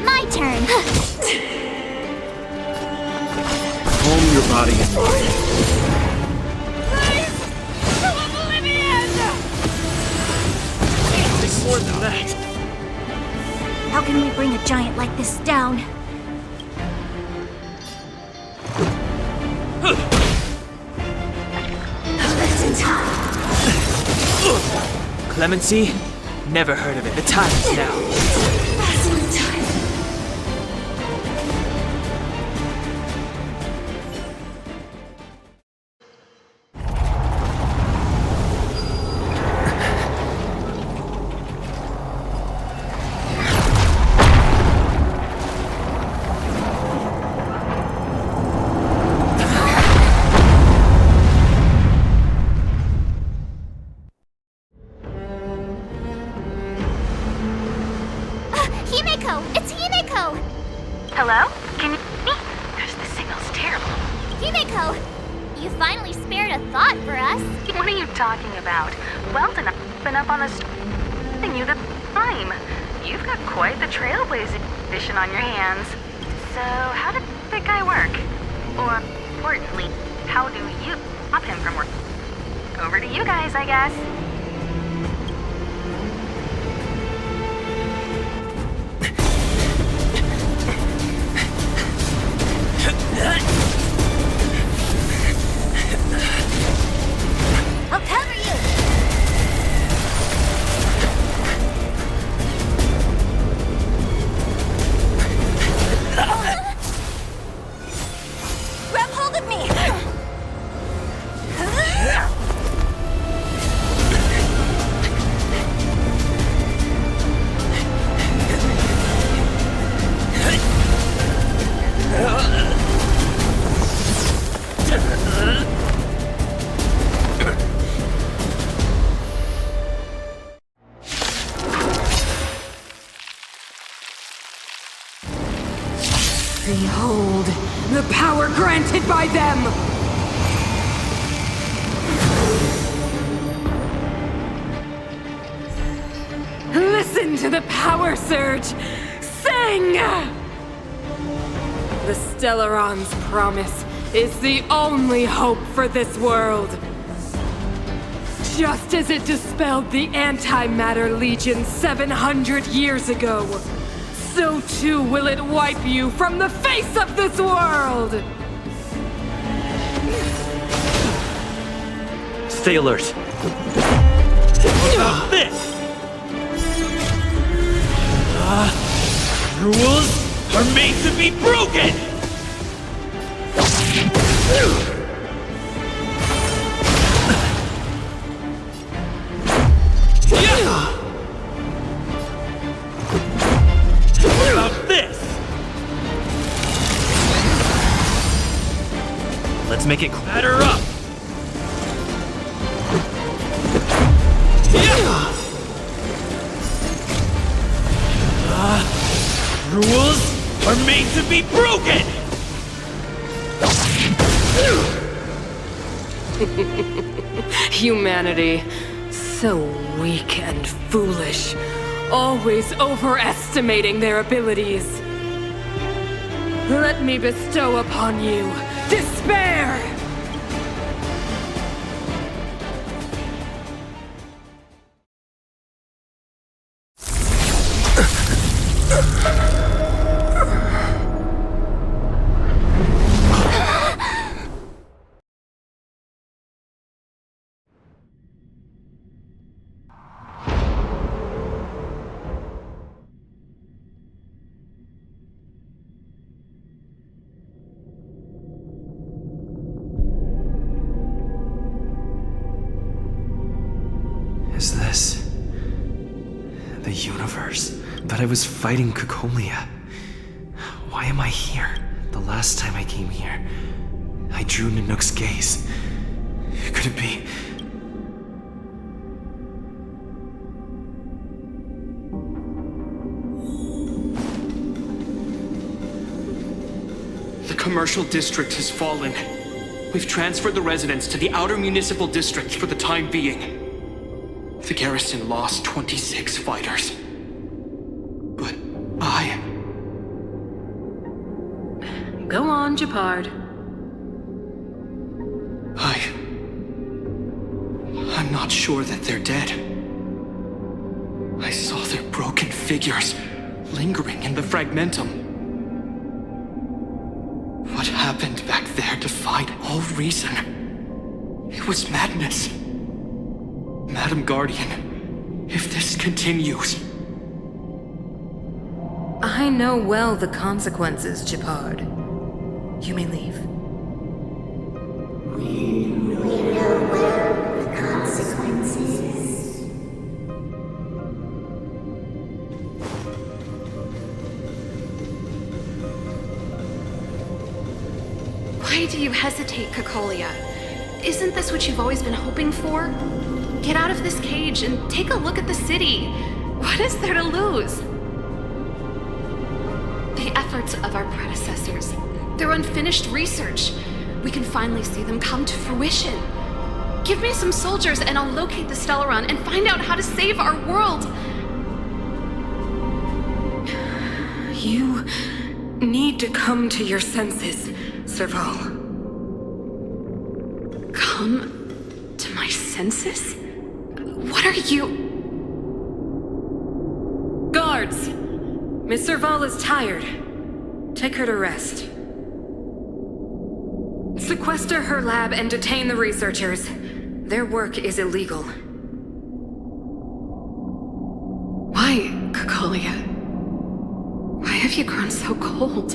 My turn! Calm your body and mind. Something more than that. How can we bring a giant like this down? Clemency? Never heard of it. The time is now. Hello? Can you hear me? The signal's terrible. Himeko! You finally spared a thought for us. What are you talking about? Weldon, I've been up on the you the time. You've got quite the trailblazing edition on your hands. So, how did that guy work? Or, importantly, how do you stop him from working? Over to you guys, I guess. Behold, the power granted by them! Listen to the power surge! Sing! The Stellaron's promise is the only hope for this world. Just as it dispelled the Antimatter Legion 700 years ago, so too will it wipe you from the face of this world! Stay alert. What about this? Rules are made to be broken! What about this? Let's make it batter up! Rules are made to be broken! Humanity, so weak and foolish, always overestimating their abilities. Let me bestow upon you despair! Is this the universe? But I was fighting Kokolia. Why am I here? The last time I came here, I drew Nanook's gaze. Could it be? The commercial district has fallen. We've transferred the residents to the outer municipal districts for the time being. The garrison lost 26 fighters. But Go on, Japard. I'm not sure that they're dead. I saw their broken figures lingering in the fragmentum. What happened back there defied all reason. It was madness. Madam Guardian, if this continues... I know well the consequences, Japard. You may leave. We know well the consequences. Why do you hesitate, Kokolia? Isn't this what you've always been hoping for? Get out of this cage and take a look at the city. What is there to lose? The efforts of our predecessors, their unfinished research. We can finally see them come to fruition. Give me some soldiers and I'll locate the Stellaron and find out how to save our world. You need to come to your senses, Serval. Come to my senses? What are you... Guards! Miss Serval is tired. Take her to rest. Sequester her lab and detain the researchers. Their work is illegal. Why, Kokolia? Why have you grown so cold?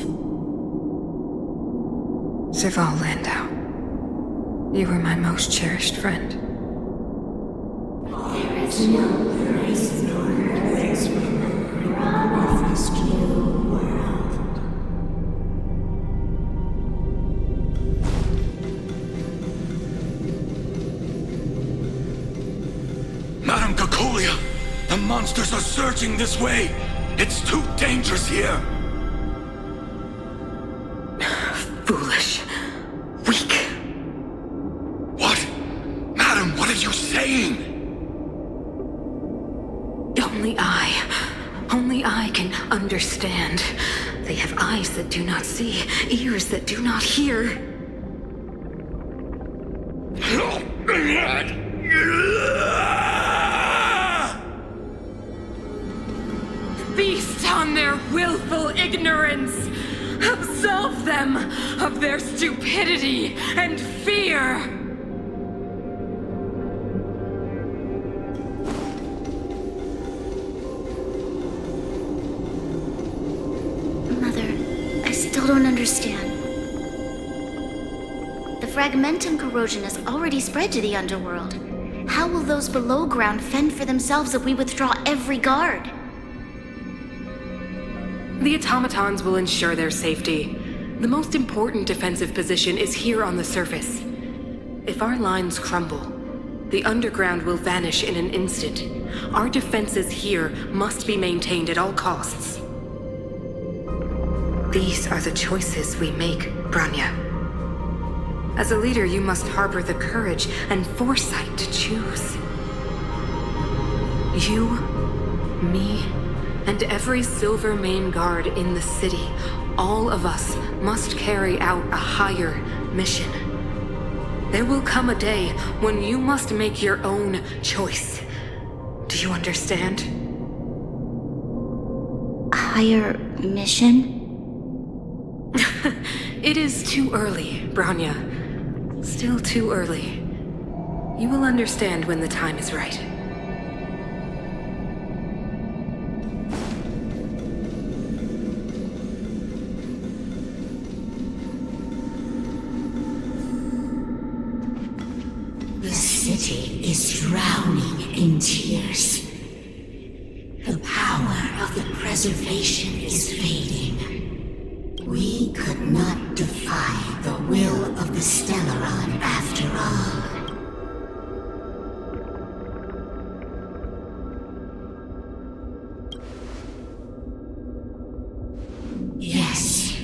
Serval Landau, you were my most cherished friend. There is no place nor place promised you world. Madam Kokolia, the monsters are surging this way. It's too dangerous here. are you saying? Only I can understand. They have eyes that do not see, ears that do not hear. Feast on their willful ignorance! Absolve them of their stupidity and fear! Mother, I still don't understand. The fragmentum corrosion has already spread to the underworld. How will those below ground fend for themselves if we withdraw every guard? The automatons will ensure their safety. The most important defensive position is here on the surface. If our lines crumble, the underground will vanish in an instant. Our defenses here must be maintained at all costs. These are the choices we make, Bronya. As a leader, you must harbor the courage and foresight to choose. You, me, and every Silvermane guard in the city, all of us must carry out a higher mission. There will come a day when you must make your own choice. Do you understand? Higher mission? It is too early, Bronya. Still too early. You will understand when the time is right. The city is drowning in tears. The power of the preservation is fading. We could not defy the will of the Stellaron after all. Yes,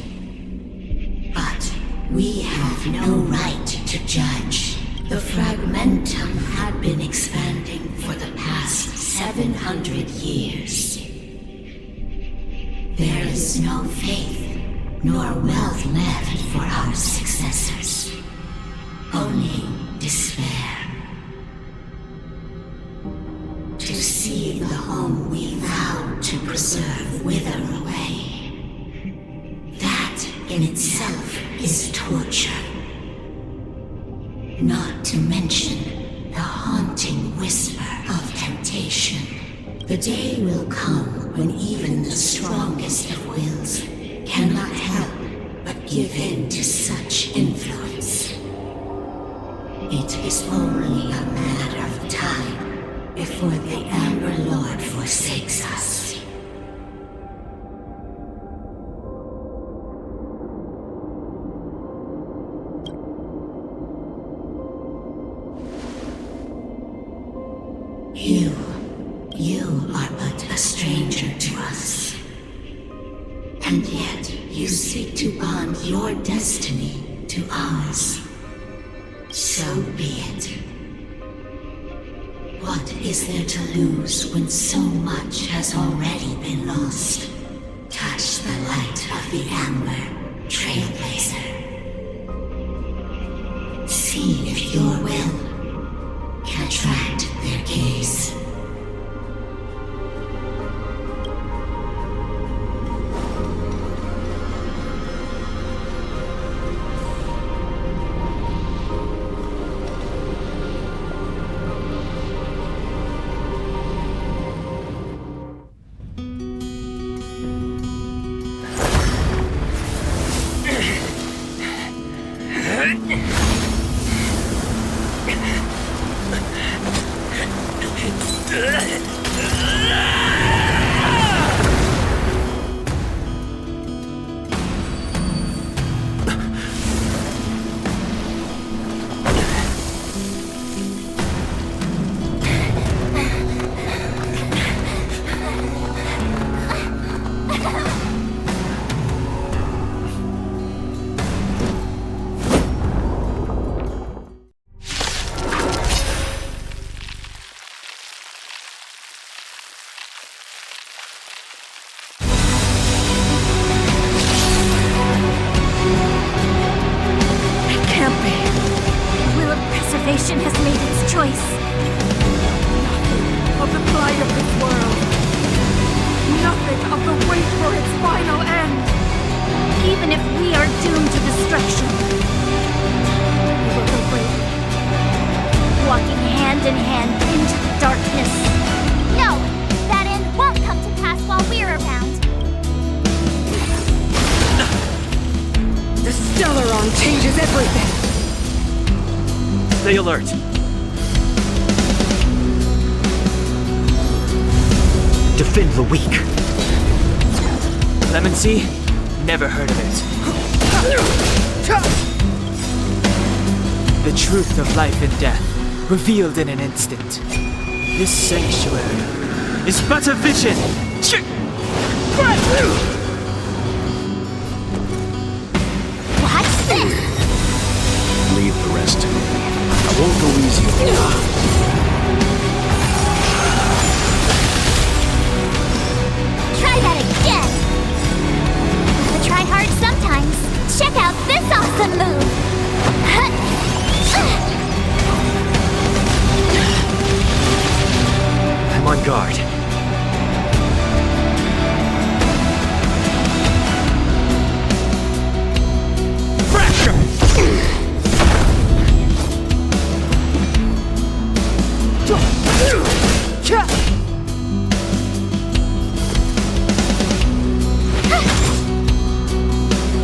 but we have no right to judge. The fragmentum had been expanding for the past 700 years. There is no faith nor wealth left for our successors. Only despair. To see the home we vowed to preserve wither away. That in itself is torture. Not to mention the haunting whisper of temptation. The day will come when even the strongest of wills cannot help but give in to such influence. It is only a matter of time before the Amber Lord forsakes us. You are but a stranger to us. And yet you seek to bond your destiny to ours. So be it. What is there to lose when so much has already been lost? Touch the light of the Amber, Trailblazer. See if your will can attract their gaze. destruction has made its choice. Nothing of the plight of this world. Nothing of the wait for its final end. Even if we are doomed to destruction, we will go bravely, walking hand in hand into the darkness. No! That end won't come to pass while we're around. The Stellaron changes everything. Stay alert. Defend the weak. Clemency? Never heard of it. The truth of life and death, revealed in an instant. This sanctuary is but a vision! Watch this! Leave the rest to me. I won't go easy on you. Try that again! Gotta try hard sometimes. Check out this awesome move! I'm on guard.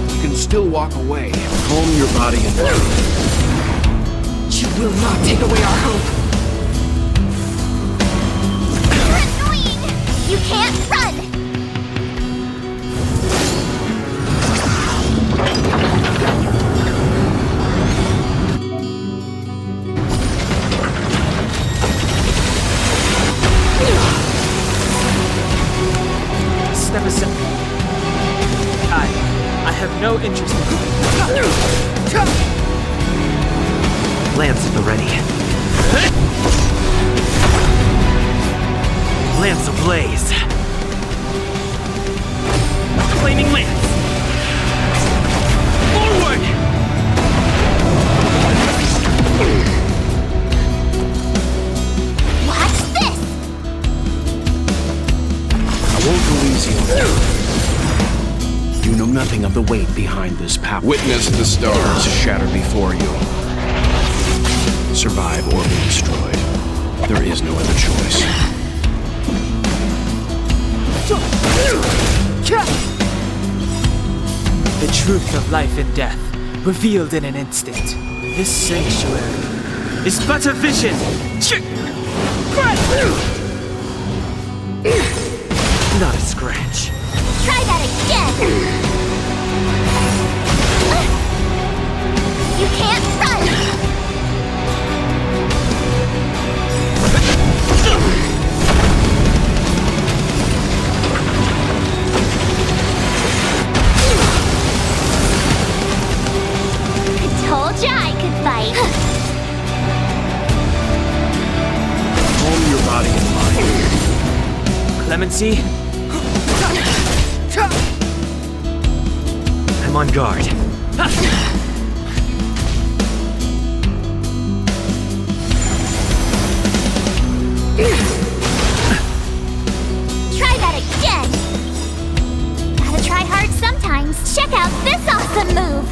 You can still walk away. Calm your body and mind. You will not take away our hope. You're annoying! You can't run! Step aside. I have no interest in... Lance at the ready. Lance ablaze. Flaming lance. Forward! Watch this! I won't go easy on you. You know nothing of the weight behind this power. Witness the stars shatter before you. Survive or be destroyed. There is no other choice. The truth of life and death, revealed in an instant. This sanctuary is but a vision! Not a scratch. Try that again! You can't run! I told ya I could fight. Calm your body and mind. Clemency? I'm on guard. Try that again! Gotta try hard sometimes. Check out this awesome move!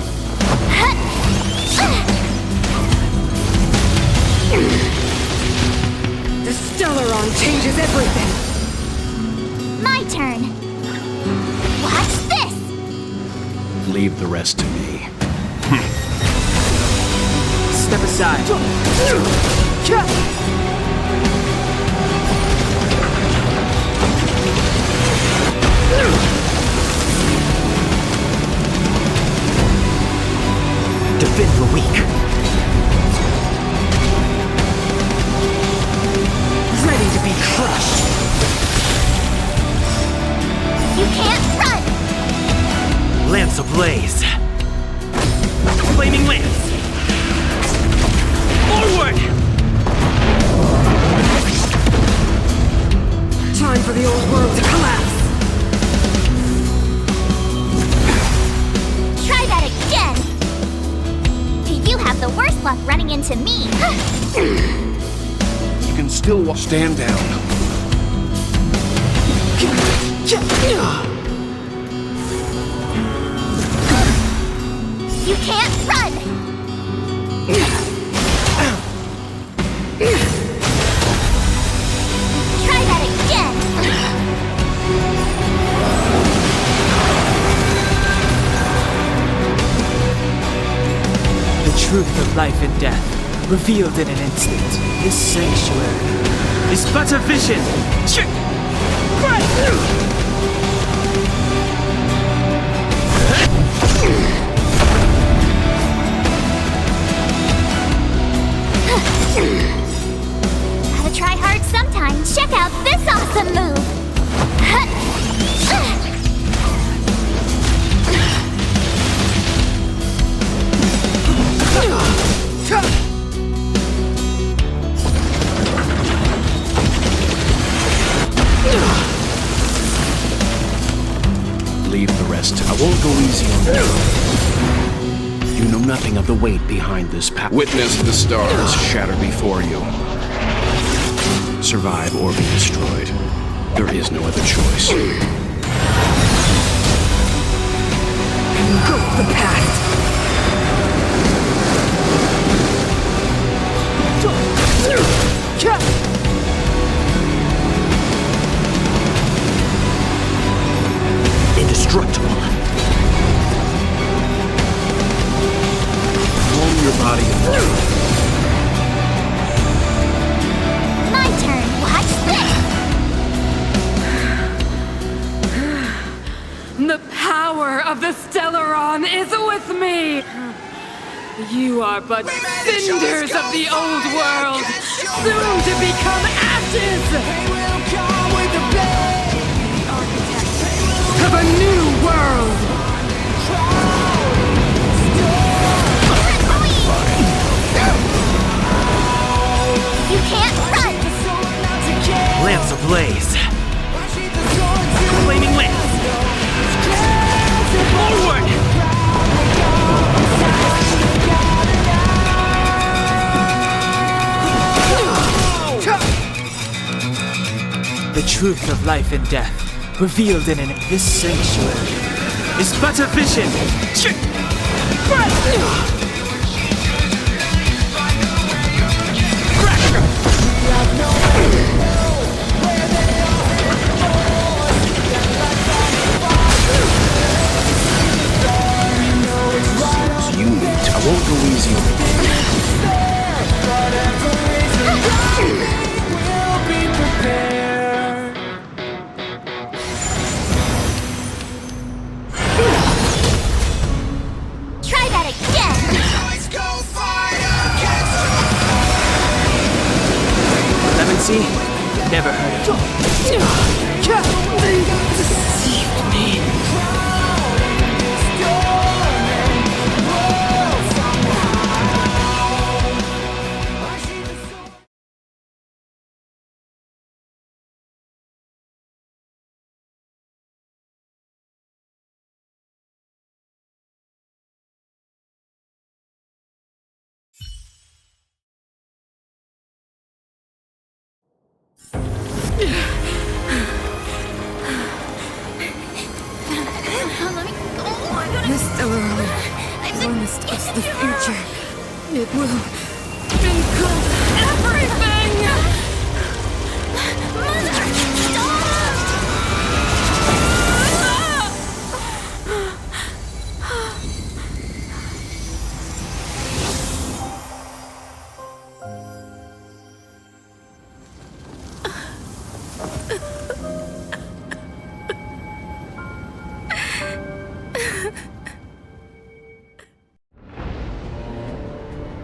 The Stellaron changes everything. My turn. Watch this! Leave the rest to me. Step aside. Defend the weak. Ready to be crushed. You can't run! Lance ablaze. Flaming lance. Forward! Time for the old world to collapse. Try that again! You have the You can still stand down. You can't run! Try that again! The truth of life and death, revealed in an instant. This sanctuary is but a vision. Gotta try hard sometime. Check out this awesome move! Leave the rest. I won't go easy on you. You know nothing of the weight behind this power. Witness the stars shatter before you. Survive or be destroyed. There is no other choice. Go the past. Indestructible. Calm your body and mind. My turn. Watch this! The power of the Stellaron is with me! You are but cinders of the old world, soon to become ashes! Of a new world! You can't run! Lance ablaze. Flaming lance. Forward! The truth of life and death, revealed in this sanctuary, is but a vision. Unit. I won't go easy on you. Try that again! Clemency? Never heard of Deceived me. The Stellaron promised us the future. It will include everything! Mother!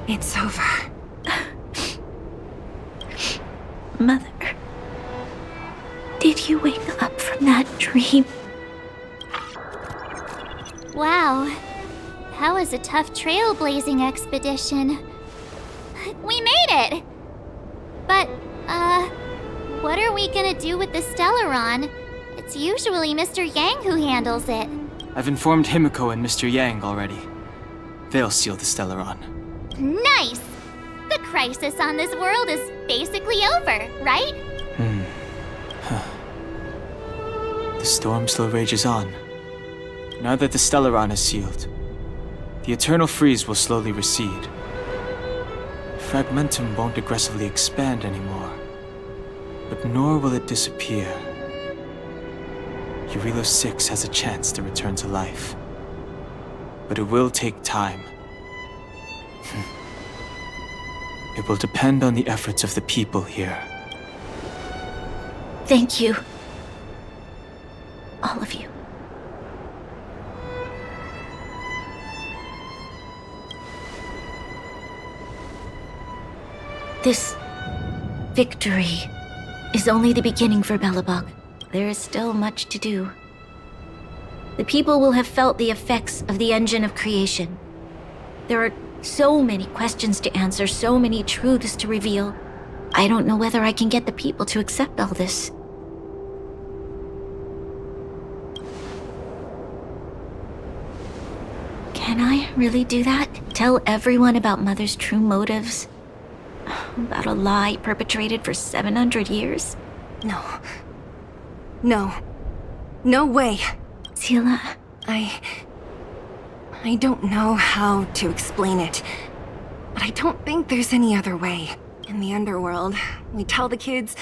It's over. Mother, did you wake up from that dream? Wow. That was a tough trailblazing expedition. We made it! But, what are we gonna do with the Stellaron? It's usually Mr. Yang who handles it. I've informed Himiko and Mr. Yang already. They'll seal the Stellaron. Nice! The crisis on this world is basically over, right? The storm still rages on. Now that the Stellaron is sealed, the eternal freeze will slowly recede. Fragmentum won't aggressively expand anymore, but nor will it disappear. Eurilo 6 has a chance to return to life, but it will take time. It will depend on the efforts of the people here. Thank you. All of you. This victory is only the beginning for Belobog. There is still much to do. The people will have felt the effects of the engine of creation. There are so many questions to answer, so many truths to reveal. I don't know whether I can get the people to accept all this. Can I really do that? Tell everyone about Mother's true motives? About a lie perpetrated for 700 years? No. No. No way. Seele. I don't know how to explain it, but I don't think there's any other way. In the underworld, we tell the kids,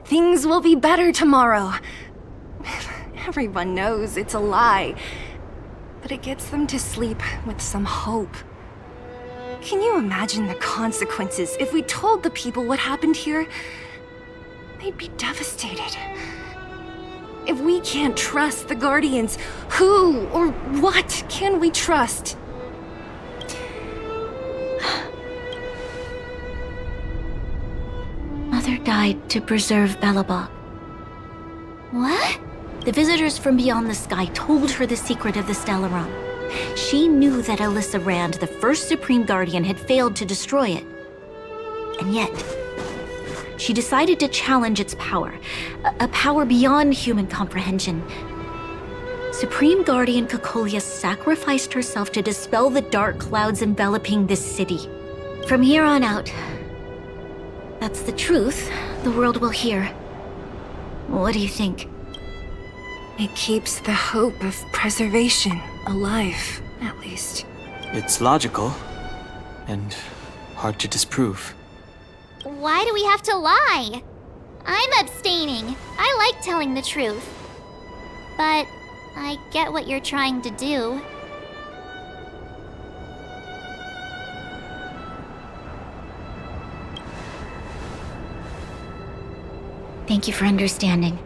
things will be better tomorrow. Everyone knows it's a lie, but it gets them to sleep with some hope. Can you imagine the consequences if we told the people what happened here? They'd be devastated. If we can't trust the Guardians, who or what can we trust? Mother died to preserve Belobog. What? The visitors from beyond the sky told her the secret of the Stellaron. She knew that Alyssa Rand, the first Supreme Guardian, had failed to destroy it. And yet, she decided to challenge its power, a power beyond human comprehension. Supreme Guardian Cocolia sacrificed herself to dispel the dark clouds enveloping this city. From here on out, that's the truth the world will hear. What do you think? It keeps the hope of preservation alive, at least. It's logical, and hard to disprove. Why do we have to lie? I'm abstaining. I like telling the truth. But I get what you're trying to do. Thank you for understanding.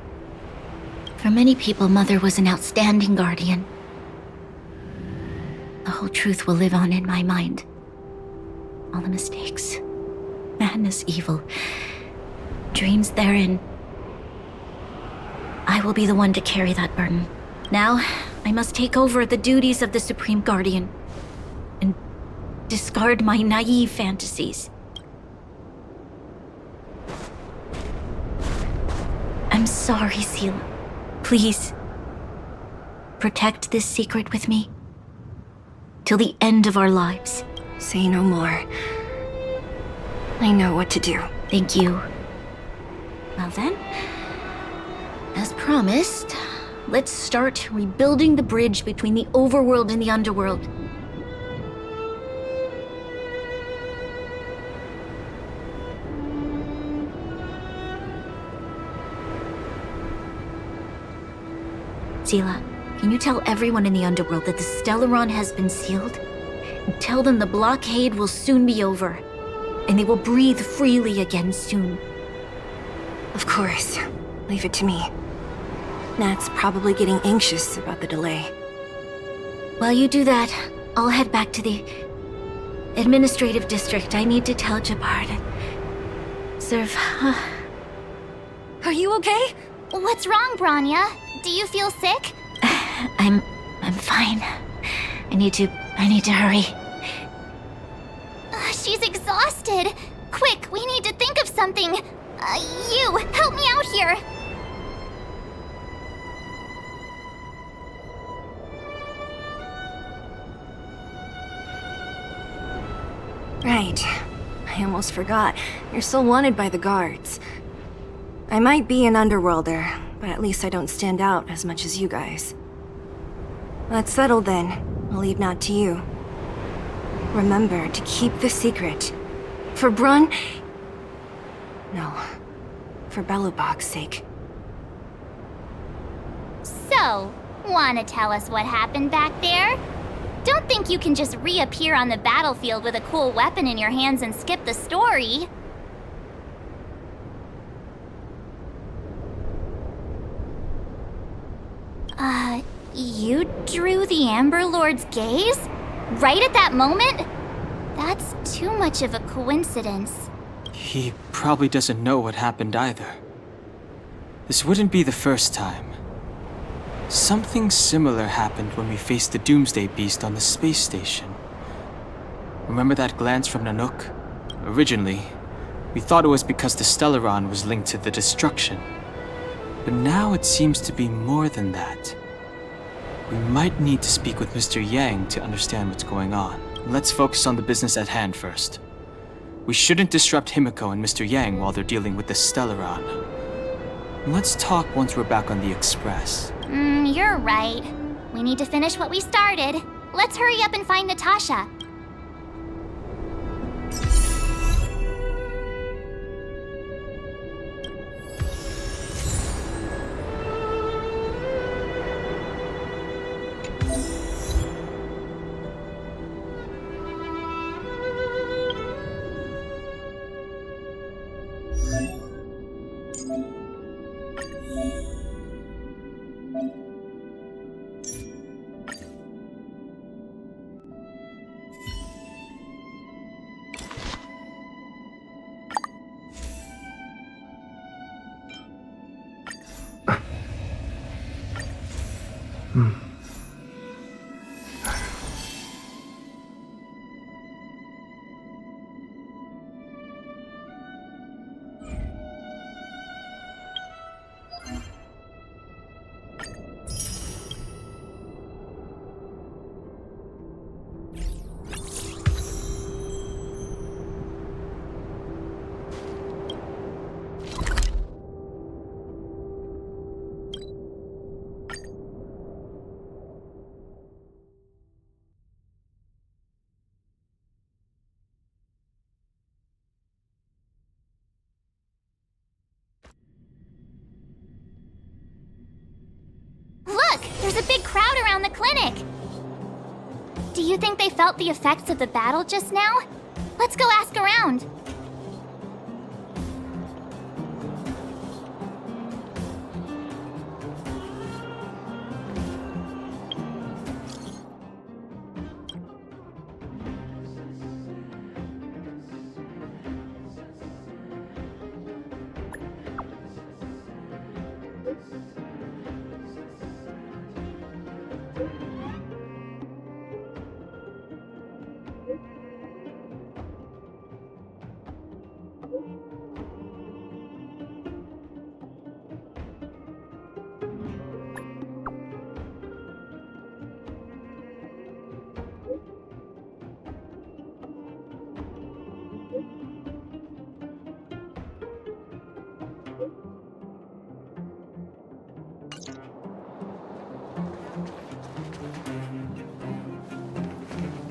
For many people, Mother was an outstanding guardian. The whole truth will live on in my mind. All the mistakes, madness, evil, dreams therein. I will be the one to carry that burden. Now, I must take over the duties of the Supreme Guardian and discard my naive fantasies. I'm sorry, Seele. Please, protect this secret with me till the end of our lives. Say no more. I know what to do. Thank you. Well then, as promised, let's start rebuilding the bridge between the overworld and the underworld. Seele, can you tell everyone in the underworld that the Stellaron has been sealed? And tell them the blockade will soon be over, and they will breathe freely again soon. Of course. Leave it to me. Nat's probably getting anxious about the delay. While you do that, I'll head back to the administrative district. I need to tell Jabard and serve. Are you okay? What's wrong, Bronya? Do you feel sick? I'm fine. I need to hurry. She's exhausted. Quick, we need to think of something. You, help me out here. Right. I almost forgot. You're still wanted by the guards. I might be an underworlder, but at least I don't stand out as much as you guys. That's settled then. I'll leave that to you. Remember to keep the secret. For Brun... No. For Belobog's sake. So, wanna tell us what happened back there? Don't think you can just reappear on the battlefield with a cool weapon in your hands and skip the story. You drew the Amber Lord's gaze? Right at that moment? That's too much of a coincidence. He probably doesn't know what happened either. This wouldn't be the first time. Something similar happened when we faced the Doomsday Beast on the space station. Remember that glance from Nanook? Originally, we thought it was because the Stellaron was linked to the destruction. But now it seems to be more than that. We might need to speak with Mr. Yang to understand what's going on. Let's focus on the business at hand first. We shouldn't disrupt Himiko and Mr. Yang while they're dealing with the Stellaron. Let's talk once we're back on the Express. You're right. We need to finish what we started. Let's hurry up and find Natasha. Look! There's a big crowd around the clinic! Do you think they felt the effects of the battle just now? Let's go ask around.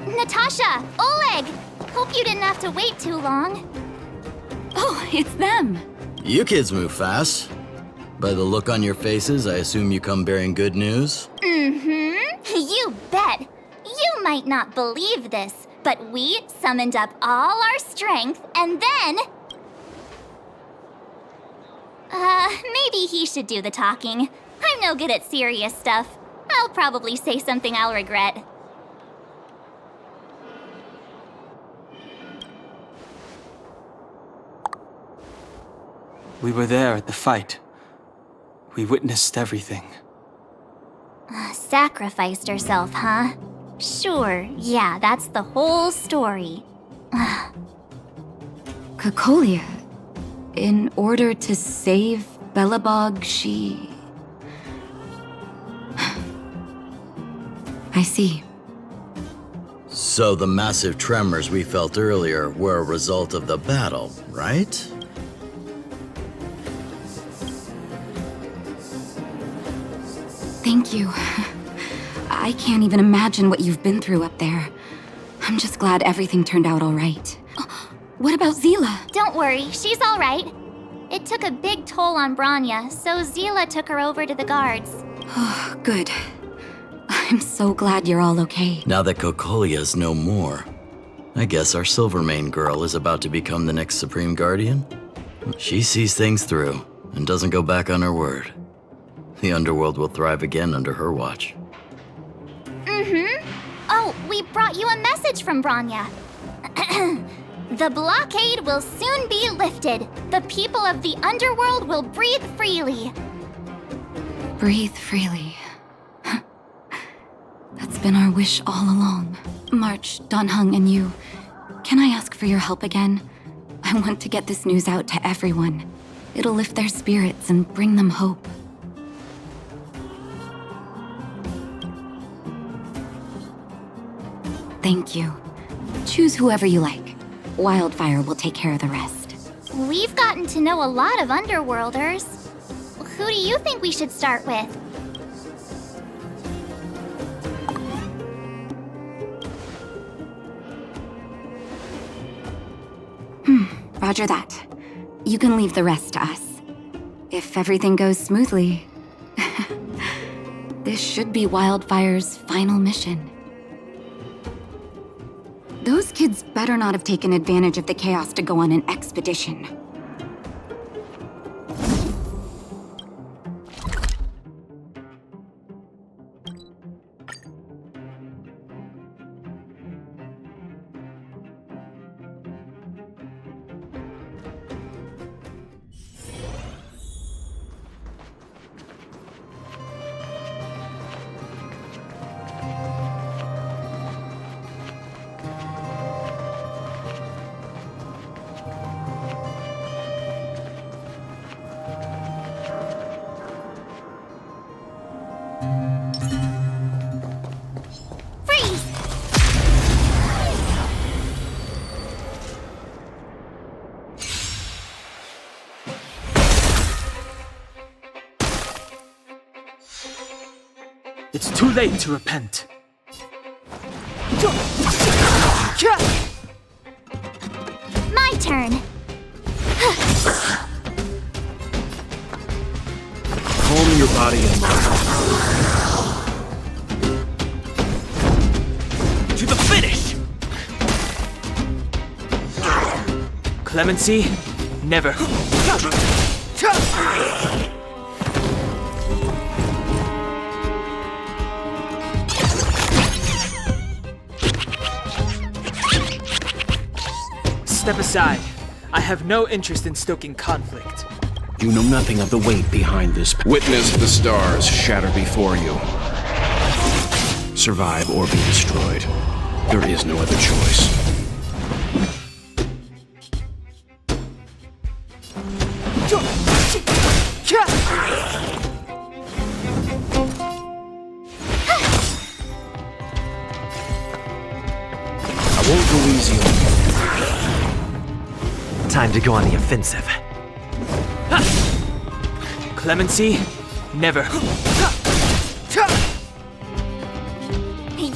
Natasha! Oleg! Hope you didn't have to wait too long. Oh, it's them! You kids move fast. By the look on your faces, I assume you come bearing good news? You bet! You might not believe this, but we summoned up all our strength and then... maybe he should do the talking. I'm no good at serious stuff. I'll probably say something I'll regret. We were there at the fight. We witnessed everything. Sacrificed herself, huh? Sure, yeah, that's the whole story. Cocolia, in order to save Belobog, she... I see. So the massive tremors we felt earlier were a result of the battle, right? Thank you. I can't even imagine what you've been through up there. I'm just glad everything turned out all right. What about Zila? Don't worry, she's all right. It took a big toll on Branya, so Zila took her over to the guards. Oh, good. I'm so glad you're all okay. Now that Kokolia's no more, I guess our Silvermane girl is about to become the next Supreme Guardian? She sees things through and doesn't go back on her word. The underworld will thrive again under her watch. Mm-hmm. Oh, we brought you a message from Branya. The blockade will soon be lifted. The people of the underworld will breathe freely. Breathe freely. That's been our wish all along. March, Donhung, and you, can I ask for your help again? I want to get this news out to everyone. It'll lift their spirits and bring them hope. Thank you. Choose whoever you like. Wildfire will take care of the rest. We've gotten to know a lot of Underworlders. Who do you think we should start with? Roger that. You can leave the rest to us. If everything goes smoothly, this should be Wildfire's final mission. Those kids better not have taken advantage of the chaos to go on an expedition. It's too late to repent. My turn. Calm your body and mind. To the finish! Clemency? Never. Step aside. I have no interest in stoking conflict. You know nothing of the weight behind this. Witness the stars shatter before you. Survive or be destroyed. There is no other choice. I won't go easy on you. Time to go on the offensive. Clemency? Never.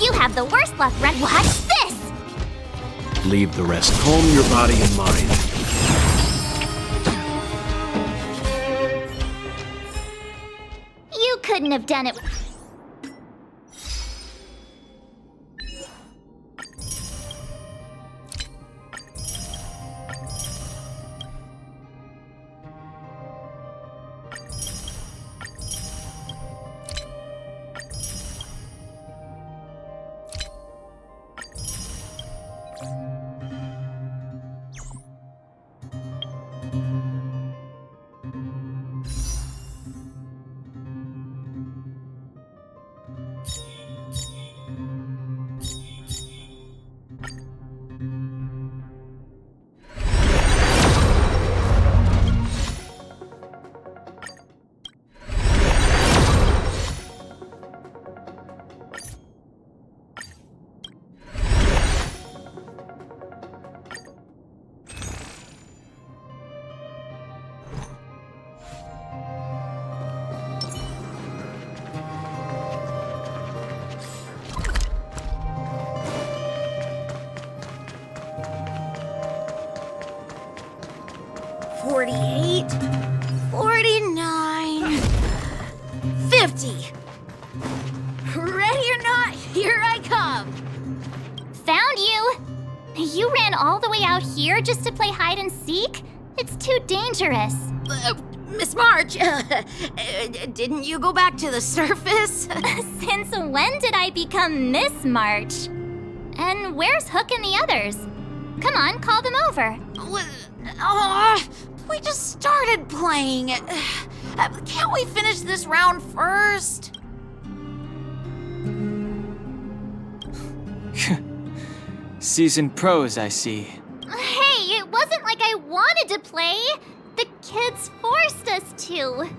You have the worst luck, Ren. Watch this! Leave the rest. Calm your body and mind. You couldn't have done it. 48, 49, 50. Ready or not, here I come. Found you! You ran all the way out here just to play hide and seek? It's too dangerous. Miss March, didn't you go back to the surface? Since when did I become Miss March? And where's Hook and the others? Come on, call them over. We just started playing. Can't we finish this round first? Seasoned pros, I see. Hey, it wasn't like I wanted to play. The kids forced us to.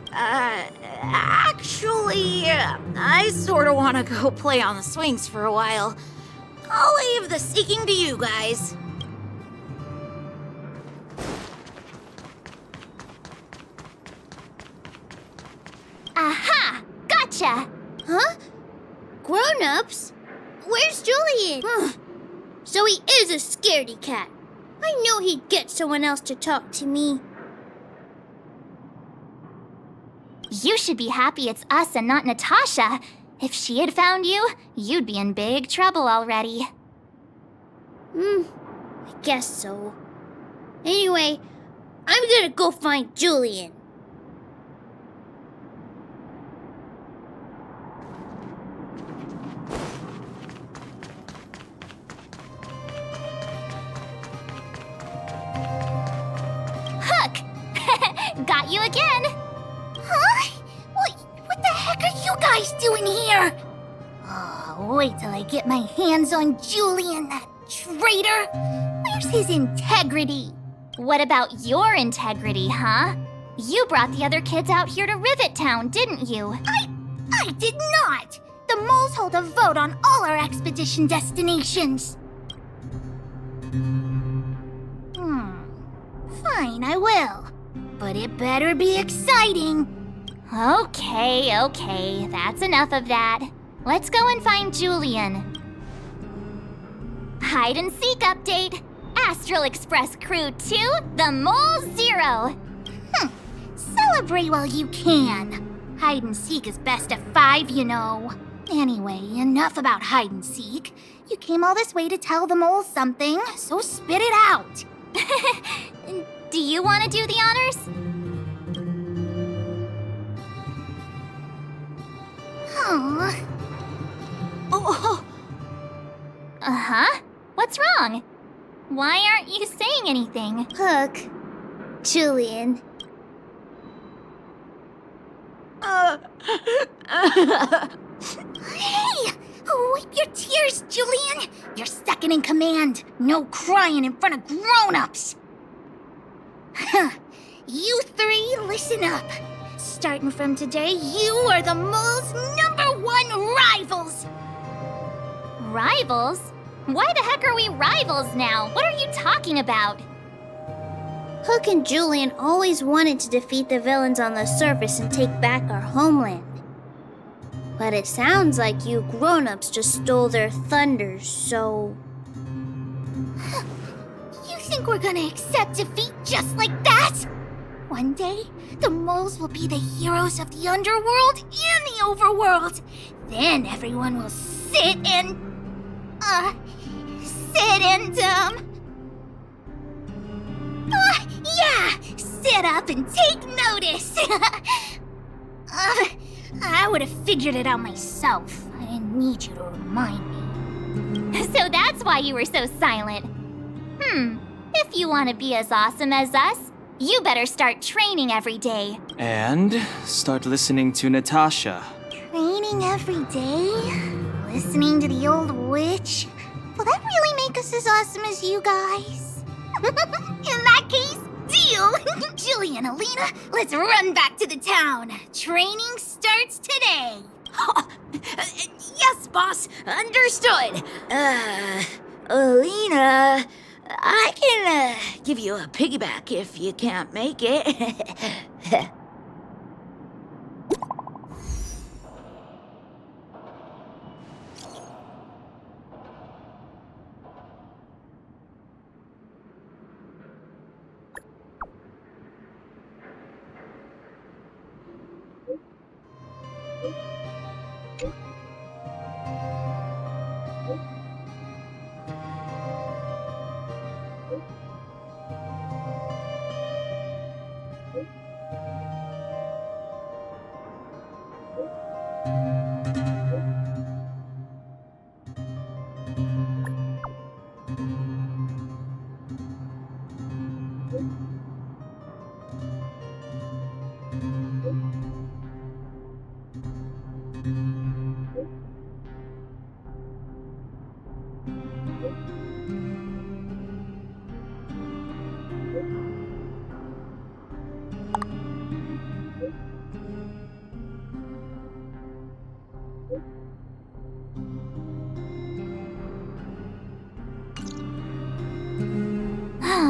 Actually, I sorta wanna go play on the swings for a while. I'll leave the seeking to you guys. Aha! Gotcha! Huh? Grown-ups? Where's Julian? So he is a scaredy cat. I knew he'd get someone else to talk to me. You should be happy it's us and not Natasha. If she had found you, you'd be in big trouble already. I guess so. Anyway, I'm gonna go find Julian. Hook! Got you again! Huh? What the heck are you guys doing here? Oh, wait till I get my hands on Julian, that traitor! Where's his integrity? What about your integrity, huh? You brought the other kids out here to Rivet Town, didn't you? I did not! The moles hold a vote on all our expedition destinations. Fine, I will. But it better be exciting. Okay, that's enough of that. Let's go and find Julian. Hide and seek update. Astral Express Crew 2, the Mole 0. Celebrate while you can. Hide and seek is best of 5, you know. Anyway, enough about hide and seek. You came all this way to tell the moles something, so spit it out. Do you want to do the honors? Oh. Uh-huh. What's wrong? Why aren't you saying anything? Hook. Julian. Hey! Wipe your tears, Julian! You're second in command. No crying in front of grown-ups. You three, listen up. Starting from today, you are the mole's #1 rivals! Rivals? Why the heck are we rivals now? What are you talking about? Hook and Julian always wanted to defeat the villains on the surface and take back our homeland. But it sounds like you grown-ups just stole their thunder, so... You think we're gonna accept defeat just like that? One day, the moles will be the heroes of the underworld and the overworld. Then everyone will sit and... sit up and take notice. I would have figured it out myself. I didn't need you to remind me. So that's why you were so silent. If you want to be as awesome as us, you better start training every day. And start listening to Natasha. Training every day? Listening to the old witch? Will that really make us as awesome as you guys? In that case, deal! Julian, Alina, let's run back to the town. Training starts today. Yes, boss. Understood. Alina, I can give you a piggyback if you can't make it.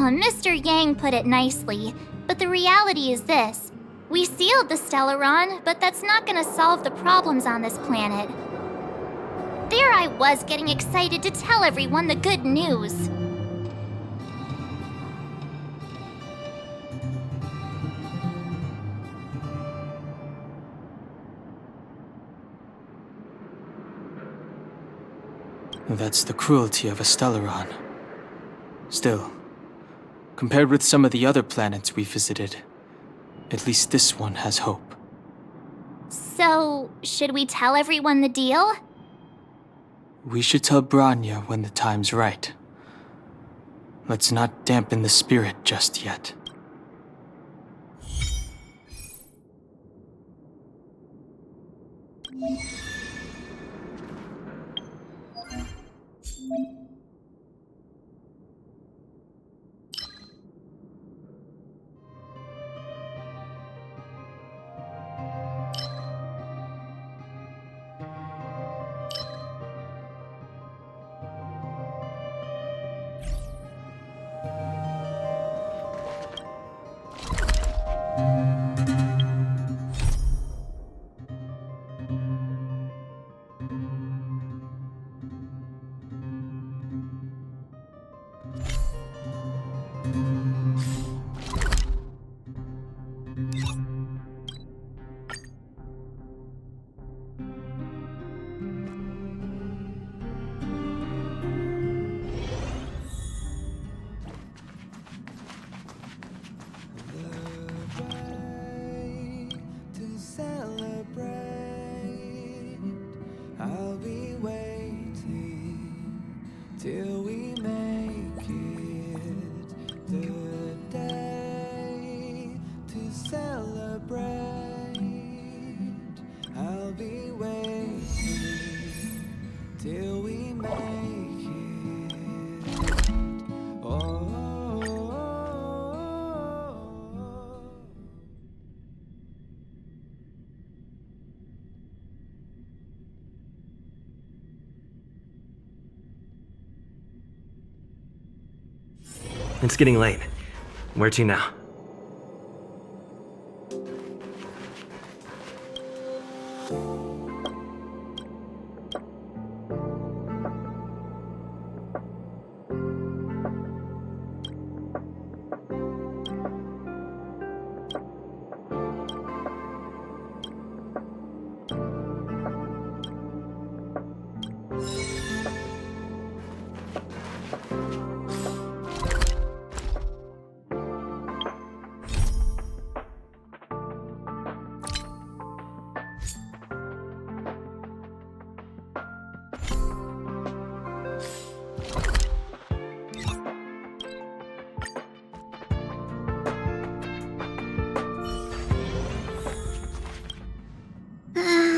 Mr. Yang put it nicely, but the reality is this. We sealed the Stellaron, but that's not gonna solve the problems on this planet. There I was getting excited to tell everyone the good news. That's the cruelty of a Stellaron. Still, compared with some of the other planets we visited, at least this one has hope. So, should we tell everyone the deal? We should tell Bronya when the time's right. Let's not dampen the spirit just yet. Till we make it the day to celebrate. I'll be waiting till we make it. Oh. It's getting late. Where to now?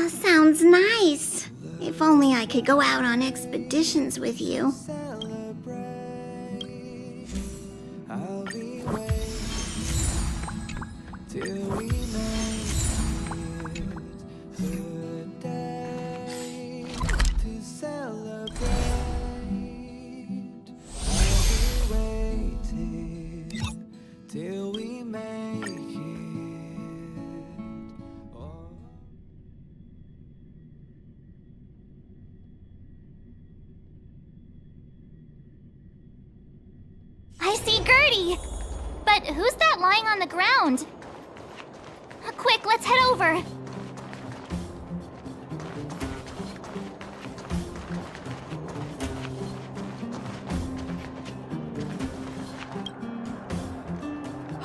Sounds nice. If only I could go out on expeditions with you. I'll be waiting till we make it the day to celebrate. I'll be waiting till we make it. I see Gertie! But who's that lying on the ground? Quick, let's head over!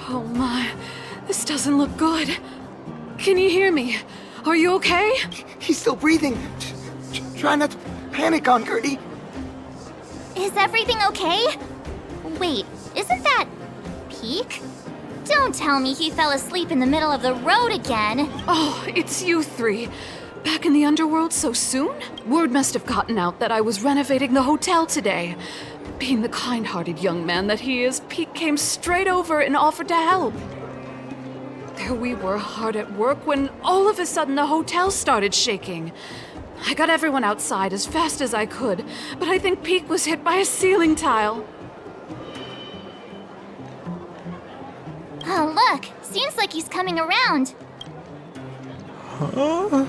Oh my, this doesn't look good. Can you hear me? Are you okay? He's still breathing. Try not to panic on Gertie. Is everything okay? Wait, isn't that Peak? Don't tell me he fell asleep in the middle of the road again. Oh, it's you three. Back in the underworld so soon? Word must have gotten out that I was renovating the hotel today. Being the kind-hearted young man that he is, Peak came straight over and offered to help. There we were hard at work when all of a sudden the hotel started shaking. I got everyone outside as fast as I could, but I think Peak was hit by a ceiling tile. Look, seems like he's coming around. Huh?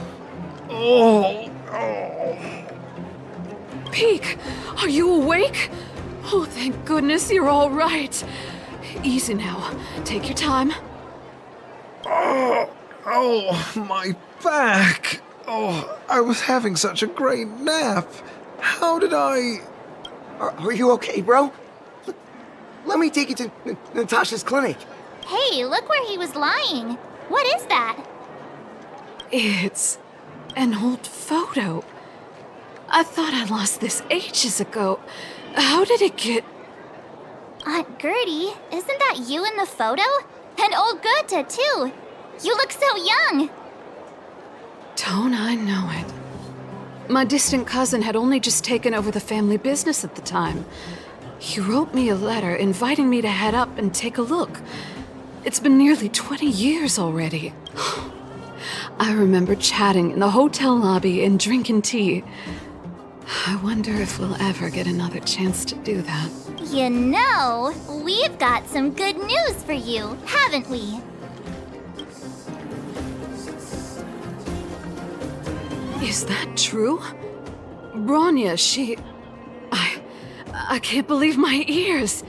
Oh. Peek, are you awake? Oh, thank goodness you're all right. Easy now. Take your time. Oh, my back. Oh, I was having such a great nap. How did I... Are you okay, bro? Let me take you to Natasha's clinic. Hey, look where he was lying. What is that? It's an old photo. I thought I lost this ages ago. How did it get... Aunt Gertie, isn't that you in the photo? And old Goethe, too. You look so young. Don't I know it? My distant cousin had only just taken over the family business at the time. He wrote me a letter inviting me to head up and take a look. It's been nearly 20 years already. I remember chatting in the hotel lobby and drinking tea. I wonder if we'll ever get another chance to do that. You know, we've got some good news for you, haven't we? Is that true? Bronya, she... I can't believe my ears.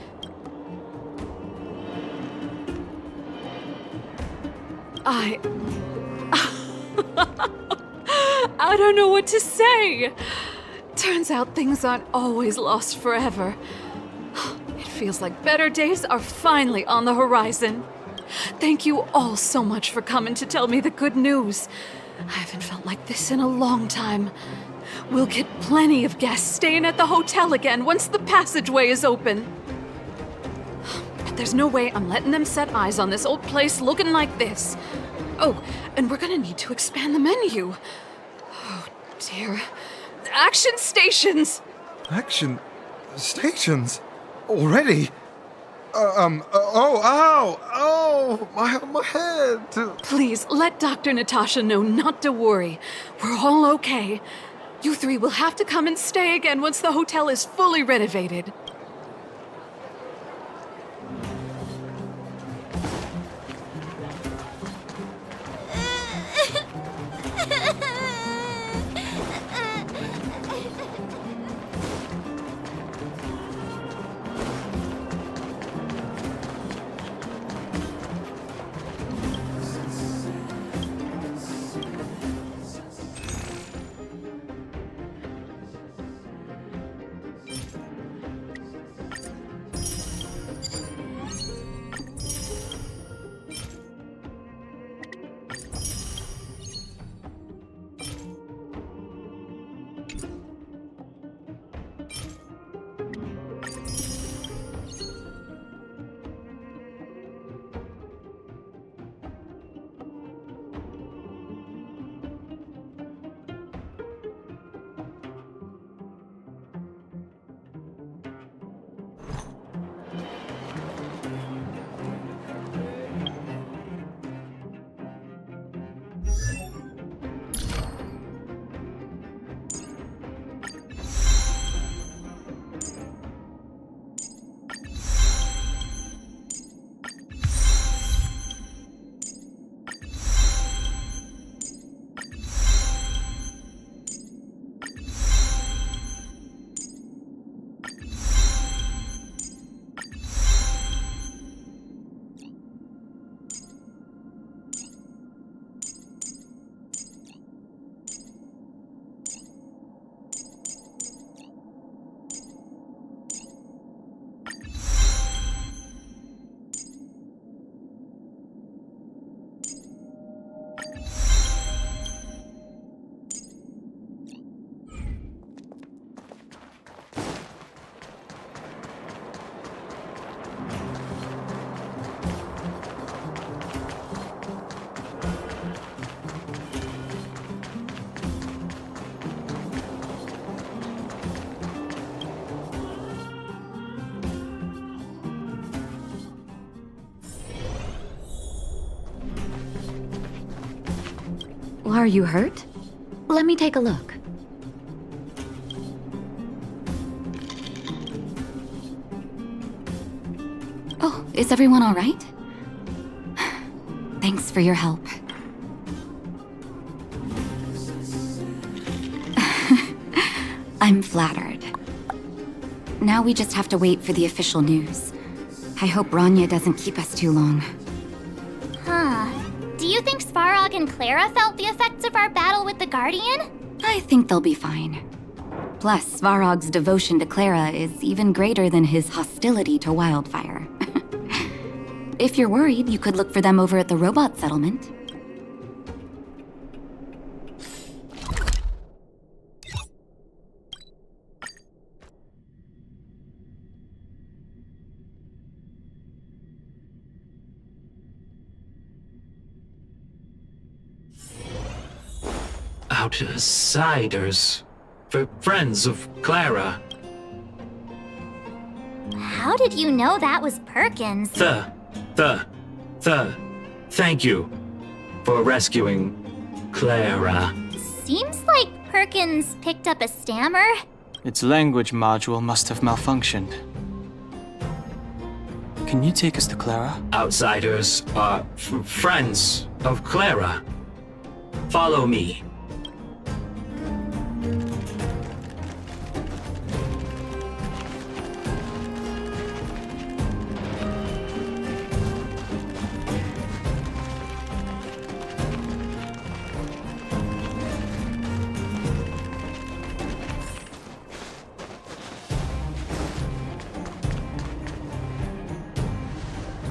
I don't know what to say. Turns out things aren't always lost forever. It feels like better days are finally on the horizon. Thank you all so much for coming to tell me the good news. I haven't felt like this in a long time. We'll get plenty of guests staying at the hotel again once the passageway is open. But there's no way I'm letting them set eyes on this old place looking like this. Oh, and we're gonna need to expand the menu. Oh, dear. Action stations! Action stations? Already? Oh, my head. Please, let Dr. Natasha know not to worry. We're all okay. You three will have to come and stay again once the hotel is fully renovated. Are you hurt? Let me take a look. Oh, is everyone all right? Thanks for your help. I'm flattered. Now we just have to wait for the official news. I hope Bronya doesn't keep us too long. Huh. Do you think Svarog and Clara felt the effects of our battle with the Guardian? I think they'll be fine. Plus, Svarog's devotion to Clara is even greater than his hostility to Wildfire. If you're worried, you could look for them over at the robot settlement. Outsiders. For friends of Clara. How did you know that was Perkins? Thank you for rescuing Clara. Seems like Perkins picked up a stammer. Its language module must have malfunctioned. Can you take us to Clara? Outsiders are friends of Clara. Follow me.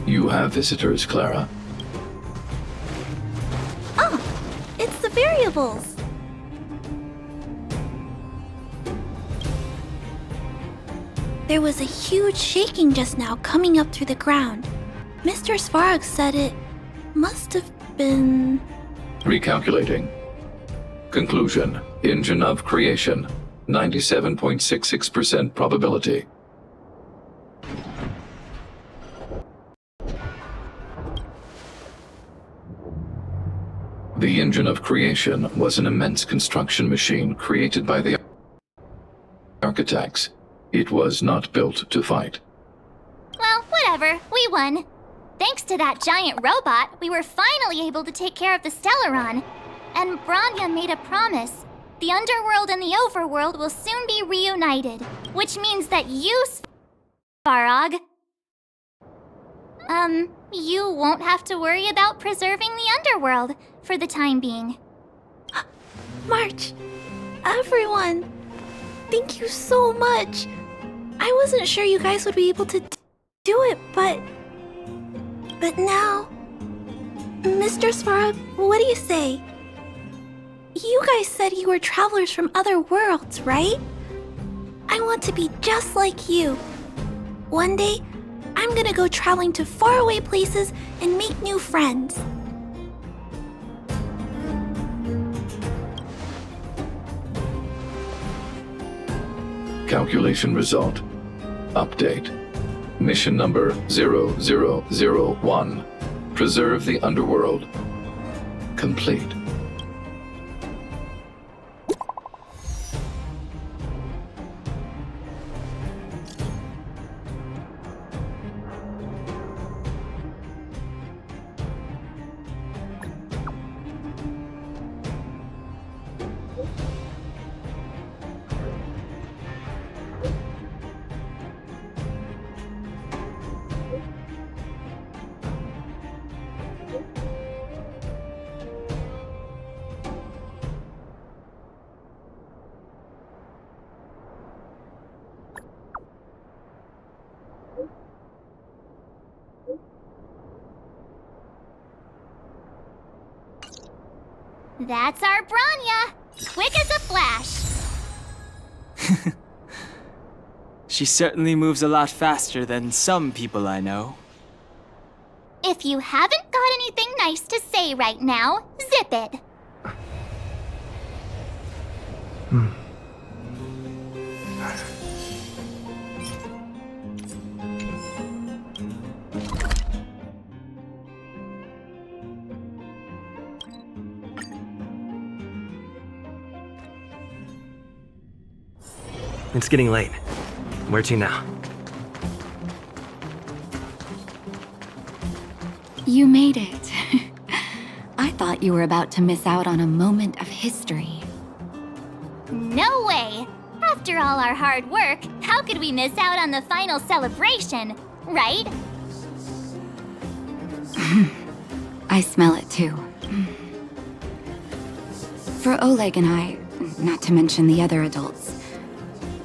You have visitors, Clara. Oh, it's the variables. There was a huge shaking just now coming up through the ground. Mr. Svarog said it must have been... Recalculating. Conclusion. Engine of creation. 97.66% probability. The engine of creation was an immense construction machine created by the architects. It was not built to fight. Well, whatever. We won. Thanks to that giant robot, we were finally able to take care of the Stellaron. And Bronya made a promise. The underworld and the overworld will soon be reunited. Which means that you, Svarog, you won't have to worry about preserving the underworld for the time being. March, everyone, thank you so much. I wasn't sure you guys would be able to do it, but now... Mr. Svarog, what do you say? You guys said you were travelers from other worlds, right? I want to be just like you. One day, I'm gonna go traveling to faraway places and make new friends. Calculation result. Update. Mission number 0001. Preserve the underworld. Complete. That's our Bronya! Quick as a flash! She certainly moves a lot faster than some people I know. If you haven't got anything nice to say right now, zip it! It's getting late. Where to now? You made it. I thought you were about to miss out on a moment of history. No way! After all our hard work, how could we miss out on the final celebration, right? I smell it too. For Oleg and I, not to mention the other adults,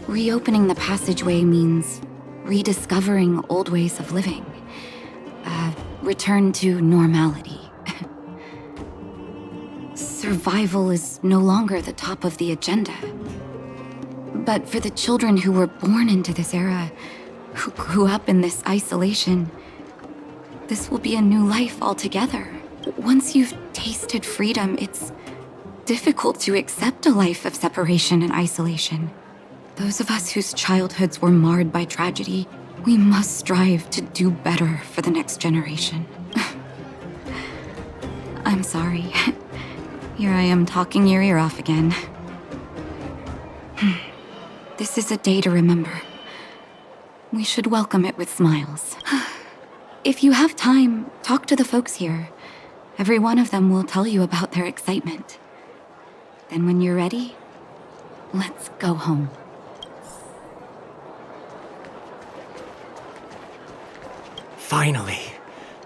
reopening the passageway means rediscovering old ways of living. Return to normality. Survival is no longer the top of the agenda. But for the children who were born into this era, who grew up in this isolation, this will be a new life altogether. Once you've tasted freedom, it's difficult to accept a life of separation and isolation. Those of us whose childhoods were marred by tragedy, we must strive to do better for the next generation. I'm sorry. Here I am talking your ear off again. This is a day to remember. We should welcome it with smiles. If you have time, talk to the folks here. Every one of them will tell you about their excitement. Then when you're ready, let's go home.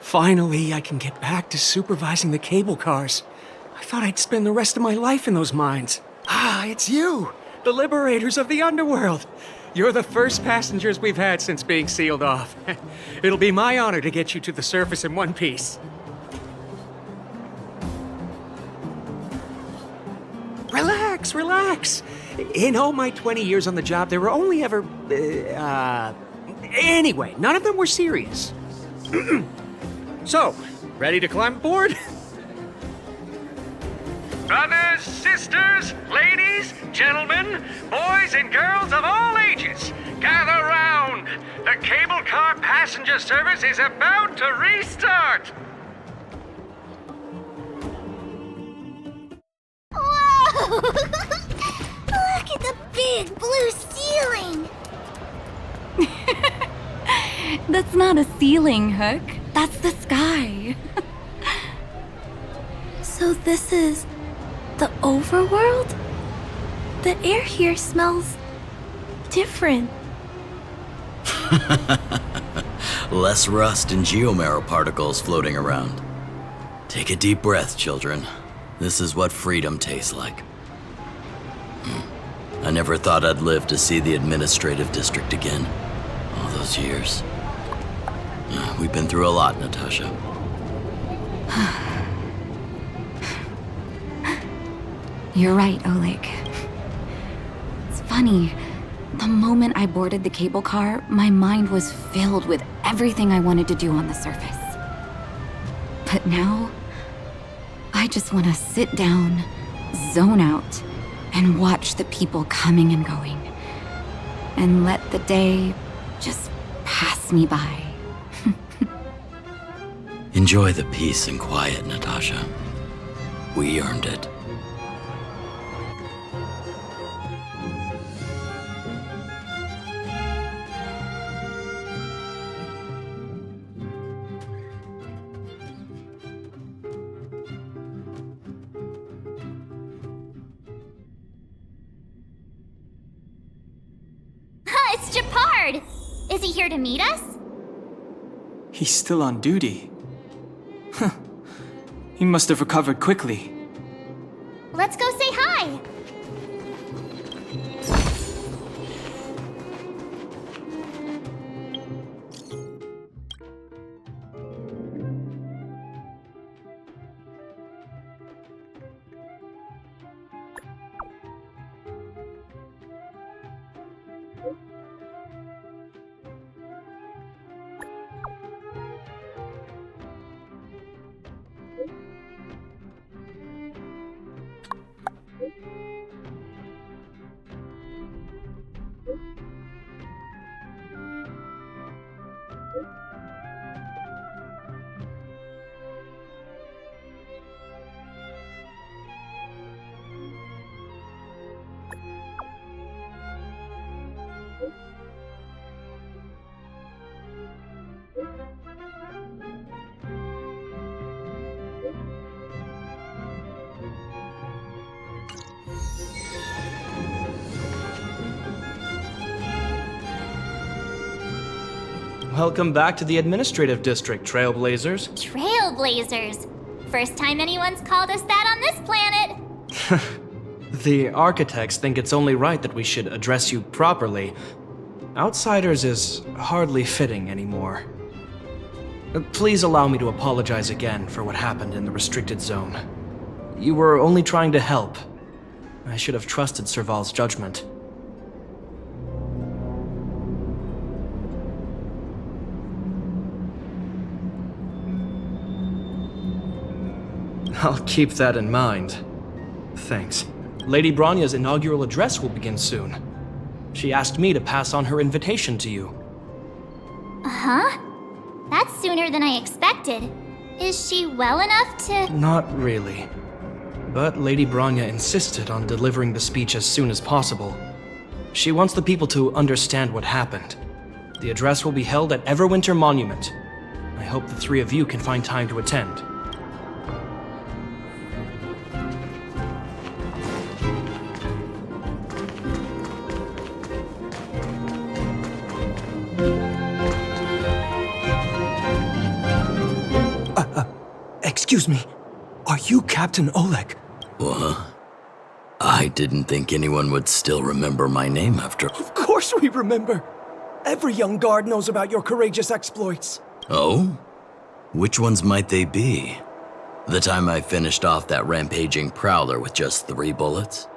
Finally, I can get back to supervising the cable cars. I thought I'd spend the rest of my life in those mines. Ah, it's you, the liberators of the underworld. You're the first passengers we've had since being sealed off. It'll be my honor to get you to the surface in one piece. Relax. In all my 20 years on the job, there were only ever... Anyway, none of them were serious. So, ready to climb aboard? Brothers, sisters, ladies, gentlemen, boys and girls of all ages, gather round! The cable car passenger service is about to restart! Whoa! Look at the big blue ceiling! That's not a ceiling, Hook. That's the sky. So this is the overworld? The air here smells different. Less rust and geomarrow particles floating around. Take a deep breath, children. This is what freedom tastes like. I never thought I'd live to see the administrative district again. All those years. We've been through a lot, Natasha. You're right, Oleg. It's funny. The moment I boarded the cable car, my mind was filled with everything I wanted to do on the surface. But now, I just want to sit down, zone out, and watch the people coming and going. And let the day just pass me by. Enjoy the peace and quiet, Natasha. We earned it. It's Japard! Is he here to meet us? He's still on duty. Huh. He must have recovered quickly. Let's go say hi! Welcome back to the administrative district, Trailblazers. Trailblazers. First time anyone's called us that on this planet. The architects think it's only right that we should address you properly. Outsiders is hardly fitting anymore. Please allow me to apologize again for what happened in the restricted zone. You were only trying to help. I should have trusted Serval's judgment. I'll keep that in mind. Thanks. Lady Bronya's inaugural address will begin soon. She asked me to pass on her invitation to you. Huh? That's sooner than I expected. Is she well enough to— Not really. But Lady Bronya insisted on delivering the speech as soon as possible. She wants the people to understand what happened. The address will be held at Everwinter Monument. I hope the three of you can find time to attend. Excuse me. Are you Captain Oleg? What? I didn't think anyone would still remember my name after— Of course we remember. Every young guard knows about your courageous exploits. Oh? Which ones might they be? The time I finished off that rampaging prowler with just 3 bullets?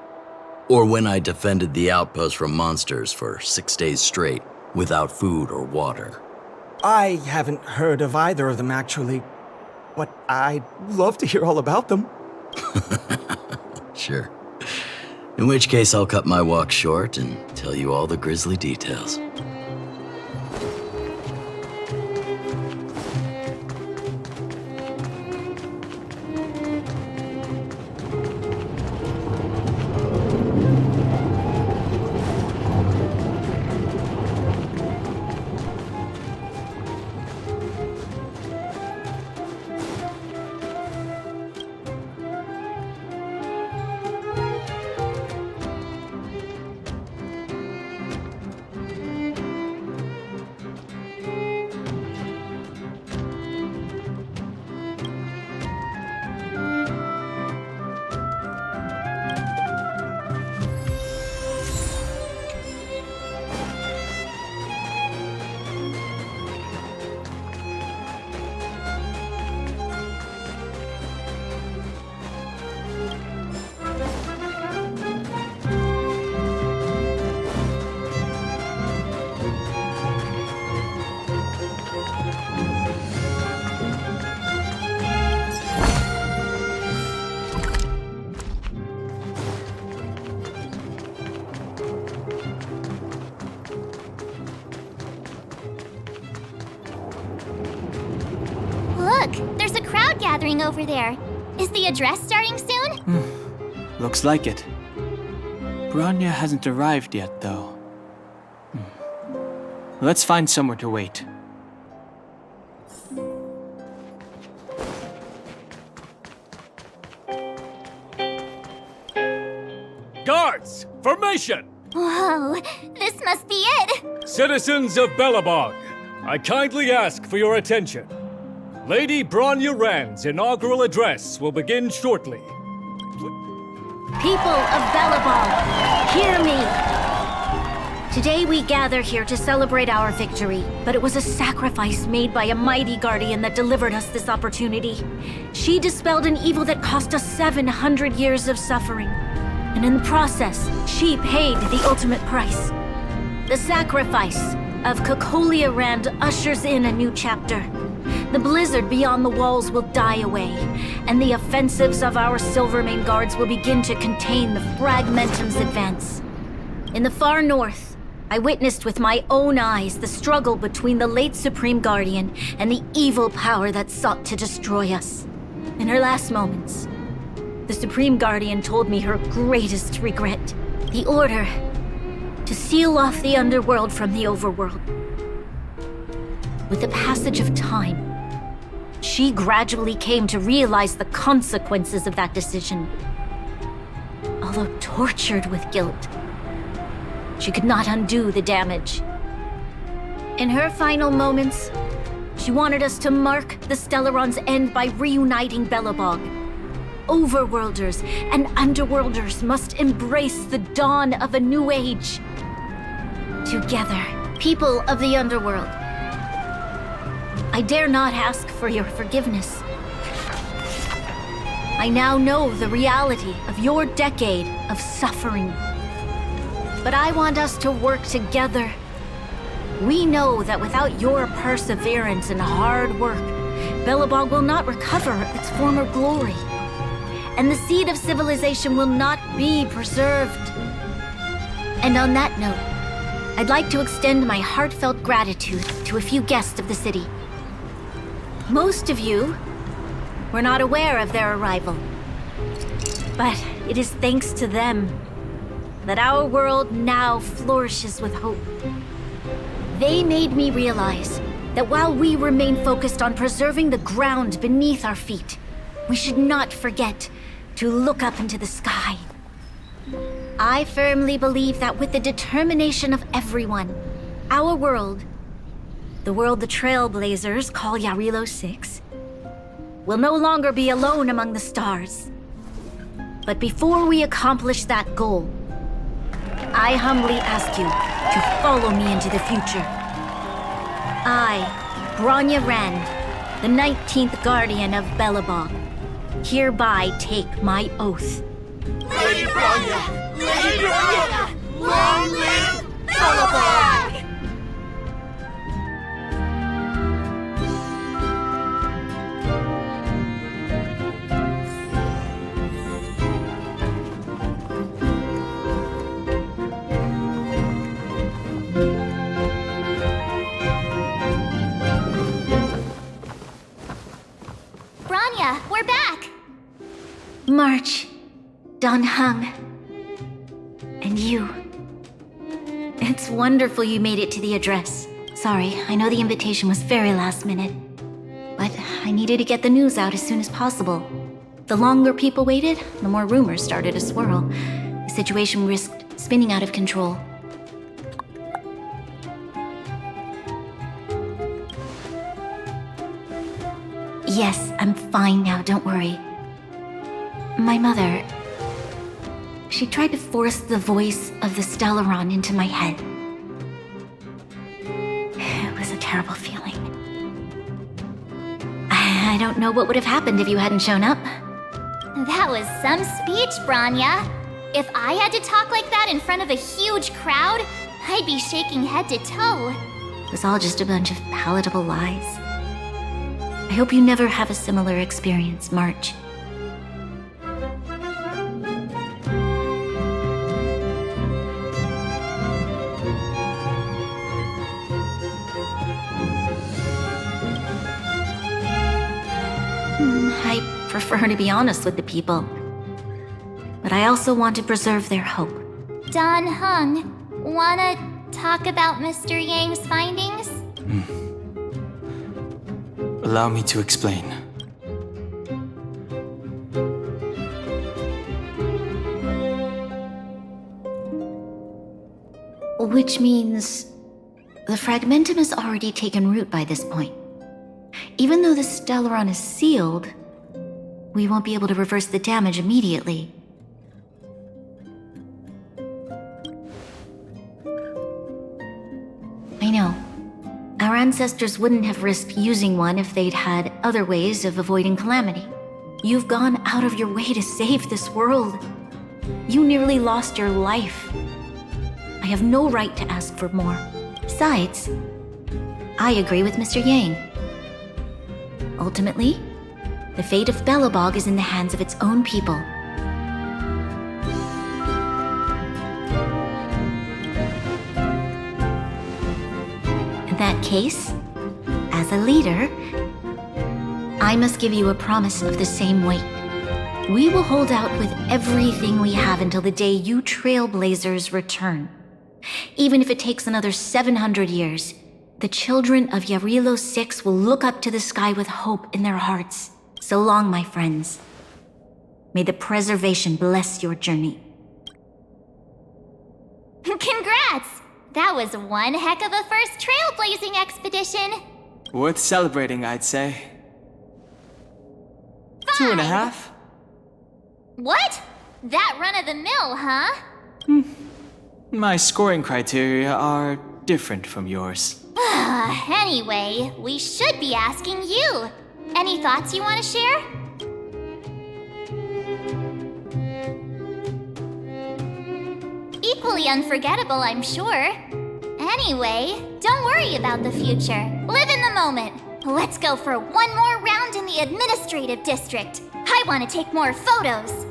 Or when I defended the outpost from monsters for 6 days straight without food or water? I haven't heard of either of them, actually. But I'd love to hear all about them. Sure. In which case, I'll cut my walk short and tell you all the grisly details. Look, there's a crowd gathering over there. Is the address starting soon? Looks like it. Bronya hasn't arrived yet, though. Let's find somewhere to wait. Guards, formation! Whoa, this must be it! Citizens of Belobog, I kindly ask for your attention. Lady Bronya Rand's inaugural address will begin shortly. People of Belobog, hear me! Today we gather here to celebrate our victory, but it was a sacrifice made by a mighty guardian that delivered us this opportunity. She dispelled an evil that cost us 700 years of suffering. And in the process, she paid the ultimate price. The sacrifice of Cocolia Rand ushers in a new chapter. The blizzard beyond the walls will die away, and the offensives of our Silvermane guards will begin to contain the Fragmentum's advance. In the far north, I witnessed with my own eyes the struggle between the late Supreme Guardian and the evil power that sought to destroy us. In her last moments, the Supreme Guardian told me her greatest regret, the order to seal off the underworld from the overworld. With the passage of time, she gradually came to realize the consequences of that decision. Although tortured with guilt, she could not undo the damage. In her final moments, she wanted us to mark the Stellaron's end by reuniting Belobog. Overworlders and Underworlders must embrace the dawn of a new age. Together, people of the Underworld, I dare not ask for your forgiveness. I now know the reality of your decade of suffering. But I want us to work together. We know that without your perseverance and hard work, Belobog will not recover its former glory. And the seed of civilization will not be preserved. And on that note, I'd like to extend my heartfelt gratitude to a few guests of the city. Most of you were not aware of their arrival. But it is thanks to them that our world now flourishes with hope. They made me realize that while we remain focused on preserving the ground beneath our feet, we should not forget to look up into the sky. I firmly believe that with the determination of everyone, our world, the world the Trailblazers call Yarilo 6, will no longer be alone among the stars. But before we accomplish that goal, I humbly ask you to follow me into the future. I, Bronya Rand, the 19th Guardian of Belobog, hereby take my oath. Lady Bronya! Lady Bronya! Long live Belobog! Bronya, we're back! March, Dan Heng, and you. It's wonderful you made it to the address. Sorry, I know the invitation was very last minute, but I needed to get the news out as soon as possible. The longer people waited, the more rumors started to swirl. The situation risked spinning out of control. Yes, I'm fine now, don't worry. My mother, she tried to force the voice of the Stellaron into my head. It was a terrible feeling. I don't know what would have happened if you hadn't shown up. That was some speech, Bronya. If I had to talk like that in front of a huge crowd, I'd be shaking head to toe. It was all just a bunch of palatable lies. I hope you never have a similar experience, March. I prefer to be honest with the people. But I also want to preserve their hope. Dan Heng, wanna talk about Mr. Yang's findings? Allow me to explain. Which means the fragmentum has already taken root by this point. Even though the Stellaron is sealed, we won't be able to reverse the damage immediately. I know. Our ancestors wouldn't have risked using one if they'd had other ways of avoiding calamity. You've gone out of your way to save this world. You nearly lost your life. I have no right to ask for more. Besides, I agree with Mr. Yang. Ultimately, the fate of Belobog is in the hands of its own people. In that case, as a leader, I must give you a promise of the same weight. We will hold out with everything we have until the day you Trailblazers return. Even if it takes another 700 years, the children of Yarilo 6 will look up to the sky with hope in their hearts. So long, my friends. May the preservation bless your journey. Congrats! That was one heck of a first trailblazing expedition. Worth celebrating, I'd say. 2.5? What? That run-of-the-mill, huh? My scoring criteria are different from yours. Anyway, we should be asking you. Any thoughts you want to share? Equally unforgettable, I'm sure. Anyway, don't worry about the future. Live in the moment. Let's go for one more round in the administrative district. I want to take more photos.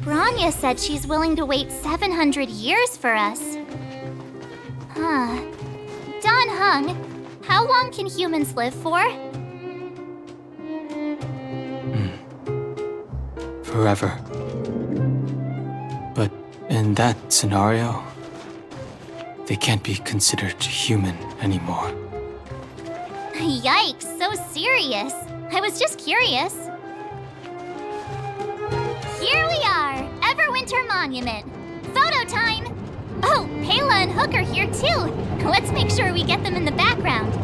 Bronya said she's willing to wait 700 years for us. Huh. Don Hung, how long can humans live for? Forever. But in that scenario, they can't be considered human anymore. Yikes, so serious. I was just curious. Here we are, Everwinter Monument. Photo time! Oh, Pela and Hook are here too. Let's make sure we get them in the background.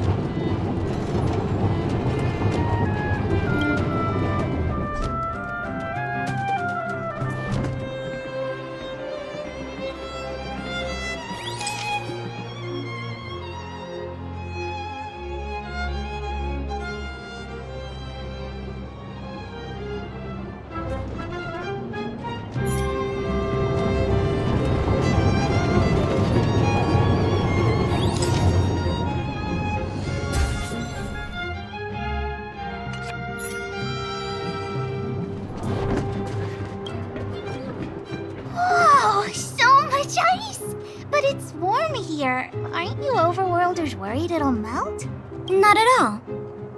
Aren't you overworlders worried it'll melt? Not at all.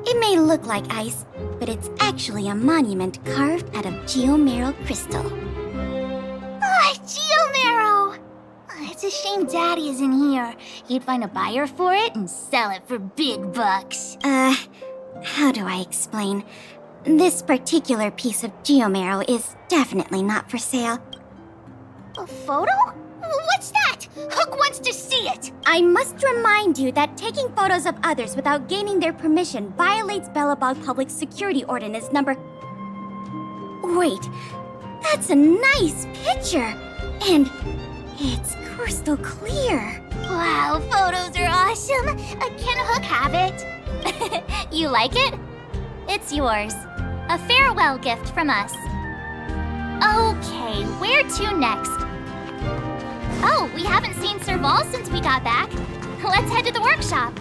It may look like ice, but it's actually a monument carved out of geomeral crystal. Ah, geomarrow! It's a shame Daddy isn't here. He'd find a buyer for it and sell it for big bucks. How do I explain? This particular piece of geomarrow is definitely not for sale. A photo? What's that? Hook wants to see it! I must remind you that taking photos of others without gaining their permission violates Belobog Public Security Ordinance number... Wait, that's a nice picture! And It's crystal clear. Wow, photos are awesome. Can Hook have it? You like it? It's yours. A farewell gift from us. Okay, where to next? Oh, we haven't seen Serval since we got back. Let's head to the workshop.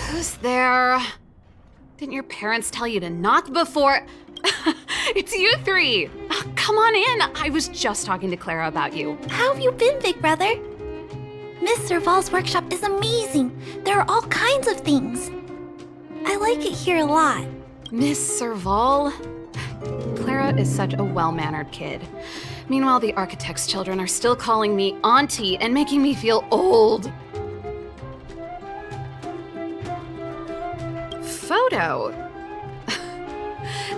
Who's there? Didn't your parents tell you to knock before? It's you three! Oh, come on in! I was just talking to Clara about you. How have you been, big brother? Miss Serval's workshop is amazing. There are all kinds of things. I like it here a lot. Miss Serval? Clara is such a well-mannered kid. Meanwhile, the architect's children are still calling me auntie and making me feel old. Photo?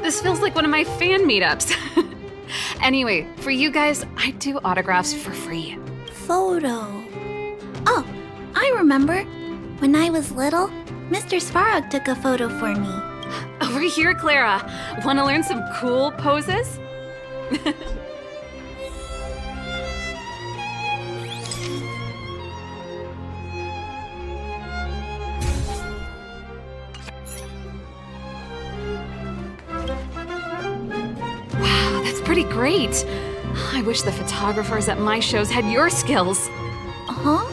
This feels like one of my fan meetups. Anyway, for you guys, I do autographs for free. Photo. Oh, I remember. When I was little, Mr. Svarog took a photo for me. Over here, Clara. Want to learn some cool poses? Wow, that's pretty great. I wish the photographers at my shows had your skills. Huh?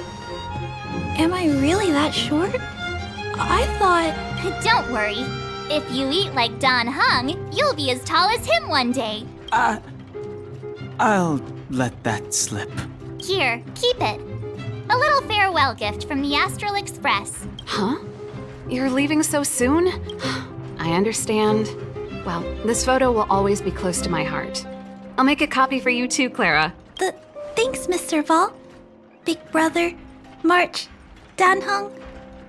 Am I really that short? I thought... Don't worry. If you eat like Don Hung, you'll be as tall as him one day. I'll let that slip. Here, keep it. A little farewell gift from the Astral Express. Huh? You're leaving so soon? I understand. Well, this photo will always be close to my heart. I'll make a copy for you too, Clara. Thanks, Miss Serval. Big brother, March, Danhung.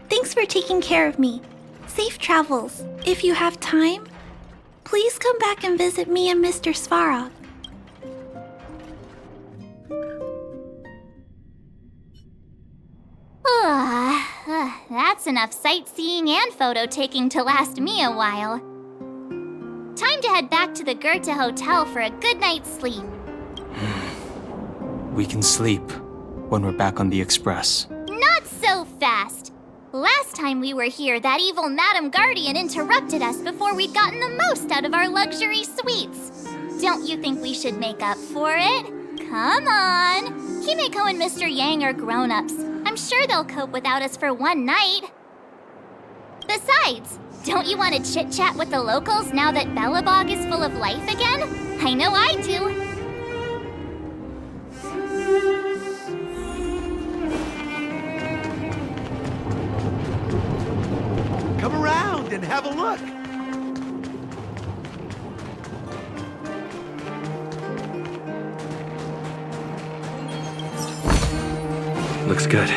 Thanks for taking care of me. Safe travels. If you have time, please come back and visit me and Mr. Svarog. That's enough sightseeing and photo taking to last me a while. Time to head back to the Goethe Hotel for a good night's sleep. We can sleep when we're back on the Express. Not so fast! Last time we were here, that evil Madam Guardian interrupted us before we'd gotten the most out of our luxury suites. Don't you think we should make up for it? Come on! Himeko and Mr. Yang are grown-ups. I'm sure they'll cope without us for one night. Besides, don't you want to chit-chat with the locals now that Belobog is full of life again? I know I do. Come around and have a look. Looks good.